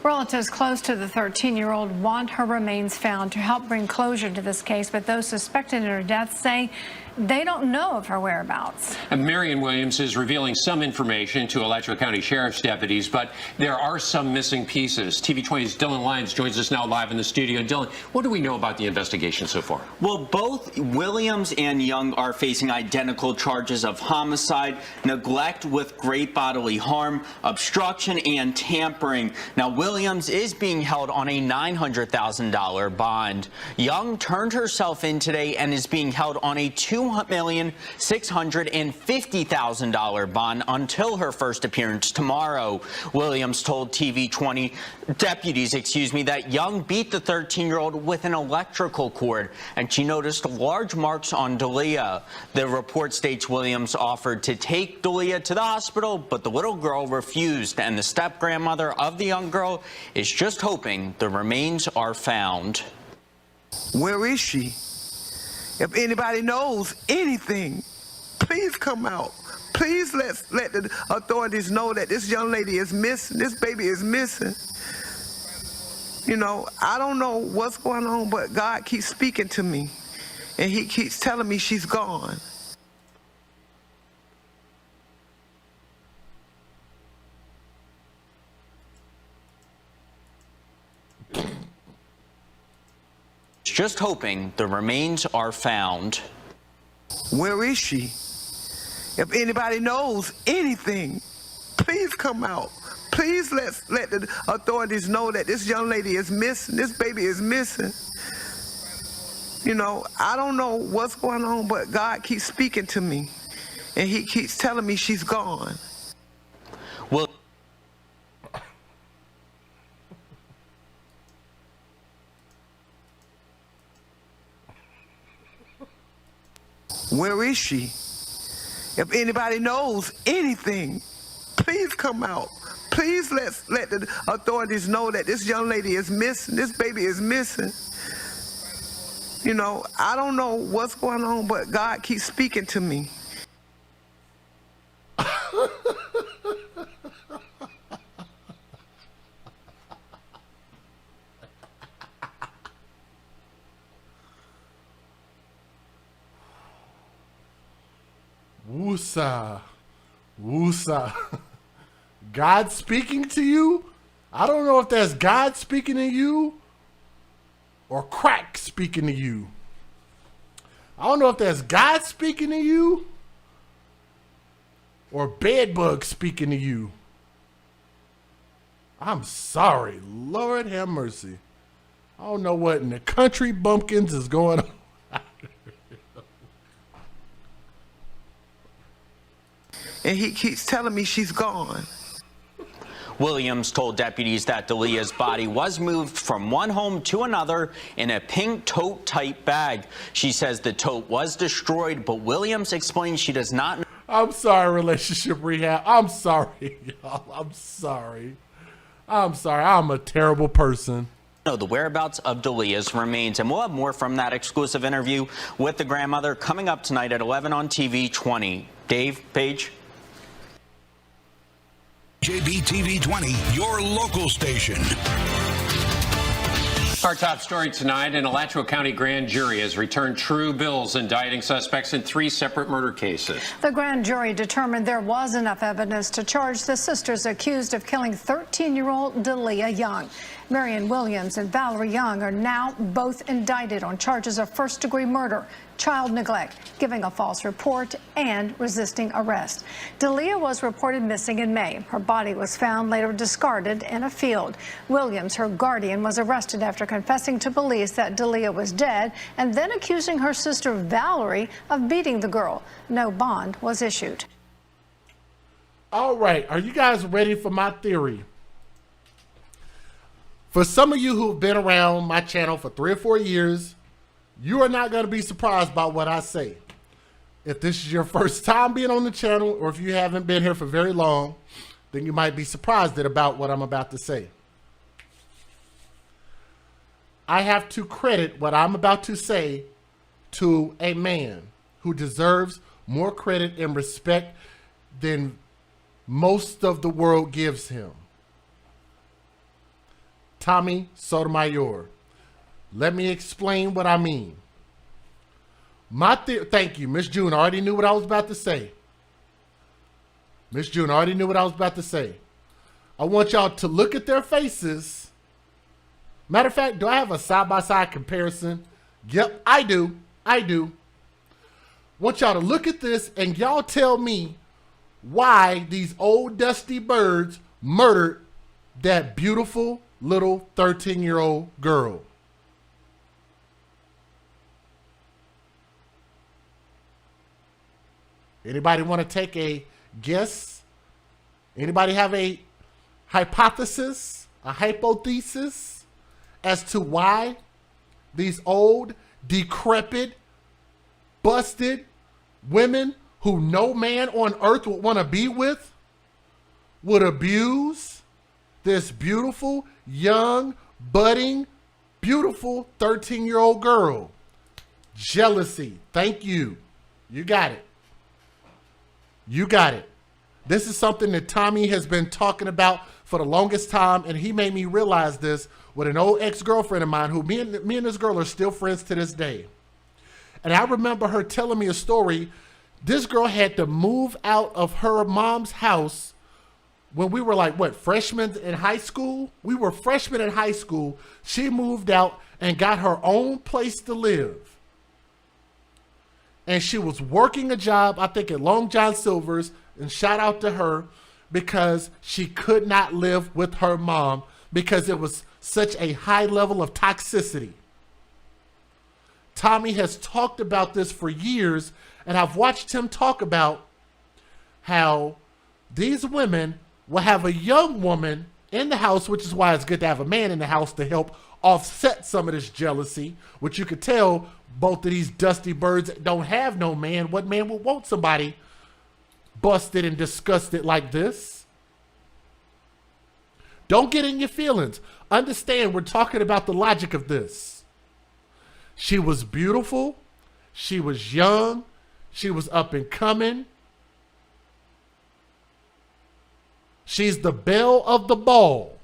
Speaker 13: Relatives close to the 13-year-old want her remains found to help bring closure to this case, but those suspected in her death say they don't know of her whereabouts.
Speaker 9: And Marion Williams is revealing some information to Alachua County Sheriff's deputies, but there are some missing pieces. TV20's Dylan Lyons joins us now live in the studio. And Dylan, what do we know about the investigation so far?
Speaker 14: Well, both Williams and Young are facing identical charges of homicide, neglect with great bodily harm, obstruction, and tampering. Now, Williams is being held on a $900,000 bond. Young turned herself in today and is being held on a $2,650,000 bond until her first appearance tomorrow. Williams told TV20 deputies, that Young beat the 13-year-old with an electrical cord, and she noticed large marks on Delia. The report states Williams offered to take Delia to the hospital, but the little girl refused, and the step-grandmother of the young girl is just hoping the remains are found.
Speaker 15: Where is she? If anybody knows anything, please come out. Please let the authorities know that this young lady is missing, this baby is missing. You know, I don't know what's going on, but God keeps speaking to me, and he keeps telling me she's gone.
Speaker 14: Just hoping the remains are found.
Speaker 15: Where is she? If anybody knows anything, please come out. Please let the authorities know that this young lady is missing, this baby is missing. You know, I don't know what's going on, but God keeps speaking to me, and he keeps telling me she's gone.
Speaker 14: Well,
Speaker 15: where is she? If anybody knows anything, please come out. Please let the authorities know that this young lady is missing, this baby is missing. You know, I don't know what's going on, but God keeps speaking to me.
Speaker 1: Woosa. Woosa. God speaking to you? I don't know if that's God speaking to you or crack speaking to you. I don't know if that's God speaking to you or bedbug speaking to you. I'm sorry. Lord have mercy. I don't know what in the country bumpkins is going on.
Speaker 15: And he keeps telling me she's gone.
Speaker 14: Williams told deputies that Delia's body was moved from one home to another in a pink tote-type bag. She says the tote was destroyed, but Williams explains she does not know.
Speaker 1: I'm sorry, relationship rehab. I'm sorry, y'all. I'm sorry. I'm sorry. I'm a terrible person.
Speaker 14: The whereabouts of Delia's remains, and we'll have more from that exclusive interview with the grandmother coming up tonight at 11 on TV 20. Dave, Paige.
Speaker 16: JBTV 20, your local station.
Speaker 9: Our top story tonight, an Alachua County grand jury has returned true bills indicting suspects in 3 separate murder cases.
Speaker 13: The grand jury determined there was enough evidence to charge the sisters accused of killing 13-year-old Delia Young. Marion Williams and Valerie Young are now both indicted on charges of first-degree murder, child neglect, giving a false report, and resisting arrest. Delia was reported missing in May. Her body was found later discarded in a field. Williams, her guardian, was arrested after confessing to police that Delia was dead and then accusing her sister Valerie of beating the girl. No bond was issued.
Speaker 1: All right, are you guys ready for my theory? For some of you who've been around my channel for 3 or 4 years, you are not going to be surprised by what I say. If this is your first time being on the channel, or if you haven't been here for very long, then you might be surprised about what I'm about to say. I have to credit what I'm about to say to a man who deserves more credit and respect than most of the world gives him. Tommy Sotomayor. Let me explain what I mean. Thank you. Miss June already knew what I was about to say. Miss June already knew what I was about to say. I want y'all to look at their faces. Matter of fact, do I have a side-by-side comparison? Yep, I do. I do. Want y'all to look at this and y'all tell me why these old dusty birds murdered that beautiful little 13-year-old girl. Anybody want to take a guess? Anybody have a hypothesis, a hypothesis as to why these old, decrepit, busted women who no man on earth would want to be with would abuse this beautiful, young, budding, beautiful 13-year-old girl? Jealousy. Thank you. You got it. You got it. This is something that Tommy has been talking about for the longest time, and he made me realize this with an old ex-girlfriend of mine who me and this girl are still friends to this day. And I remember her telling me a story. This girl had to move out of her mom's house when we were like, what, freshmen in high school? We were freshmen in high school. She moved out and got her own place to live. And she was working a job, I think, at Long John Silver's, and shout out to her, because she could not live with her mom because it was such a high level of toxicity. Tommy has talked about this for years, and I've watched him talk about how these women will have a young woman in the house, which is why it's good to have a man in the house to help offset some of this jealousy, which you could tell both of these dusty birds don't have no man. What man would want somebody busted and disgusted like this? Don't get in your feelings. Understand, we're talking about the logic of this. She was beautiful. She was young. She was up and coming. She's the belle of the ball.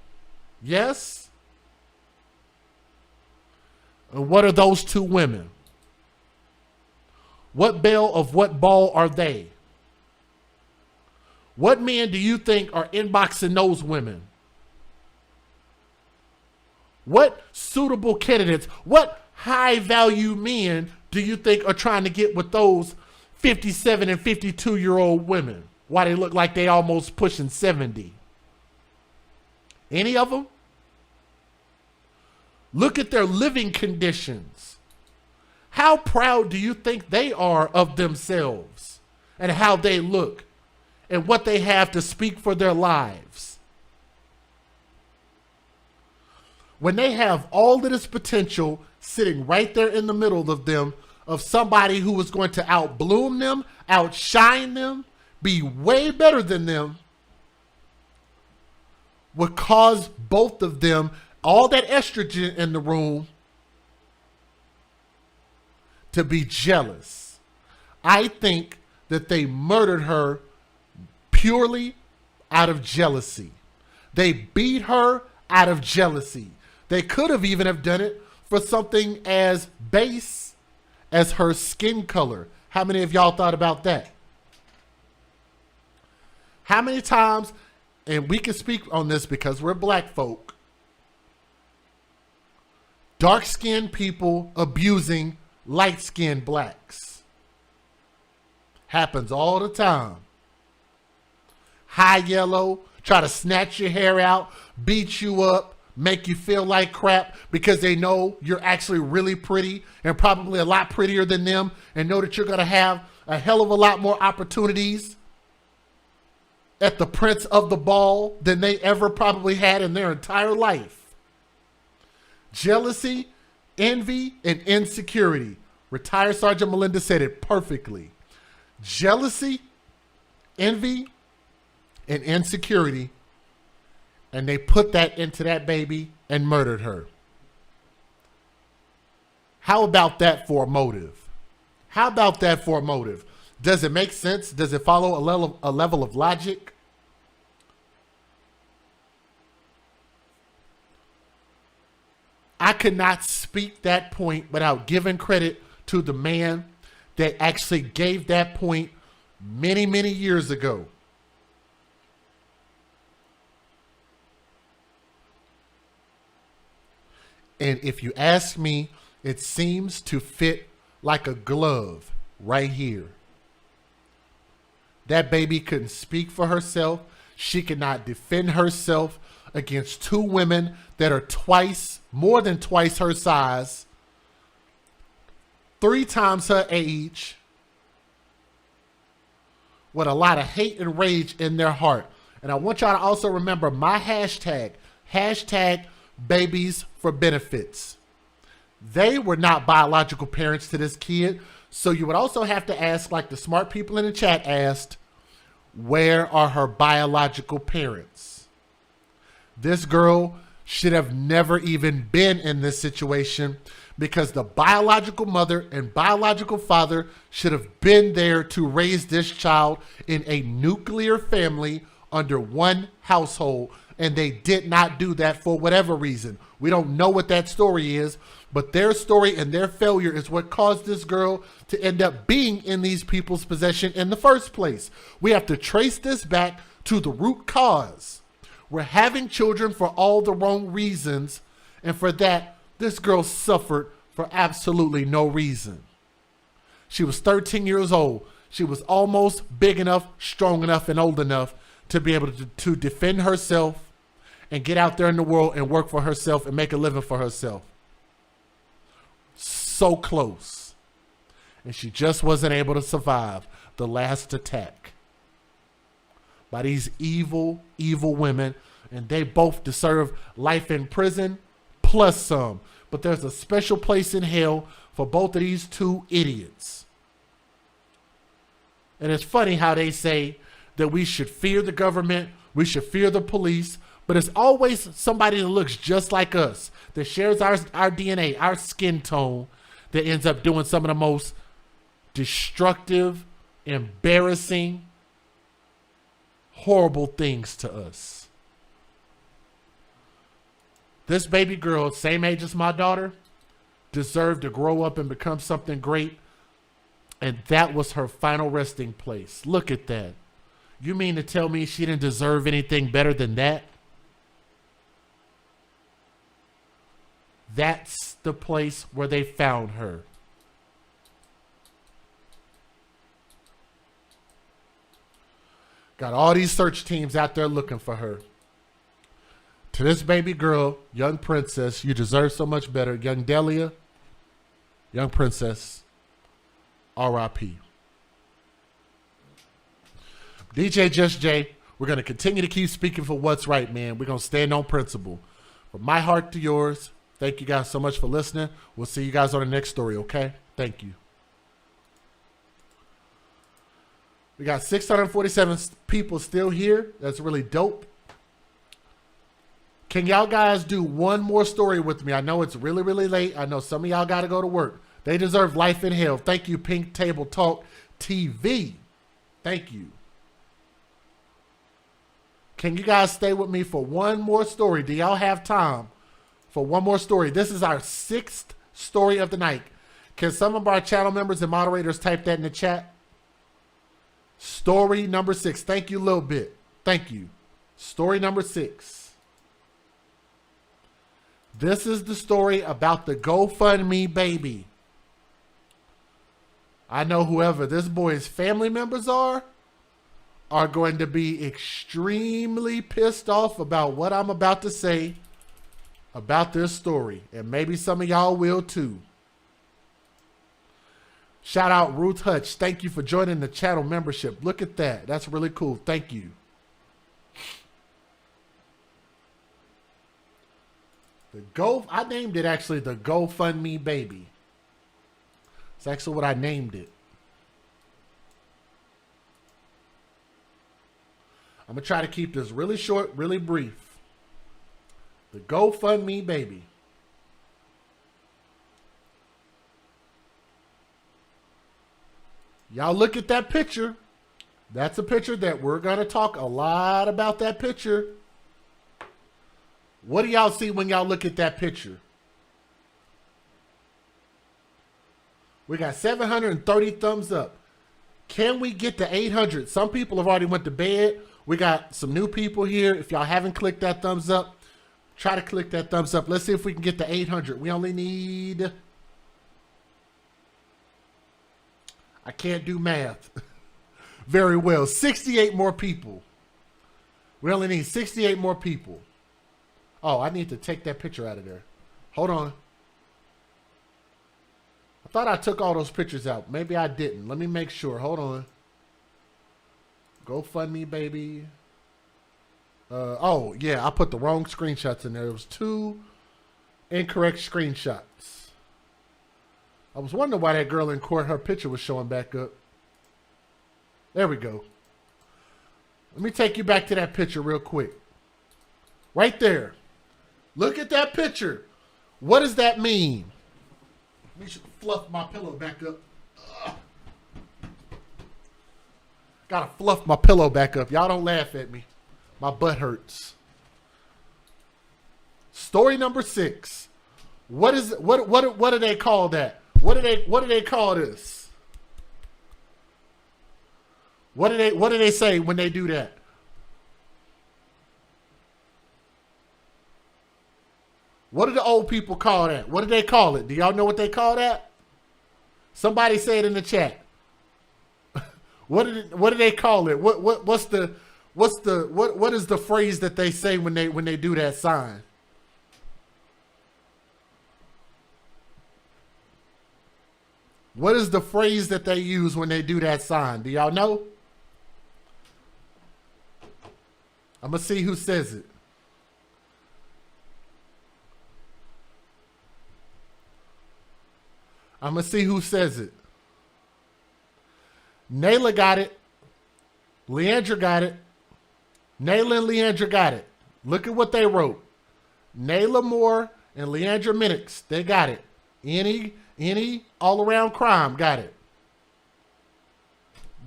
Speaker 1: Yes? And what are those two women? What belle of what ball are they? What men do you think are inboxing those women? What suitable candidates, what high value men do you think are trying to get with those 57 and 52-year-old women? Why they look like they almost pushing 70? Any of them? Look at their living conditions. How proud do you think they are of themselves and how they look and what they have to speak for their lives? When they have all of this potential sitting right there in the middle of them, of somebody who is going to outbloom them, outshine them, be way better than them, would cause both of them, all that estrogen in the room, to be jealous. I think that they murdered her purely out of jealousy. They beat her out of jealousy. They could have even have done it for something as base as her skin color. How many of y'all thought about that? How many times, and we can speak on this because we're black folk, dark-skinned people abusing light-skinned blacks. Happens all the time. High yellow, try to snatch your hair out, beat you up, make you feel like crap because they know you're actually really pretty and probably a lot prettier than them, and know that you're going to have a hell of a lot more opportunities at the Prince of the Ball than they ever probably had in their entire life. Jealousy, envy, and insecurity. Retired Sergeant Melinda said it perfectly. Jealousy, envy, and insecurity. And they put that into that baby and murdered her. How about that for a motive? How about that for a motive? Does it make sense? Does it follow a level of logic? I could not speak that point without giving credit to the man that actually gave that point many, many years ago. And if you ask me, it seems to fit like a glove right here. That baby couldn't speak for herself. She could not defend herself against two women that are more than twice her size, 3 times her age, with a lot of hate and rage in their heart. And I want y'all to also remember my hashtag babies for benefits. They were not biological parents to this kid. So you would also have to ask, like the smart people in the chat asked, where are her biological parents? This girl should have never even been in this situation because the biological mother and biological father should have been there to raise this child in a nuclear family under one household. And they did not do that for whatever reason. We don't know what that story is, but their story and their failure is what caused this girl to end up being in these people's possession in the first place. We have to trace this back to the root cause. We're having children for all the wrong reasons, and for that, this girl suffered for absolutely no reason. She was 13 years old. She was almost big enough, strong enough, and old enough to be able to defend herself and get out there in the world and work for herself and make a living for herself. So close. And she just wasn't able to survive the last attack by these evil, evil women. And they both deserve life in prison plus some. But there's a special place in hell for both of these two idiots. And it's funny how they say that we should fear the government, we should fear the police, but it's always somebody that looks just like us, that shares our DNA, our skin tone, that ends up doing some of the most destructive, embarrassing, horrible things to us. This baby girl, same age as my daughter, deserved to grow up and become something great, and that was her final resting place. Look at that. You mean to tell me she didn't deserve anything better than that? That's the place where they found her. Got all these search teams out there looking for her. To this baby girl, young princess, you deserve so much better. Young Delia, young princess, R.I.P. DJ Just Jay, we're going to continue to keep speaking for what's right, man. We're going to stand on principle. From my heart to yours, thank you guys so much for listening. We'll see you guys on the next story, okay? Thank you. We got 647 people still here. That's really dope. Can y'all guys do one more story with me? I know it's really, really late. I know some of y'all got to go to work. They deserve life in hell. Thank you, Pink Table Talk TV. Thank you. Can you guys stay with me for one more story? Do y'all have time for one more story. This is our 6th story of the night. Can some of our channel members and moderators type that in the chat? Story number 6. Thank you a little bit. Thank you. Story number 6. This is the story about the GoFundMe baby. I know whoever this boy's family members are going to be extremely pissed off about what I'm about to say about this story. And maybe some of y'all will too. Shout out Ruth Hutch. Thank you for joining the channel membership. Look at that. That's really cool. Thank you. I named it actually the GoFundMe baby. It's actually what I named it. I'm going to try to keep this really short, really brief. The GoFundMe baby. Y'all look at that picture. That's a picture that we're going to talk a lot about that picture. What do y'all see when y'all look at that picture? We got 730 thumbs up. Can we get to 800? Some people have already went to bed. We got some new people here. If y'all haven't clicked that thumbs up, try to click that thumbs up. Let's see if we can get to 800. We only need... I can't do math very well. 68 more people. We only need 68 more people. Oh, I need to take that picture out of there. Hold on. I thought I took all those pictures out. Maybe I didn't. Let me make sure. Hold on. GoFundMe, baby. Oh, yeah. I put the wrong screenshots in there. It was 2 incorrect screenshots. I was wondering why that girl in court, her picture was showing back up. There we go. Let me take you back to that picture real quick. Right there. Look at that picture. What does that mean? Let me fluff my pillow back up. Gotta fluff my pillow back up. Y'all don't laugh at me. My butt hurts. Story number 6. What do they call that? What do they call this? What do they say when they do that? What do the old people call that? What do they call it? Do y'all know what they call that? Somebody say it in the chat. What do they call it? What is the phrase that they say when they do that sign? What is the phrase that they use when they do that sign? Do y'all know? I'm going to see who says it. I'm going to see who says it. Nayla got it. Leandra got it. Nayla and Leandra got it. Look at what they wrote. Nayla Moore and Leandra Minix, they got it. Any all-around crime, got it.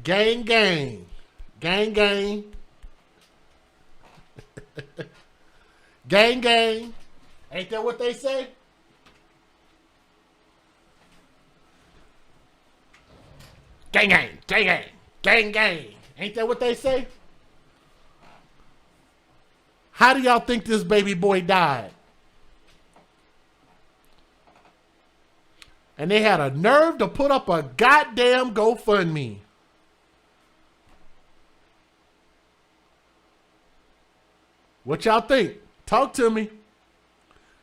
Speaker 1: Gang, gang. Gang, gang. Gang, gang. Ain't that what they say? Gang, gang. Gang, gang. Gang, gang. Ain't that what they say? How do y'all think this baby boy died? And they had a nerve to put up a goddamn GoFundMe. What y'all think? Talk to me.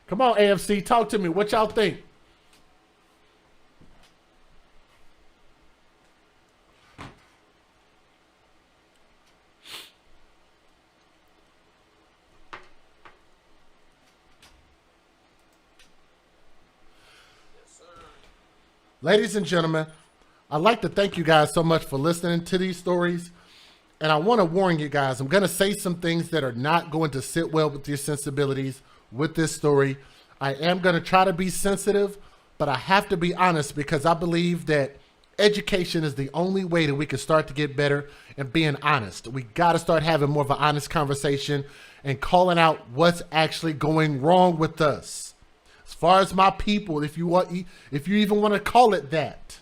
Speaker 1: Come on, AFC, talk to me. What y'all think? Ladies and gentlemen, I'd like to thank you guys so much for listening to these stories. And I want to warn you guys, I'm going to say some things that are not going to sit well with your sensibilities with this story. I am going to try to be sensitive, but I have to be honest because I believe that education is the only way that we can start to get better and being honest. We got to start having more of an honest conversation and calling out what's actually going wrong with us. As far as my people, if you even want to call it that.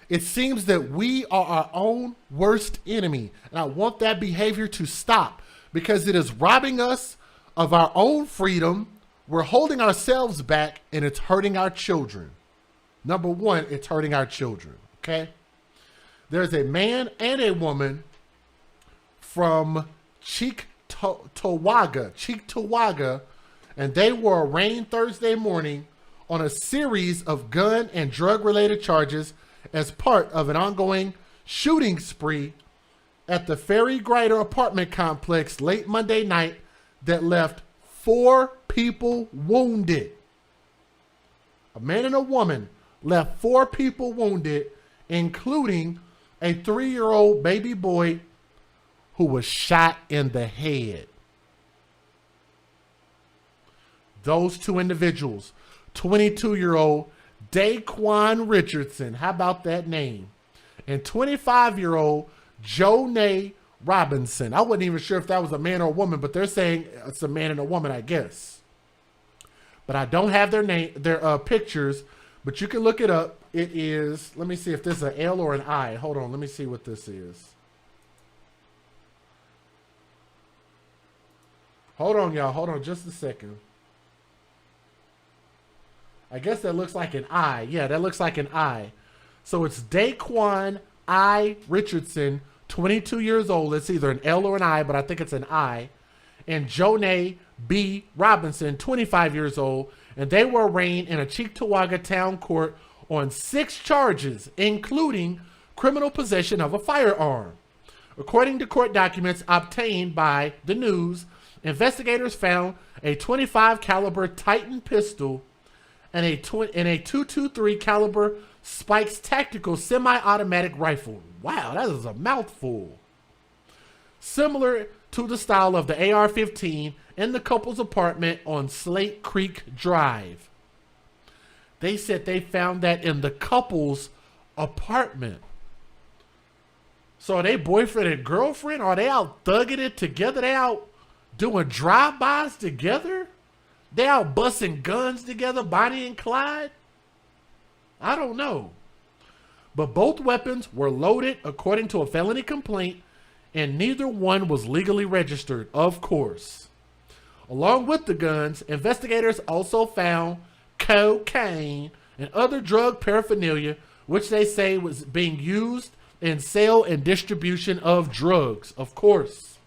Speaker 1: It seems that we are our own worst enemy, and I want that behavior to stop because it is robbing us of our own freedom. We're holding ourselves back, and it's hurting our children. Number one, it's hurting our children, okay? There's a man and a woman from Cheektowaga, and they were arraigned Thursday morning on a series of gun and drug-related charges as part of an ongoing shooting spree at the Ferry Grider apartment complex late Monday night that left 4 people wounded. A man and a woman left 4 people wounded, including a 3-year-old baby boy who was shot in the head. Those 2 individuals, 22-year-old Daquan Richardson, how about that name? And 25-year-old Jonay Robinson. I wasn't even sure if that was a man or a woman, but they're saying it's a man and a woman, I guess. But I don't have their name, their pictures, but you can look it up. It is, let me see if this is an L or an I. Hold on, let me see what this is. Hold on, y'all. Hold on just a second. I guess that looks like an I. Yeah, that looks like an I. So it's Daquan I. Richardson, 22 years old. It's either an L or an I, but I think it's an I. And Jonay B. Robinson, 25 years old. And they were arraigned in a Cheektowaga town court on 6 charges, including criminal possession of a firearm. According to court documents obtained by the News, investigators found a .25 caliber Titan pistol and a .223 caliber Spikes tactical semi-automatic rifle. Wow, that is a mouthful. Similar to the style of the AR-15 in the couple's apartment on Slate Creek Drive. They said they found that in the couple's apartment. So are they boyfriend and girlfriend? Are they out thugging it together? They out doing drive-bys together? They out busting guns together, Bonnie and Clyde? I don't know. But both weapons were loaded according to a felony complaint, and neither one was legally registered, of course. Along with the guns, investigators also found cocaine and other drug paraphernalia, which they say was being used in sale and distribution of drugs, of course.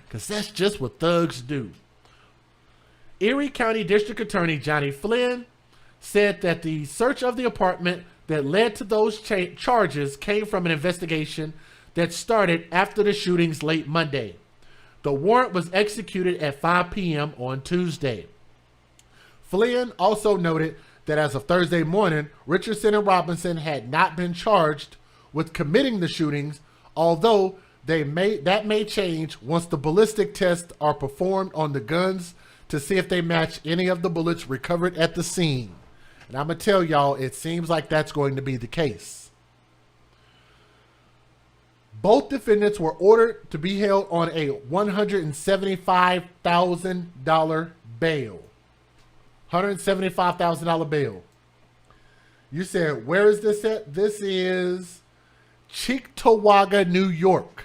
Speaker 1: Because that's just what thugs do. Erie County District Attorney Johnny Flynn said that the search of the apartment that led to those charges came from an investigation that started after the shootings late Monday. The warrant was executed at 5 p.m. on Tuesday. Flynn also noted that as of Thursday morning, Richardson and Robinson had not been charged with committing the shootings, although that may change once the ballistic tests are performed on the guns to see if they match any of the bullets recovered at the scene. And I'm going to tell y'all, it seems like that's going to be the case. Both defendants were ordered to be held on a $175,000 bail. $175,000 bail. You said, where is this at? This is Cheektowaga, New York.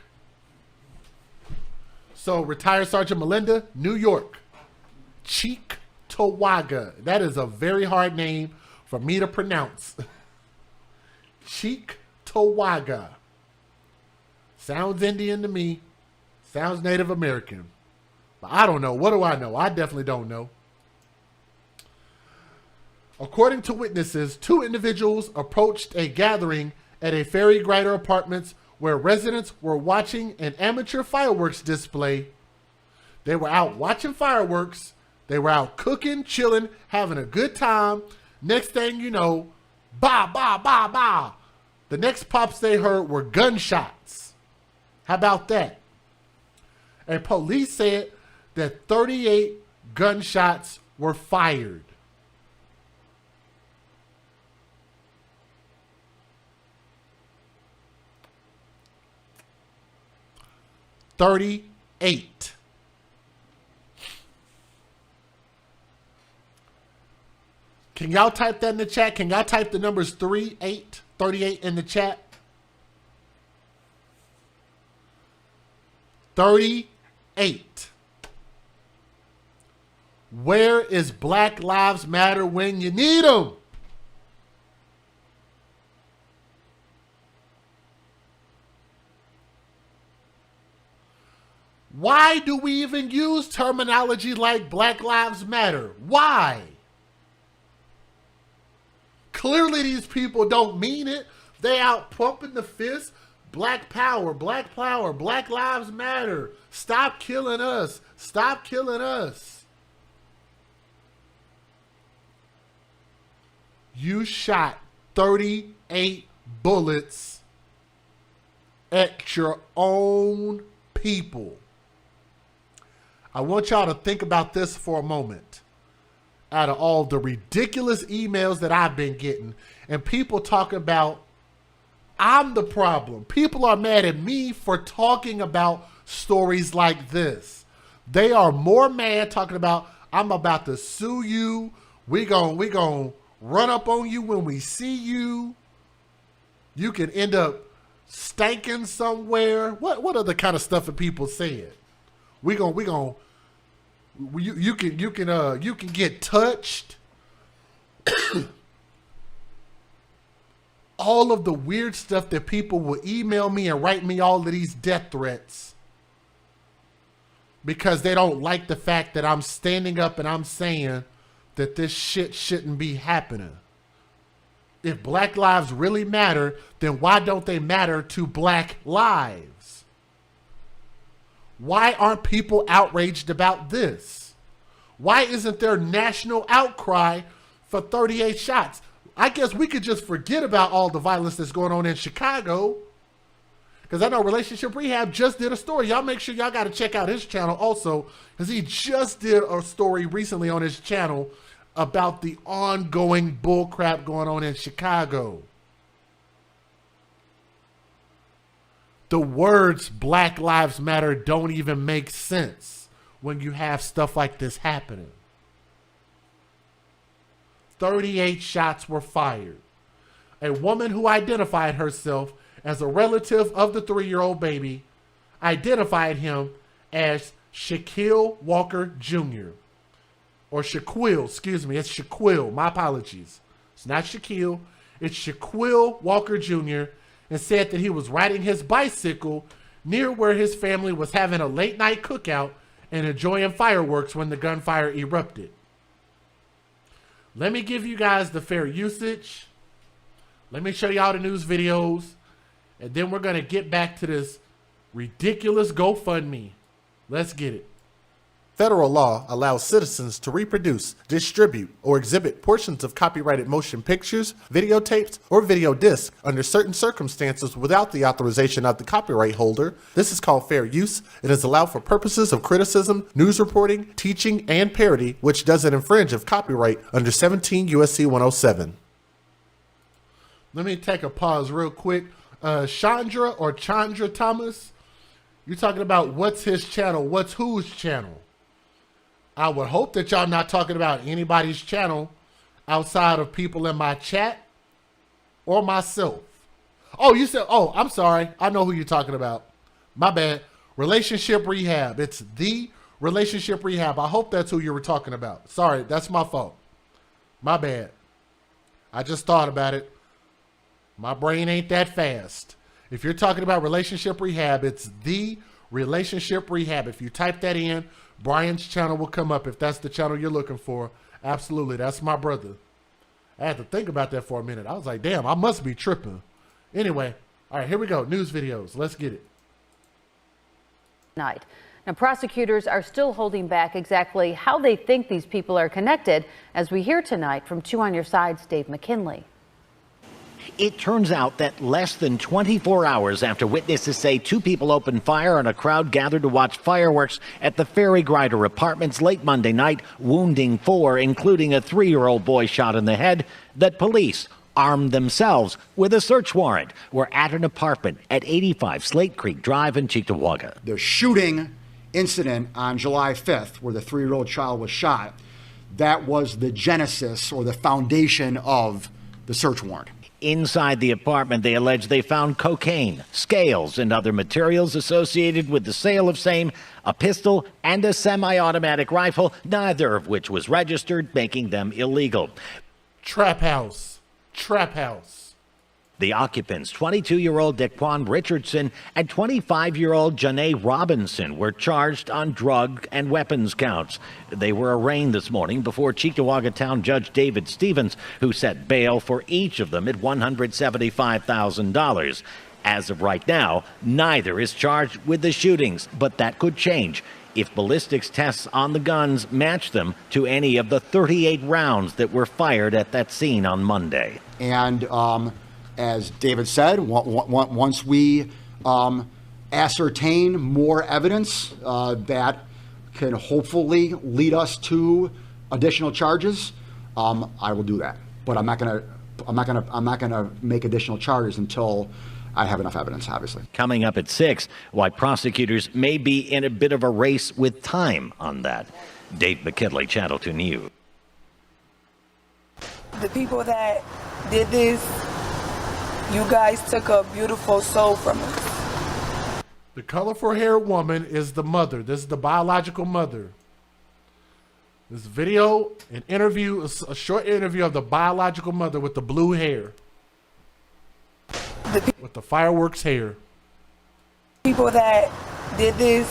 Speaker 1: So, retired Sergeant Melinda, New York. Cheektowaga. That is a very hard name for me to pronounce. Cheektowaga. Sounds Indian to me. Sounds Native American. But I don't know. What do I know? I definitely don't know. According to witnesses, 2 individuals approached a gathering at a Ferry Grider Apartments where residents were watching an amateur fireworks display. They were out watching fireworks. They were out cooking, chilling, having a good time. Next thing you know, bah, bah, bah, bah. The next pops they heard were gunshots. How about that? And police said that 38 gunshots were fired. 38. Can y'all type that in the chat? Can y'all type the numbers 38 in the chat? 38. Where is Black Lives Matter when you need them? Why do we even use terminology like Black Lives Matter? Why? Clearly these people don't mean it. They out pumping the fist. Black power, Black Lives Matter. Stop killing us. Stop killing us. You shot 38 bullets at your own people. I want y'all to think about this for a moment. Out of all the ridiculous emails that I've been getting, and people talk about I'm the problem. People are mad at me for talking about stories like this. They are more mad talking about I'm about to sue you. We gon' run up on you when we see you. You can end up stanking somewhere. What other kind of stuff are people saying? You can get touched. All of the weird stuff that people will email me and write me all of these death threats because they don't like the fact that I'm standing up and I'm saying that this shit shouldn't be happening. If Black lives really matter, then why don't they matter to Black lives? Why aren't people outraged about this? Why isn't there national outcry for 38 shots? I guess we could just forget about all the violence that's going on in Chicago. Because I know Relationship Rehab just did a story. Y'all make sure y'all got to check out his channel also. Because he just did a story recently on his channel about the ongoing bullcrap going on in Chicago. The words Black Lives Matter don't even make sense when you have stuff like this happening. 38 shots were fired. A woman who identified herself as a relative of the 3-year-old baby identified him as Shaquille Walker Jr. Or Shaquille, excuse me, it's Shaquille, my apologies. It's not Shaquille, it's Shaquille Walker Jr. and said that he was riding his bicycle near where his family was having a late night cookout and enjoying fireworks when the gunfire erupted. Let me give you guys the fair usage. Let me show y'all the news videos. And then we're going to get back to this ridiculous GoFundMe. Let's get it. Federal law allows citizens to reproduce, distribute, or exhibit portions of copyrighted motion pictures, videotapes, or video discs under certain circumstances without the authorization of the copyright holder. This is called fair use. It is allowed for purposes of criticism, news reporting, teaching, and parody, which doesn't infringe of copyright under 17 U.S.C. 107. Let me take a pause real quick. Chandra or Chandra Thomas, you're talking about what's his channel, what's whose channel? I would hope that y'all not talking about anybody's channel outside of people in my chat or myself. Oh, you said, oh, I'm sorry. I know who you're talking about. My bad. Relationship Rehab. It's the Relationship Rehab. I hope that's who you were talking about. Sorry, that's my fault. My bad. I just thought about it. My brain ain't that fast. If you're talking about Relationship Rehab, it's the Relationship Rehab. If you type that in, Brian's channel will come up if that's the channel you're looking for. Absolutely. That's my brother. I had to think about that for a minute. I was like, damn, I must be tripping. Anyway, all right, here we go. News videos. Let's get it.
Speaker 16: Now, prosecutors are still holding back exactly how they think these people are connected, as we hear tonight from 2 on Your Side's Dave McKinley.
Speaker 17: It turns out that less than 24 hours after witnesses say 2 people opened fire on a crowd gathered to watch fireworks at the Ferry Grider Apartments late Monday night, wounding 4, including a 3-year-old boy shot in the head, that police armed themselves with a search warrant, were at an apartment at 85 Slate Creek Drive in Cheektowaga.
Speaker 18: The shooting incident on July 5th, where the 3-year-old child was shot, that was the genesis or the foundation of the search warrant.
Speaker 17: Inside the apartment, they allege they found cocaine, scales, and other materials associated with the sale of same, a pistol, and a semi-automatic rifle, neither of which was registered, making them illegal.
Speaker 1: Trap house. Trap house.
Speaker 17: The occupants, 22-year-old Daquan Richardson and 25-year-old Janae Robinson, were charged on drug and weapons counts. They were arraigned this morning before Cheektowaga Town Judge David Stevens, who set bail for each of them at $175,000. As of right now, neither is charged with the shootings, but that could change if ballistics tests on the guns match them to any of the 38 rounds that were fired at that scene on Monday.
Speaker 18: And as David said, once we ascertain more evidence that can hopefully lead us to additional charges, I will do that. But I'm not gonna make additional charges until I have enough evidence, obviously.
Speaker 17: Coming up at 6, why prosecutors may be in a bit of a race with time on that. Dave McKinley, Channel 2 News.
Speaker 19: The people that did this, you guys took a beautiful soul from us.
Speaker 1: The colorful-haired woman is the mother. This is the biological mother. This video, an interview, a short interview of the biological mother with the blue hair. With the fireworks hair.
Speaker 19: People that did this,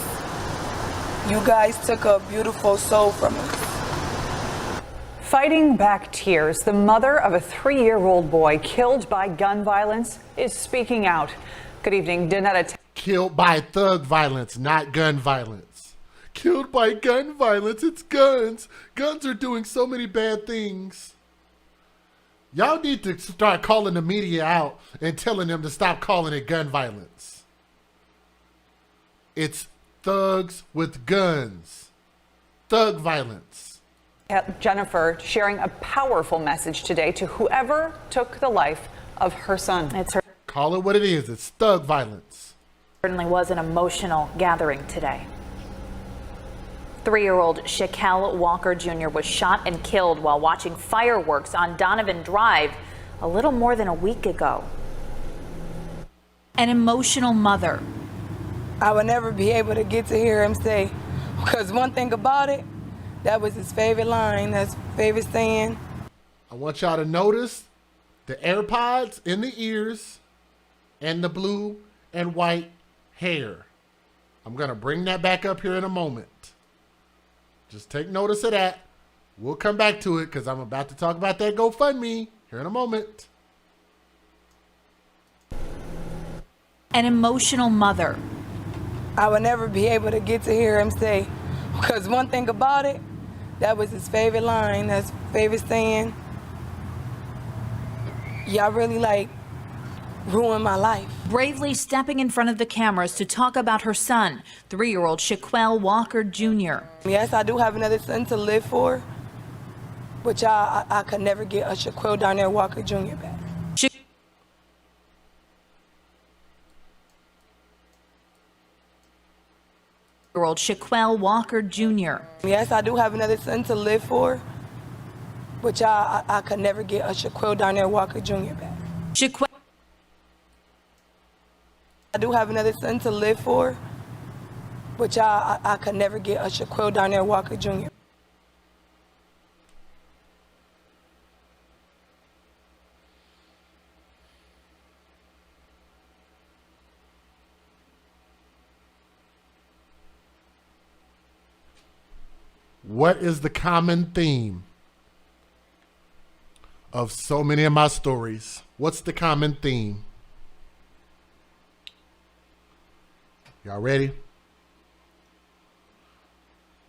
Speaker 19: you guys took a beautiful soul from us.
Speaker 20: Fighting back tears, the mother of a 3-year-old boy killed by gun violence is speaking out. Good evening, Danetta.
Speaker 1: Killed by thug violence, not gun violence. Killed by gun violence, it's guns. Guns are doing so many bad things. Y'all need to start calling the media out and telling them to stop calling it gun violence. It's thugs with guns. Thug violence.
Speaker 20: Jennifer sharing a powerful message today to whoever took the life of her son.
Speaker 1: Call it what it is. It's thug violence.
Speaker 21: Certainly was an emotional gathering today. 3-year-old Shaquille Walker Jr. was shot and killed while watching fireworks on Donovan Drive a little more than a week ago.
Speaker 23: An emotional mother.
Speaker 19: I would never be able to get to hear him say, because one thing about it, that was his favorite line, his favorite saying.
Speaker 1: I want y'all to notice the AirPods in the ears and the blue and white hair. I'm going to bring that back up here in a moment. Just take notice of that. We'll come back to it because I'm about to talk about that GoFundMe here in a moment.
Speaker 23: An emotional mother.
Speaker 19: I would never be able to get to hear him say, because one thing about it, that was his favorite line, his favorite saying. Y'all really ruined my life.
Speaker 23: Bravely stepping in front of the cameras to talk about her son, 3-year-old Shaquille Walker Jr.
Speaker 19: Yes, I do have another son to live for, which I could never get a Shaquille Darnell Walker Jr. back.
Speaker 23: Shaquille Walker Jr.
Speaker 19: Yes, I do have another son to live for, which I could never get a Shaquille Darnell Walker Jr. back. I do have another son to live for, which I could never get a Shaquille Darnell Walker Jr.
Speaker 1: What is the common theme of so many of my stories? What's the common theme? Y'all ready?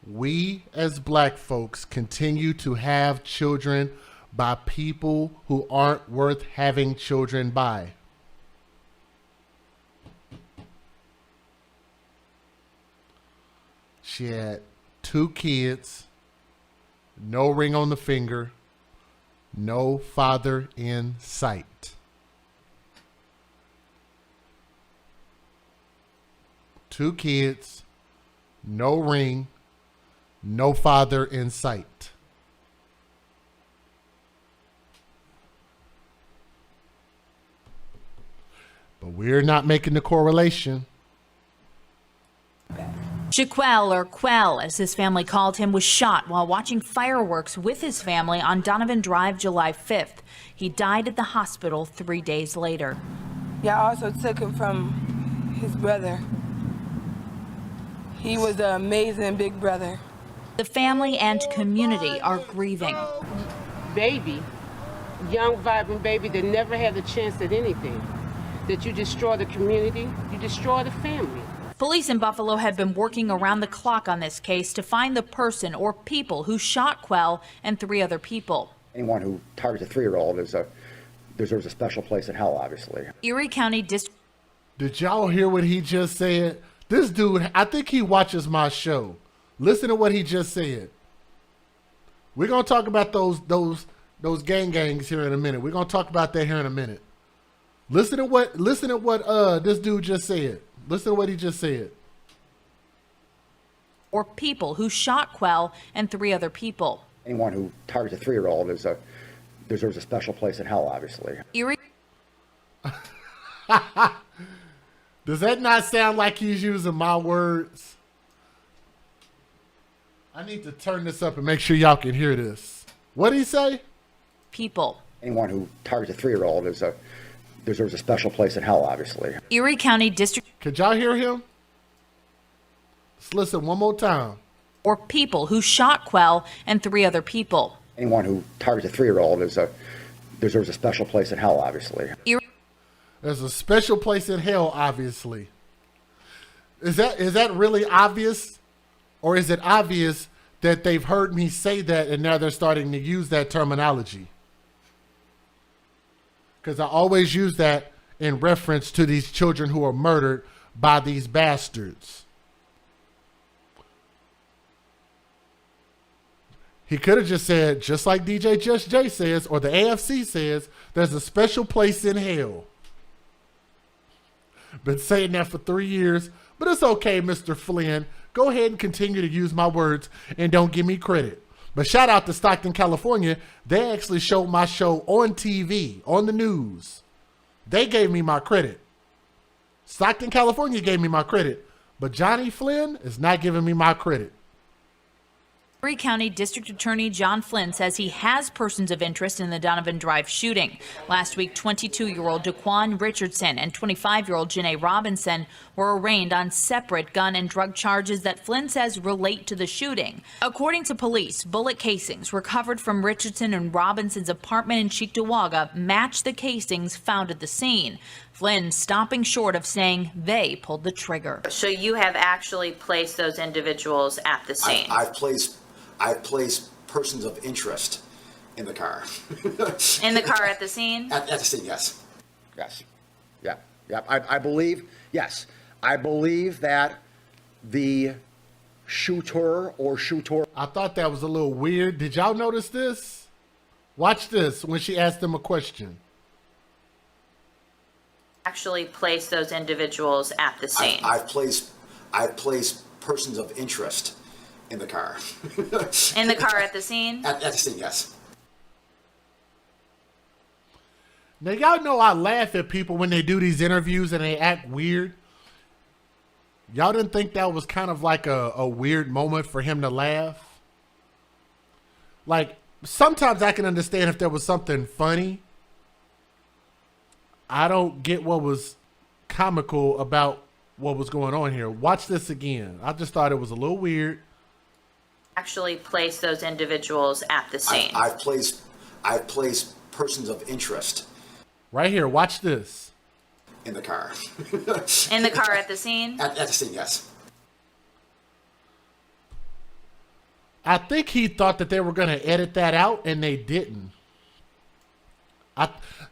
Speaker 1: We as black folks continue to have children by people who aren't worth having children by. She had 2 kids, no ring on the finger, No father in sight. Two kids, no ring, no father in sight. But we're not making the correlation.
Speaker 23: Shaquel, or Quell, as his family called him, was shot while watching fireworks with his family on Donovan Drive July 5th. He died at the hospital 3 days later.
Speaker 19: Y'all also took him from his brother. He was an amazing big brother.
Speaker 23: The family and community are grieving.
Speaker 2: Baby, young, vibrant baby that never had a chance at anything. That you destroy the community, you destroy the family.
Speaker 23: Police in Buffalo had been working around the clock on this case to find the person or people who shot Quell and 3 other people.
Speaker 18: Anyone who targets a 3-year-old deserves a special place in hell, obviously.
Speaker 23: Erie County District.
Speaker 1: Did y'all hear what he just said? This dude, I think he watches my show. Listen to what he just said. We're gonna talk about those gangs here in a minute. We're gonna talk about that here in a minute. Listen to what this dude just said. Listen to what he just said.
Speaker 23: Or people who shot Quell and 3 other people.
Speaker 18: Anyone who targets a 3-year-old deserves a special place in hell, obviously.
Speaker 23: Erie.
Speaker 1: Does that not sound like he's using my words? I need to turn this up and make sure y'all can hear this. What'd he say?
Speaker 23: People.
Speaker 18: Anyone who targets a 3-year-old deserves a special place in hell, obviously.
Speaker 23: Erie County District.
Speaker 1: Could y'all hear him? Let's listen one more time.
Speaker 23: Or people who shot Quell and 3 other people.
Speaker 18: Anyone who targets a 3-year-old deserves a special place in hell, obviously.
Speaker 1: There's a special place in hell, obviously. Is that really obvious? Or is it obvious that they've heard me say that and now they're starting to use that terminology? Because I always use that in reference to these children who are murdered by these bastards. He could have just said, just like DJ Just Jay says, or the AFC says, there's a special place in hell. Been saying that for 3 years, but it's okay, Mr. Flynn. Go ahead and continue to use my words and don't give me credit. But shout out to Stockton, California. They actually showed my show on TV, on the news. They gave me my credit. Stockton, California gave me my credit, but Johnny Flynn is not giving me my credit.
Speaker 23: Erie County District Attorney John Flynn says he has persons of interest in the Donovan Drive shooting. Last week, 22-year-old Daquan Richardson and 25-year-old Janae Robinson were arraigned on separate gun and drug charges that Flynn says relate to the shooting. According to police, bullet casings recovered from Richardson and Robinson's apartment in Cheektowaga match the casings found at the scene. Flynn stopping short of saying they pulled the trigger.
Speaker 21: So you have actually placed those individuals at the scene?
Speaker 3: I've placed persons of interest in the car.
Speaker 21: In the car at the scene?
Speaker 3: At the scene, yes.
Speaker 18: Yes. Yeah. Yeah. I believe, yes. I believe that the shooter or shooter.
Speaker 1: I thought that was a little weird. Did y'all notice this? Watch this when she asked him a question.
Speaker 21: Actually placed those individuals at the scene?
Speaker 3: I've placed persons of interest in the car.
Speaker 21: In the car at the scene?
Speaker 3: At the scene, yes.
Speaker 1: Now, y'all know I laugh at people when they do these interviews and they act weird. Y'all didn't think that was kind of like a weird moment for him to laugh? Like, sometimes I can understand if there was something funny. I don't get what was comical about what was going on here. Watch this again. I just thought it was a little weird.
Speaker 21: Actually placed those individuals at the scene?
Speaker 3: I've placed persons of interest.
Speaker 1: Right here, watch this.
Speaker 3: In the car.
Speaker 21: In the car at the scene?
Speaker 3: At the scene, yes.
Speaker 1: I think he thought that they were going to edit that out, and they didn't. I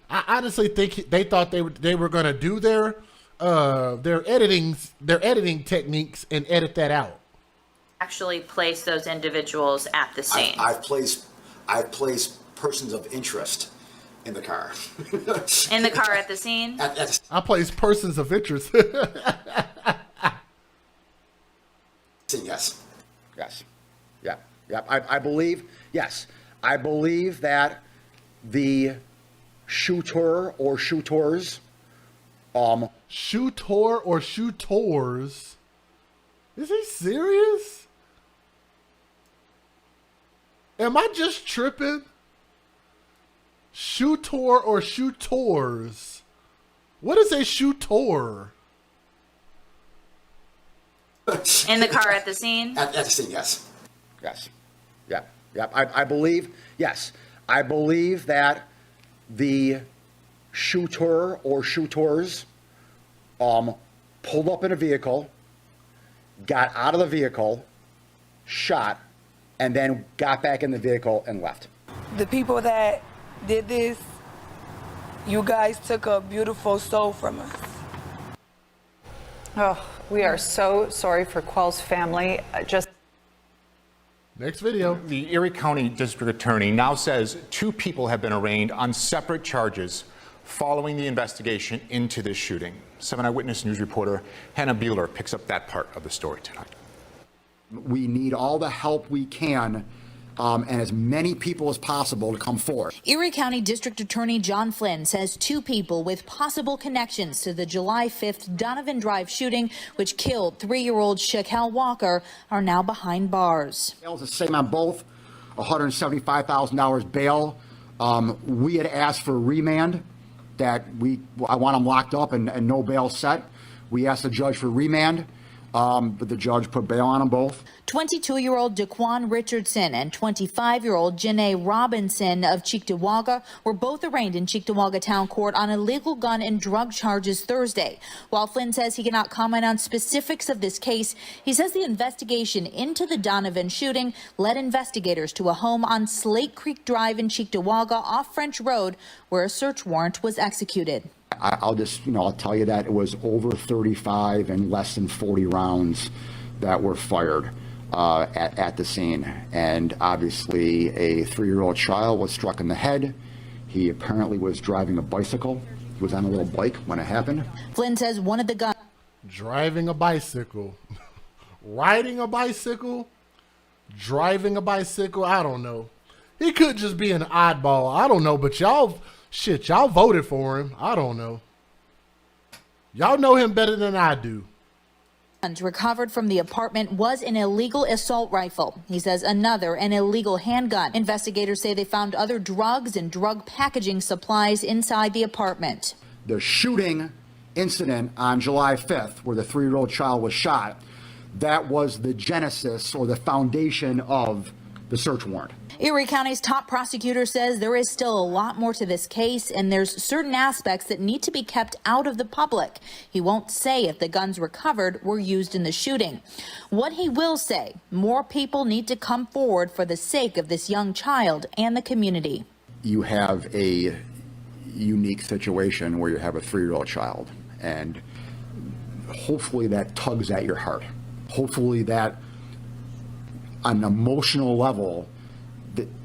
Speaker 1: honestly think they thought they were going to do their editing techniques and edit that out.
Speaker 21: Actually placed those individuals at the scene?
Speaker 3: I've placed persons of interest in the car.
Speaker 23: In the car at the scene?
Speaker 1: I placed persons of interest.
Speaker 3: Yes.
Speaker 18: Yes. Yeah. Yeah. I believe, yes. I believe that the shooter or shooters,
Speaker 1: shooter or shooters? Is he serious? Am I just tripping? Shooter or shooters? What is a shooter?
Speaker 23: In the car at the scene?
Speaker 3: At the scene, yes.
Speaker 18: yes. Yeah. Yeah. I believe, yes. I believe that the shooter or shooters pulled up in a vehicle, got out of the vehicle, shot, and then got back in the vehicle and left.
Speaker 19: The people that did this, you guys took a beautiful soul from us.
Speaker 20: Oh, we are so sorry for Quell's family.
Speaker 1: Next video.
Speaker 4: The Erie County District Attorney now says 2 people have been arraigned on separate charges following the investigation into this shooting. 7 Eyewitness News reporter Hannah Bueller picks up that part of the story tonight.
Speaker 18: We need all the help we can and as many people as possible to come forward.
Speaker 23: Erie County District Attorney John Flynn says 2 people with possible connections to the July 5th Donovan Drive shooting, which killed 3-year-old Shaquille Walker, are now behind bars.
Speaker 18: Bail's the same on both, $175,000 bail. We had asked for remand, that I want them locked up and no bail set. We asked the judge for remand, but the judge put bail on them both.
Speaker 23: 22-year-old Daquan Richardson and 25-year-old Janae Robinson of Cheektowaga were both arraigned in Cheektowaga Town Court on illegal gun and drug charges Thursday. While Flynn says he cannot comment on specifics of this case, he says the investigation into the Donovan shooting led investigators to a home on Slate Creek Drive in Cheektowaga off French Road, where a search warrant was executed.
Speaker 18: I'll just, I'll tell you that it was over 35 and less than 40 rounds that were fired at the scene. And obviously a 3-year-old child was struck in the head. He apparently was driving a bicycle. He was on a little bike when it happened.
Speaker 23: Flynn says one of the guns.
Speaker 1: Driving a bicycle. Riding a bicycle. Driving a bicycle. I don't know. He could just be an oddball. I don't know, but y'all voted for him. I don't know. Y'all know him better than I do.
Speaker 23: Recovered from the apartment was an illegal assault rifle. He says another, an illegal handgun. Investigators say they found other drugs and drug packaging supplies inside the apartment.
Speaker 18: The shooting incident on July 5th, where the 3-year-old child was shot, that was the genesis or the foundation of the search warrant.
Speaker 23: Erie County's top prosecutor says there is still a lot more to this case, and there's certain aspects that need to be kept out of the public. He won't say if the guns recovered were used in the shooting. What he will say, more people need to come forward for the sake of this young child and the community.
Speaker 18: You have a unique situation where you have a 3-year-old child, and hopefully that tugs at your heart. Hopefully that on an emotional level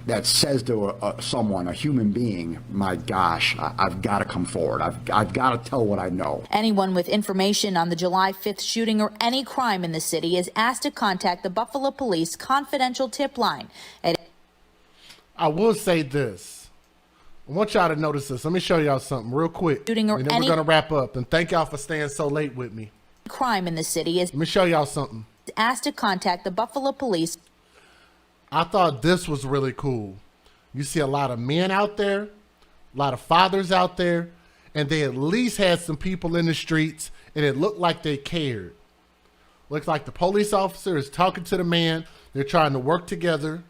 Speaker 18: that says to someone, a human being, my gosh, I've got to come forward. I've got to tell what I know.
Speaker 23: Anyone with information on the July 5th shooting or any crime in the city is asked to contact the Buffalo Police confidential tip line.
Speaker 1: I will say this. I want y'all to notice this. Let me show y'all something real quick.
Speaker 23: Shooting or
Speaker 1: and then we're going to wrap up. And thank y'all for staying so late with me.
Speaker 23: Crime in the city is.
Speaker 1: Let me show y'all something.
Speaker 23: Asked to contact the Buffalo Police.
Speaker 1: I thought this was really cool. You see a lot of men out there, a lot of fathers out there, and they at least had some people in the streets, and it looked like they cared. Looks like the police officer is talking to the man. They're trying to work together.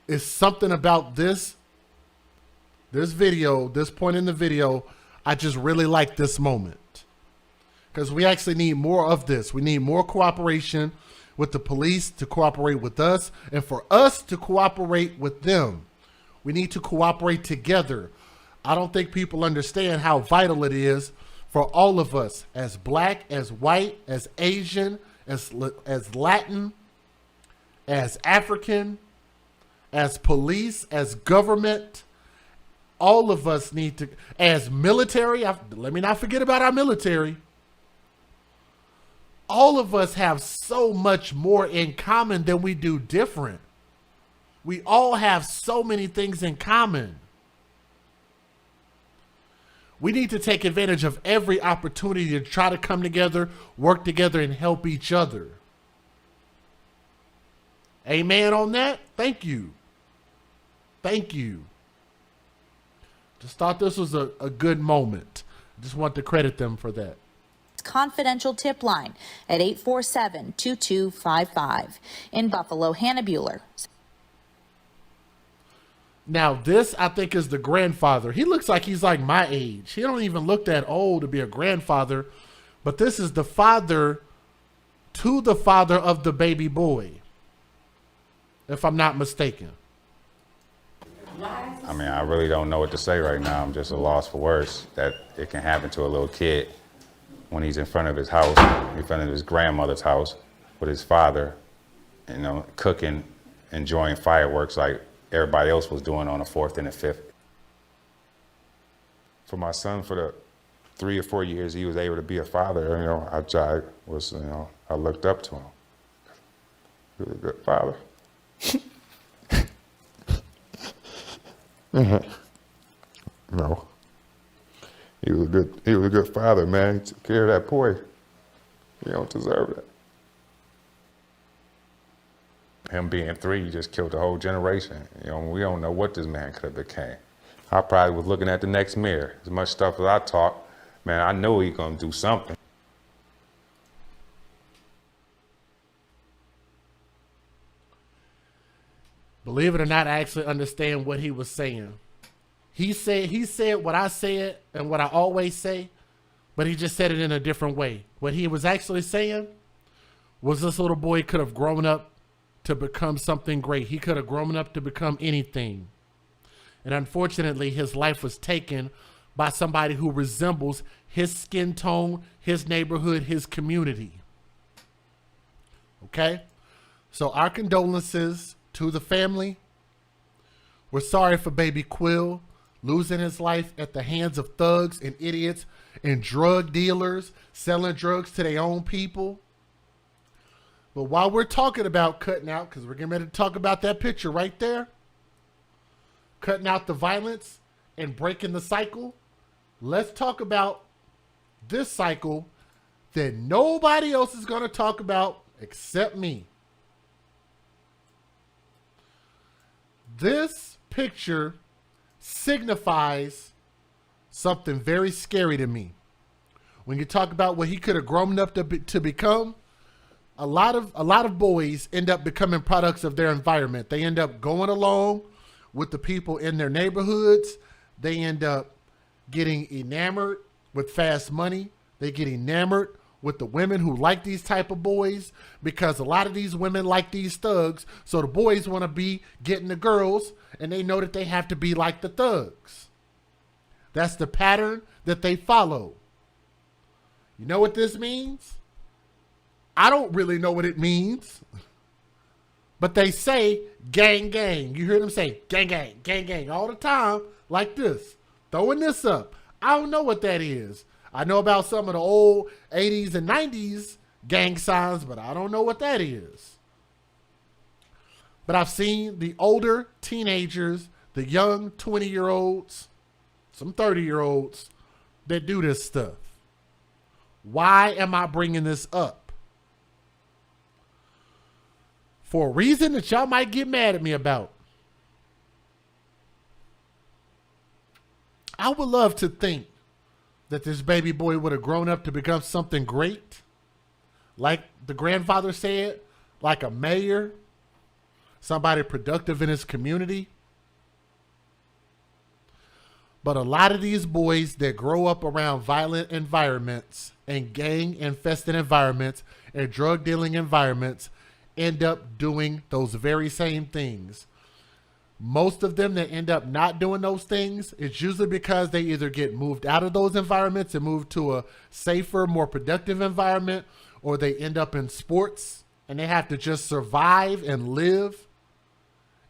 Speaker 1: It's something about this video, this point in the video, I just really like this moment. Because we actually need more of this. We need more cooperation with the police to cooperate with us, and for us to cooperate with them. We need to cooperate together. I don't think people understand how vital it is for all of us, as black, as white, as Asian, as Latin, as African, as police, as government, all of us need to, as military, let me not forget about our military. All of us have so much more in common than we do different. We all have so many things in common. We need to take advantage of every opportunity to try to come together, work together, and help each other. Amen on that? Thank you. Thank you. Just thought this was a good moment. Just want to credit them for that.
Speaker 5: Confidential tip line at 847-2255. In Buffalo, Hannah Bueller.
Speaker 1: Now, this, I think, is the grandfather. He looks like he's like my age. He don't even look that old to be a grandfather. But this is the father to the father of the baby boy, if I'm not mistaken.
Speaker 7: I mean, I really don't know what to say right now. I'm just a loss for words that it can happen to a little kid when he's in front of his house, in front of his grandmother's house with his father, you know, cooking, enjoying fireworks like everybody else was doing on the 4th and the 5th. For my son, for the 3 or 4 years he was able to be a father, you know, I looked up to him. He was a good father. No. He was a good father, man. He took care of that boy. He don't deserve that. Him being 3, he just killed the whole generation. You know, we don't know what this man could have became. I probably was looking at the next mirror. As much stuff as I talk, man, I know he's gonna do something.
Speaker 1: Believe it or not, I actually understand what he was saying. He said what I said and what I always say, but he just said it in a different way. What he was actually saying was this little boy could have grown up to become something great. He could have grown up to become anything. And unfortunately, his life was taken by somebody who resembles his skin tone, his neighborhood, his community. Okay? So our condolences to the family. We're sorry for baby Quill losing his life at the hands of thugs and idiots and drug dealers selling drugs to their own people. But while we're talking about cutting out, because we're getting ready to talk about that picture right there, cutting out the violence and breaking the cycle, let's talk about this cycle that nobody else is going to talk about except me. This picture signifies something very scary to me. When you talk about what he could have grown up to become, a lot of boys end up becoming products of their environment. They end up going along with the people in their neighborhoods. They end up getting enamored with fast money. They get enamored with the women who like these type of boys, because a lot of these women like these thugs. So the boys want to be getting the girls, and they know that they have to be like the thugs. That's the pattern that they follow. You know what this means? I don't really know what it means, but they say gang, gang. You hear them say gang, gang, gang, gang all the time like this, throwing this up. I don't know what that is. I know about some of the old 80s and 90s gang signs, but I don't know what that is. But I've seen the older teenagers, the young 20-year-olds, some 30-year-olds that do this stuff. Why am I bringing this up? For a reason that y'all might get mad at me about. I would love to think that this baby boy would have grown up to become something great. Like the grandfather said, like a mayor, somebody productive in his community. But a lot of these boys that grow up around violent environments and gang-infested environments and drug-dealing environments end up doing those very same things. Most of them that end up not doing those things, it's usually because they either get moved out of those environments and move to a safer, more productive environment, or they end up in sports and they have to just survive and live.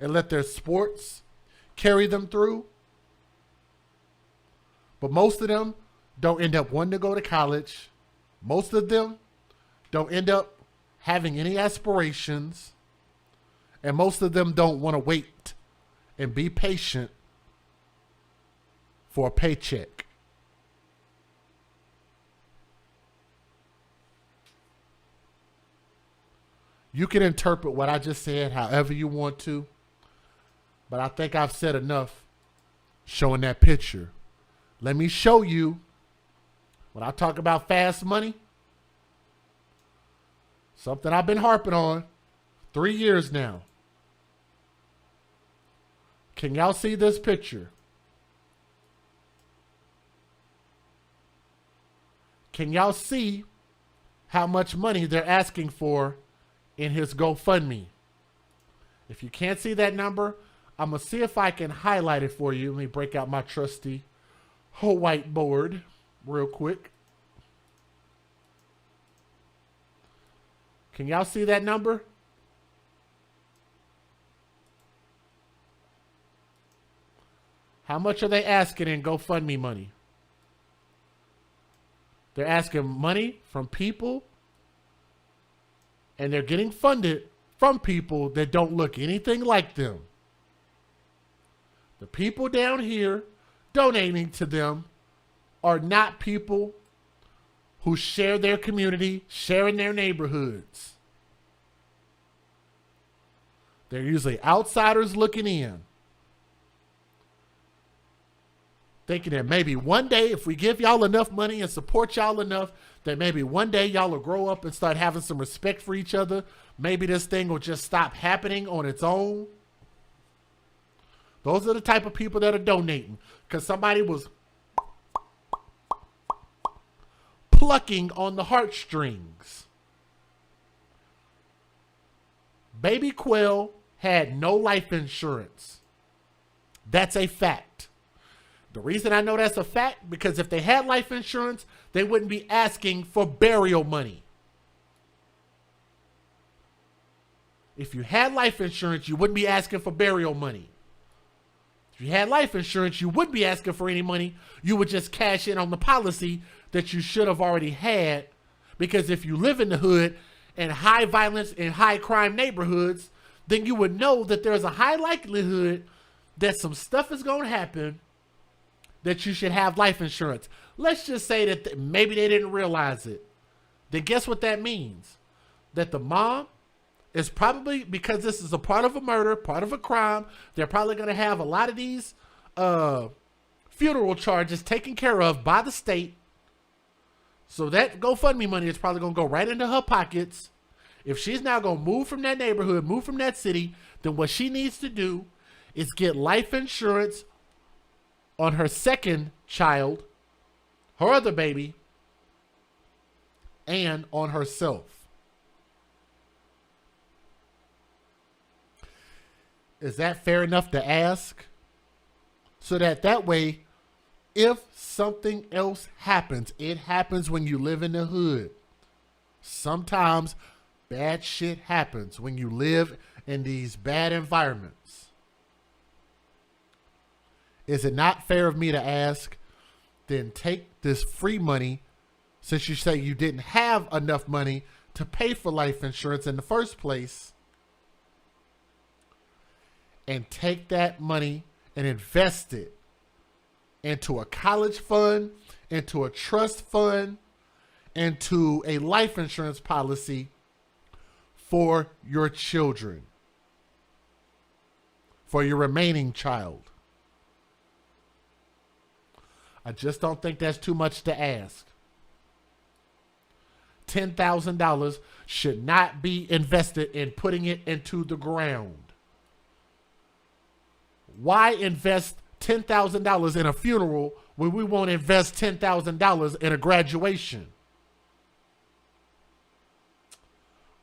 Speaker 1: and let their sports carry them through. But most of them don't end up wanting to go to college. Most of them don't end up having any aspirations. And most of them don't want to wait and be patient for a paycheck. You can interpret what I just said however you want to, but I think I've said enough showing that picture. Let me show you, when I talk about fast money, something I've been harping on 3 years now. Can y'all see this picture? Can y'all see how much money they're asking for in his GoFundMe? If you can't see that number, I'm going to see if I can highlight it for you. Let me break out my trusty whole whiteboard real quick. Can y'all see that number? How much are they asking in GoFundMe money? They're asking money from people, and they're getting funded from people that don't look anything like them. The people down here donating to them are not people who share their community, share in their neighborhoods. They're usually outsiders looking in, thinking that maybe one day if we give y'all enough money and support y'all enough, that maybe one day y'all will grow up and start having some respect for each other. Maybe this thing will just stop happening on its own. Those are the type of people that are donating because somebody was plucking on the heartstrings. Baby Quail had no life insurance. That's a fact. The reason I know that's a fact, because if they had life insurance, they wouldn't be asking for burial money. If you had life insurance, you wouldn't be asking for burial money. If you had life insurance, you wouldn't be asking for any money. You would just cash in on the policy that you should have already had. Because if you live in the hood and high violence and high crime neighborhoods, then you would know that there's a high likelihood that some stuff is going to happen that you should have life insurance. Let's just say that maybe they didn't realize it. Then guess what that means? That the mom is probably, because this is a part of a murder, part of a crime, they're probably going to have a lot of these funeral charges taken care of by the state. So that GoFundMe money is probably going to go right into her pockets. If she's now going to move from that neighborhood, move from that city, then what she needs to do is get life insurance on her second child, her other baby, and on herself. Is that fair enough to ask? So that way, if something else happens, it happens when you live in the hood. Sometimes bad shit happens when you live in these bad environments. Is it not fair of me to ask, then take this free money, since you say you didn't have enough money to pay for life insurance in the first place, and take that money and invest it into a college fund, into a trust fund, into a life insurance policy for your children, for your remaining child? I just don't think that's too much to ask. $10,000 should not be invested in putting it into the ground. Why invest $10,000 in a funeral when we won't invest $10,000 in a graduation?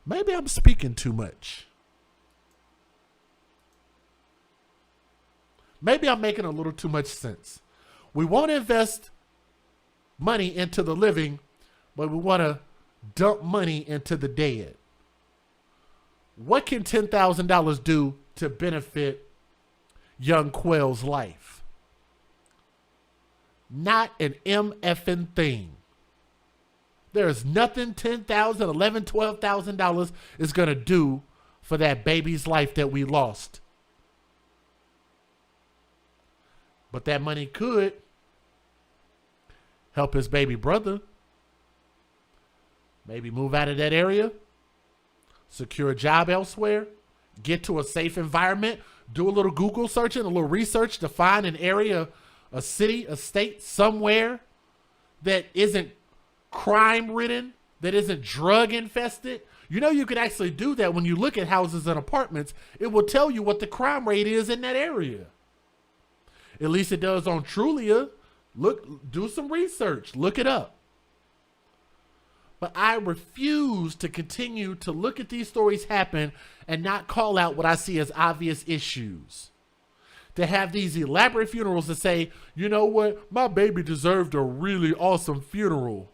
Speaker 1: Maybe I'm speaking too much. Maybe I'm making a little too much sense. We won't invest money into the living, but we want to dump money into the dead. What can $10,000 do to benefit young Quell's life. Not an MFing thing. There's nothing $10,000, $11,000, $12,000 is going to do for that baby's life that we lost. But that money could help his baby brother maybe move out of that area, secure a job elsewhere, get to a safe environment, do a little Google searching, a little research to find an area, a city, a state, somewhere that isn't crime-ridden, that isn't drug-infested. You know you could actually do that when you look at houses and apartments. It will tell you what the crime rate is in that area. At least it does on Trulia. Look, do some research. Look it up. But I refuse to continue to look at these stories happen and not call out what I see as obvious issues. To have these elaborate funerals to say, you know what, my baby deserved a really awesome funeral.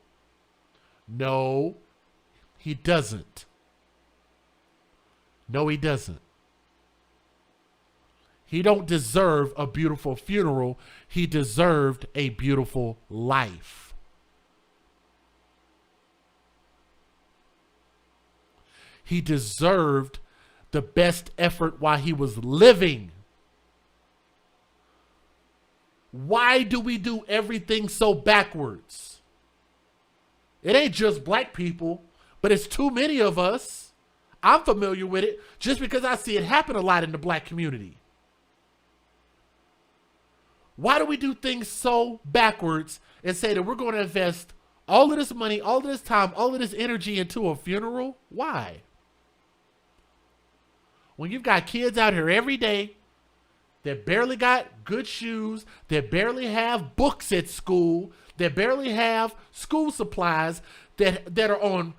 Speaker 1: No, he doesn't. No, he doesn't. He don't deserve a beautiful funeral. He deserved a beautiful life. He deserved the best effort while he was living. Why do we do everything so backwards? It ain't just black people, but it's too many of us. I'm familiar with it just because I see it happen a lot in the black community. Why do we do things so backwards and say that we're going to invest all of this money, all of this time, all of this energy into a funeral? Why? When you've got kids out here every day that barely got good shoes, that barely have books at school, that barely have school supplies, that are on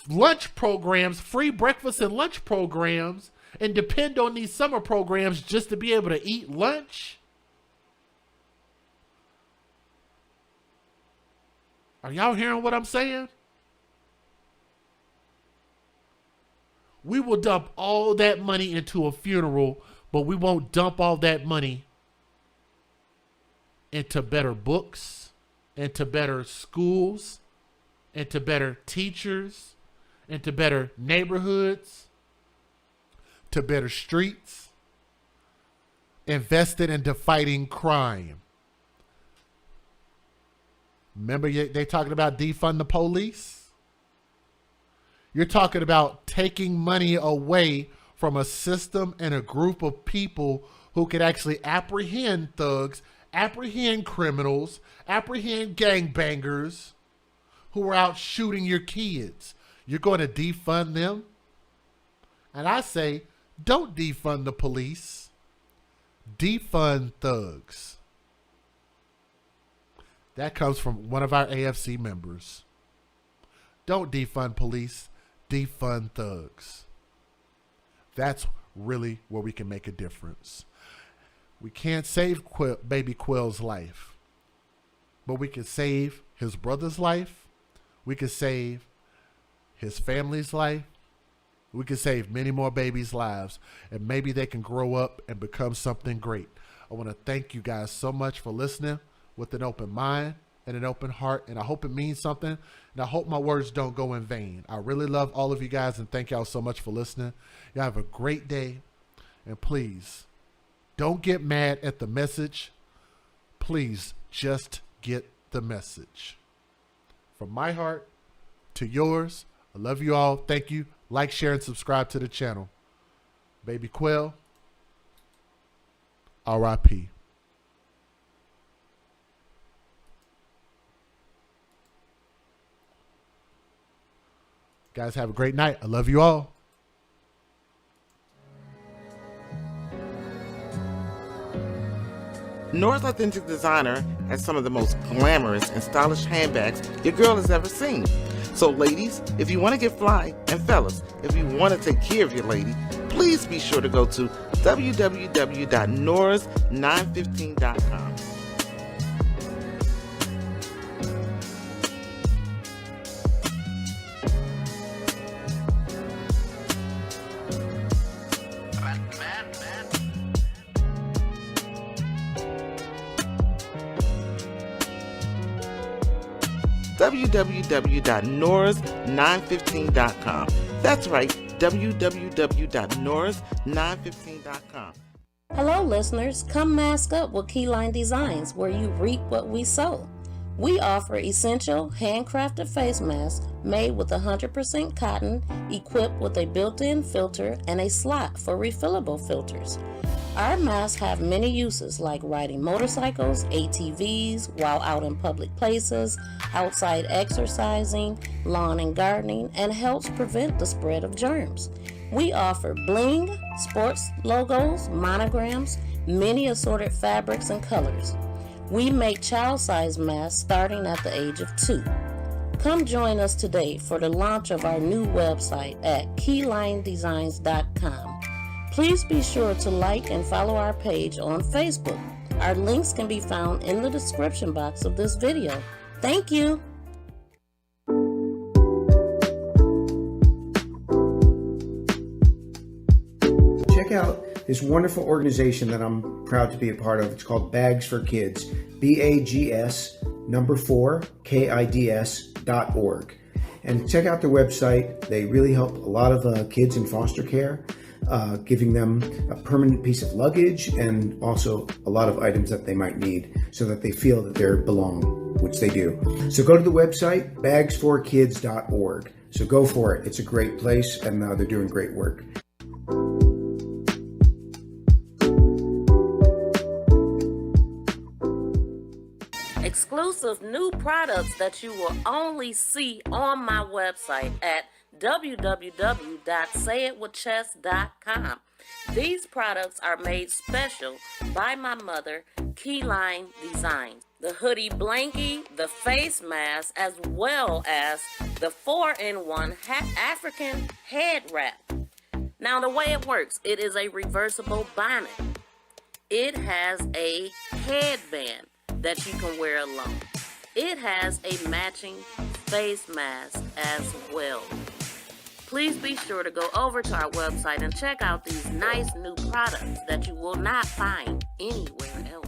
Speaker 1: lunch programs, free breakfast and lunch programs, and depend on these summer programs just to be able to eat lunch. Are y'all hearing what I'm saying? We will dump all that money into a funeral, but we won't dump all that money into better books, into better schools, into better teachers, into better neighborhoods, to better streets, invested into fighting crime. Remember they talking about defund the police? You're talking about taking money away from a system and a group of people who could actually apprehend thugs, apprehend criminals, apprehend gangbangers who are out shooting your kids. You're going to defund them? And I say, don't defund the police. Defund thugs. That comes from one of our AFC members. Don't defund police. Defund thugs. That's really where we can make a difference. We can't save baby Quell's life, but we can save his brother's life. We can save his family's life. We can save many more babies' lives, and maybe they can grow up and become something great. I want to thank you guys so much for listening with an open mind and an open heart, and I hope it means something, and I hope my words don't go in vain. I really love all of you guys, and thank y'all so much for listening. Y'all have a great day, and please, don't get mad at the message. Please just get the message. From my heart to yours, I love you all. Thank you. Like, share, and subscribe to the channel. Baby Quell, R.I.P. Guys, have a great night. I love you all.
Speaker 6: Nor's Authentic Designer has some of the most glamorous and stylish handbags your girl has ever seen. So ladies, if you want to get fly, and fellas, if you want to take care of your lady, please be sure to go to www.nors915.com.
Speaker 10: Batman.
Speaker 6: www.norris915.com. That's right, www.norris915.com.
Speaker 10: Hello, listeners. Come mask up with Keyline Designs, where you reap what we sow. We offer essential handcrafted face masks made with 100% cotton, equipped with a built-in filter and a slot for refillable filters. Our masks have many uses like riding motorcycles, ATVs, while out in public places, outside exercising, lawn and gardening, and helps prevent the spread of germs. We offer bling, sports logos, monograms, many assorted fabrics and colors. We make child-size masks starting at the age of 2. Come join us today for the launch of our new website at keylinedesigns.com. Please be sure to like and follow our page on Facebook. Our links can be found in the description box of this video. Thank you.
Speaker 11: Check out this wonderful organization that I'm proud to be a part of. It's called Bags for Kids, BAGS4KIDS.org. And check out their website. They really help a lot of kids in foster care, giving them a permanent piece of luggage and also a lot of items that they might need so that they feel that they belong, which they do. So go to the website, bags4kids.org. So go for it. It's a great place and they're doing great work.
Speaker 10: Exclusive new products that you will only see on my website at www.sayitwithchess.com. These products are made special by my mother, Keyline Designs. The hoodie blankie, the face mask, as well as the 4-in-1 African head wrap. Now the way it works, it is a reversible bonnet. It has a headband that you can wear alone. It has a matching face mask as well. Please be sure to go over to our website and check out these nice new products that you will not find anywhere else.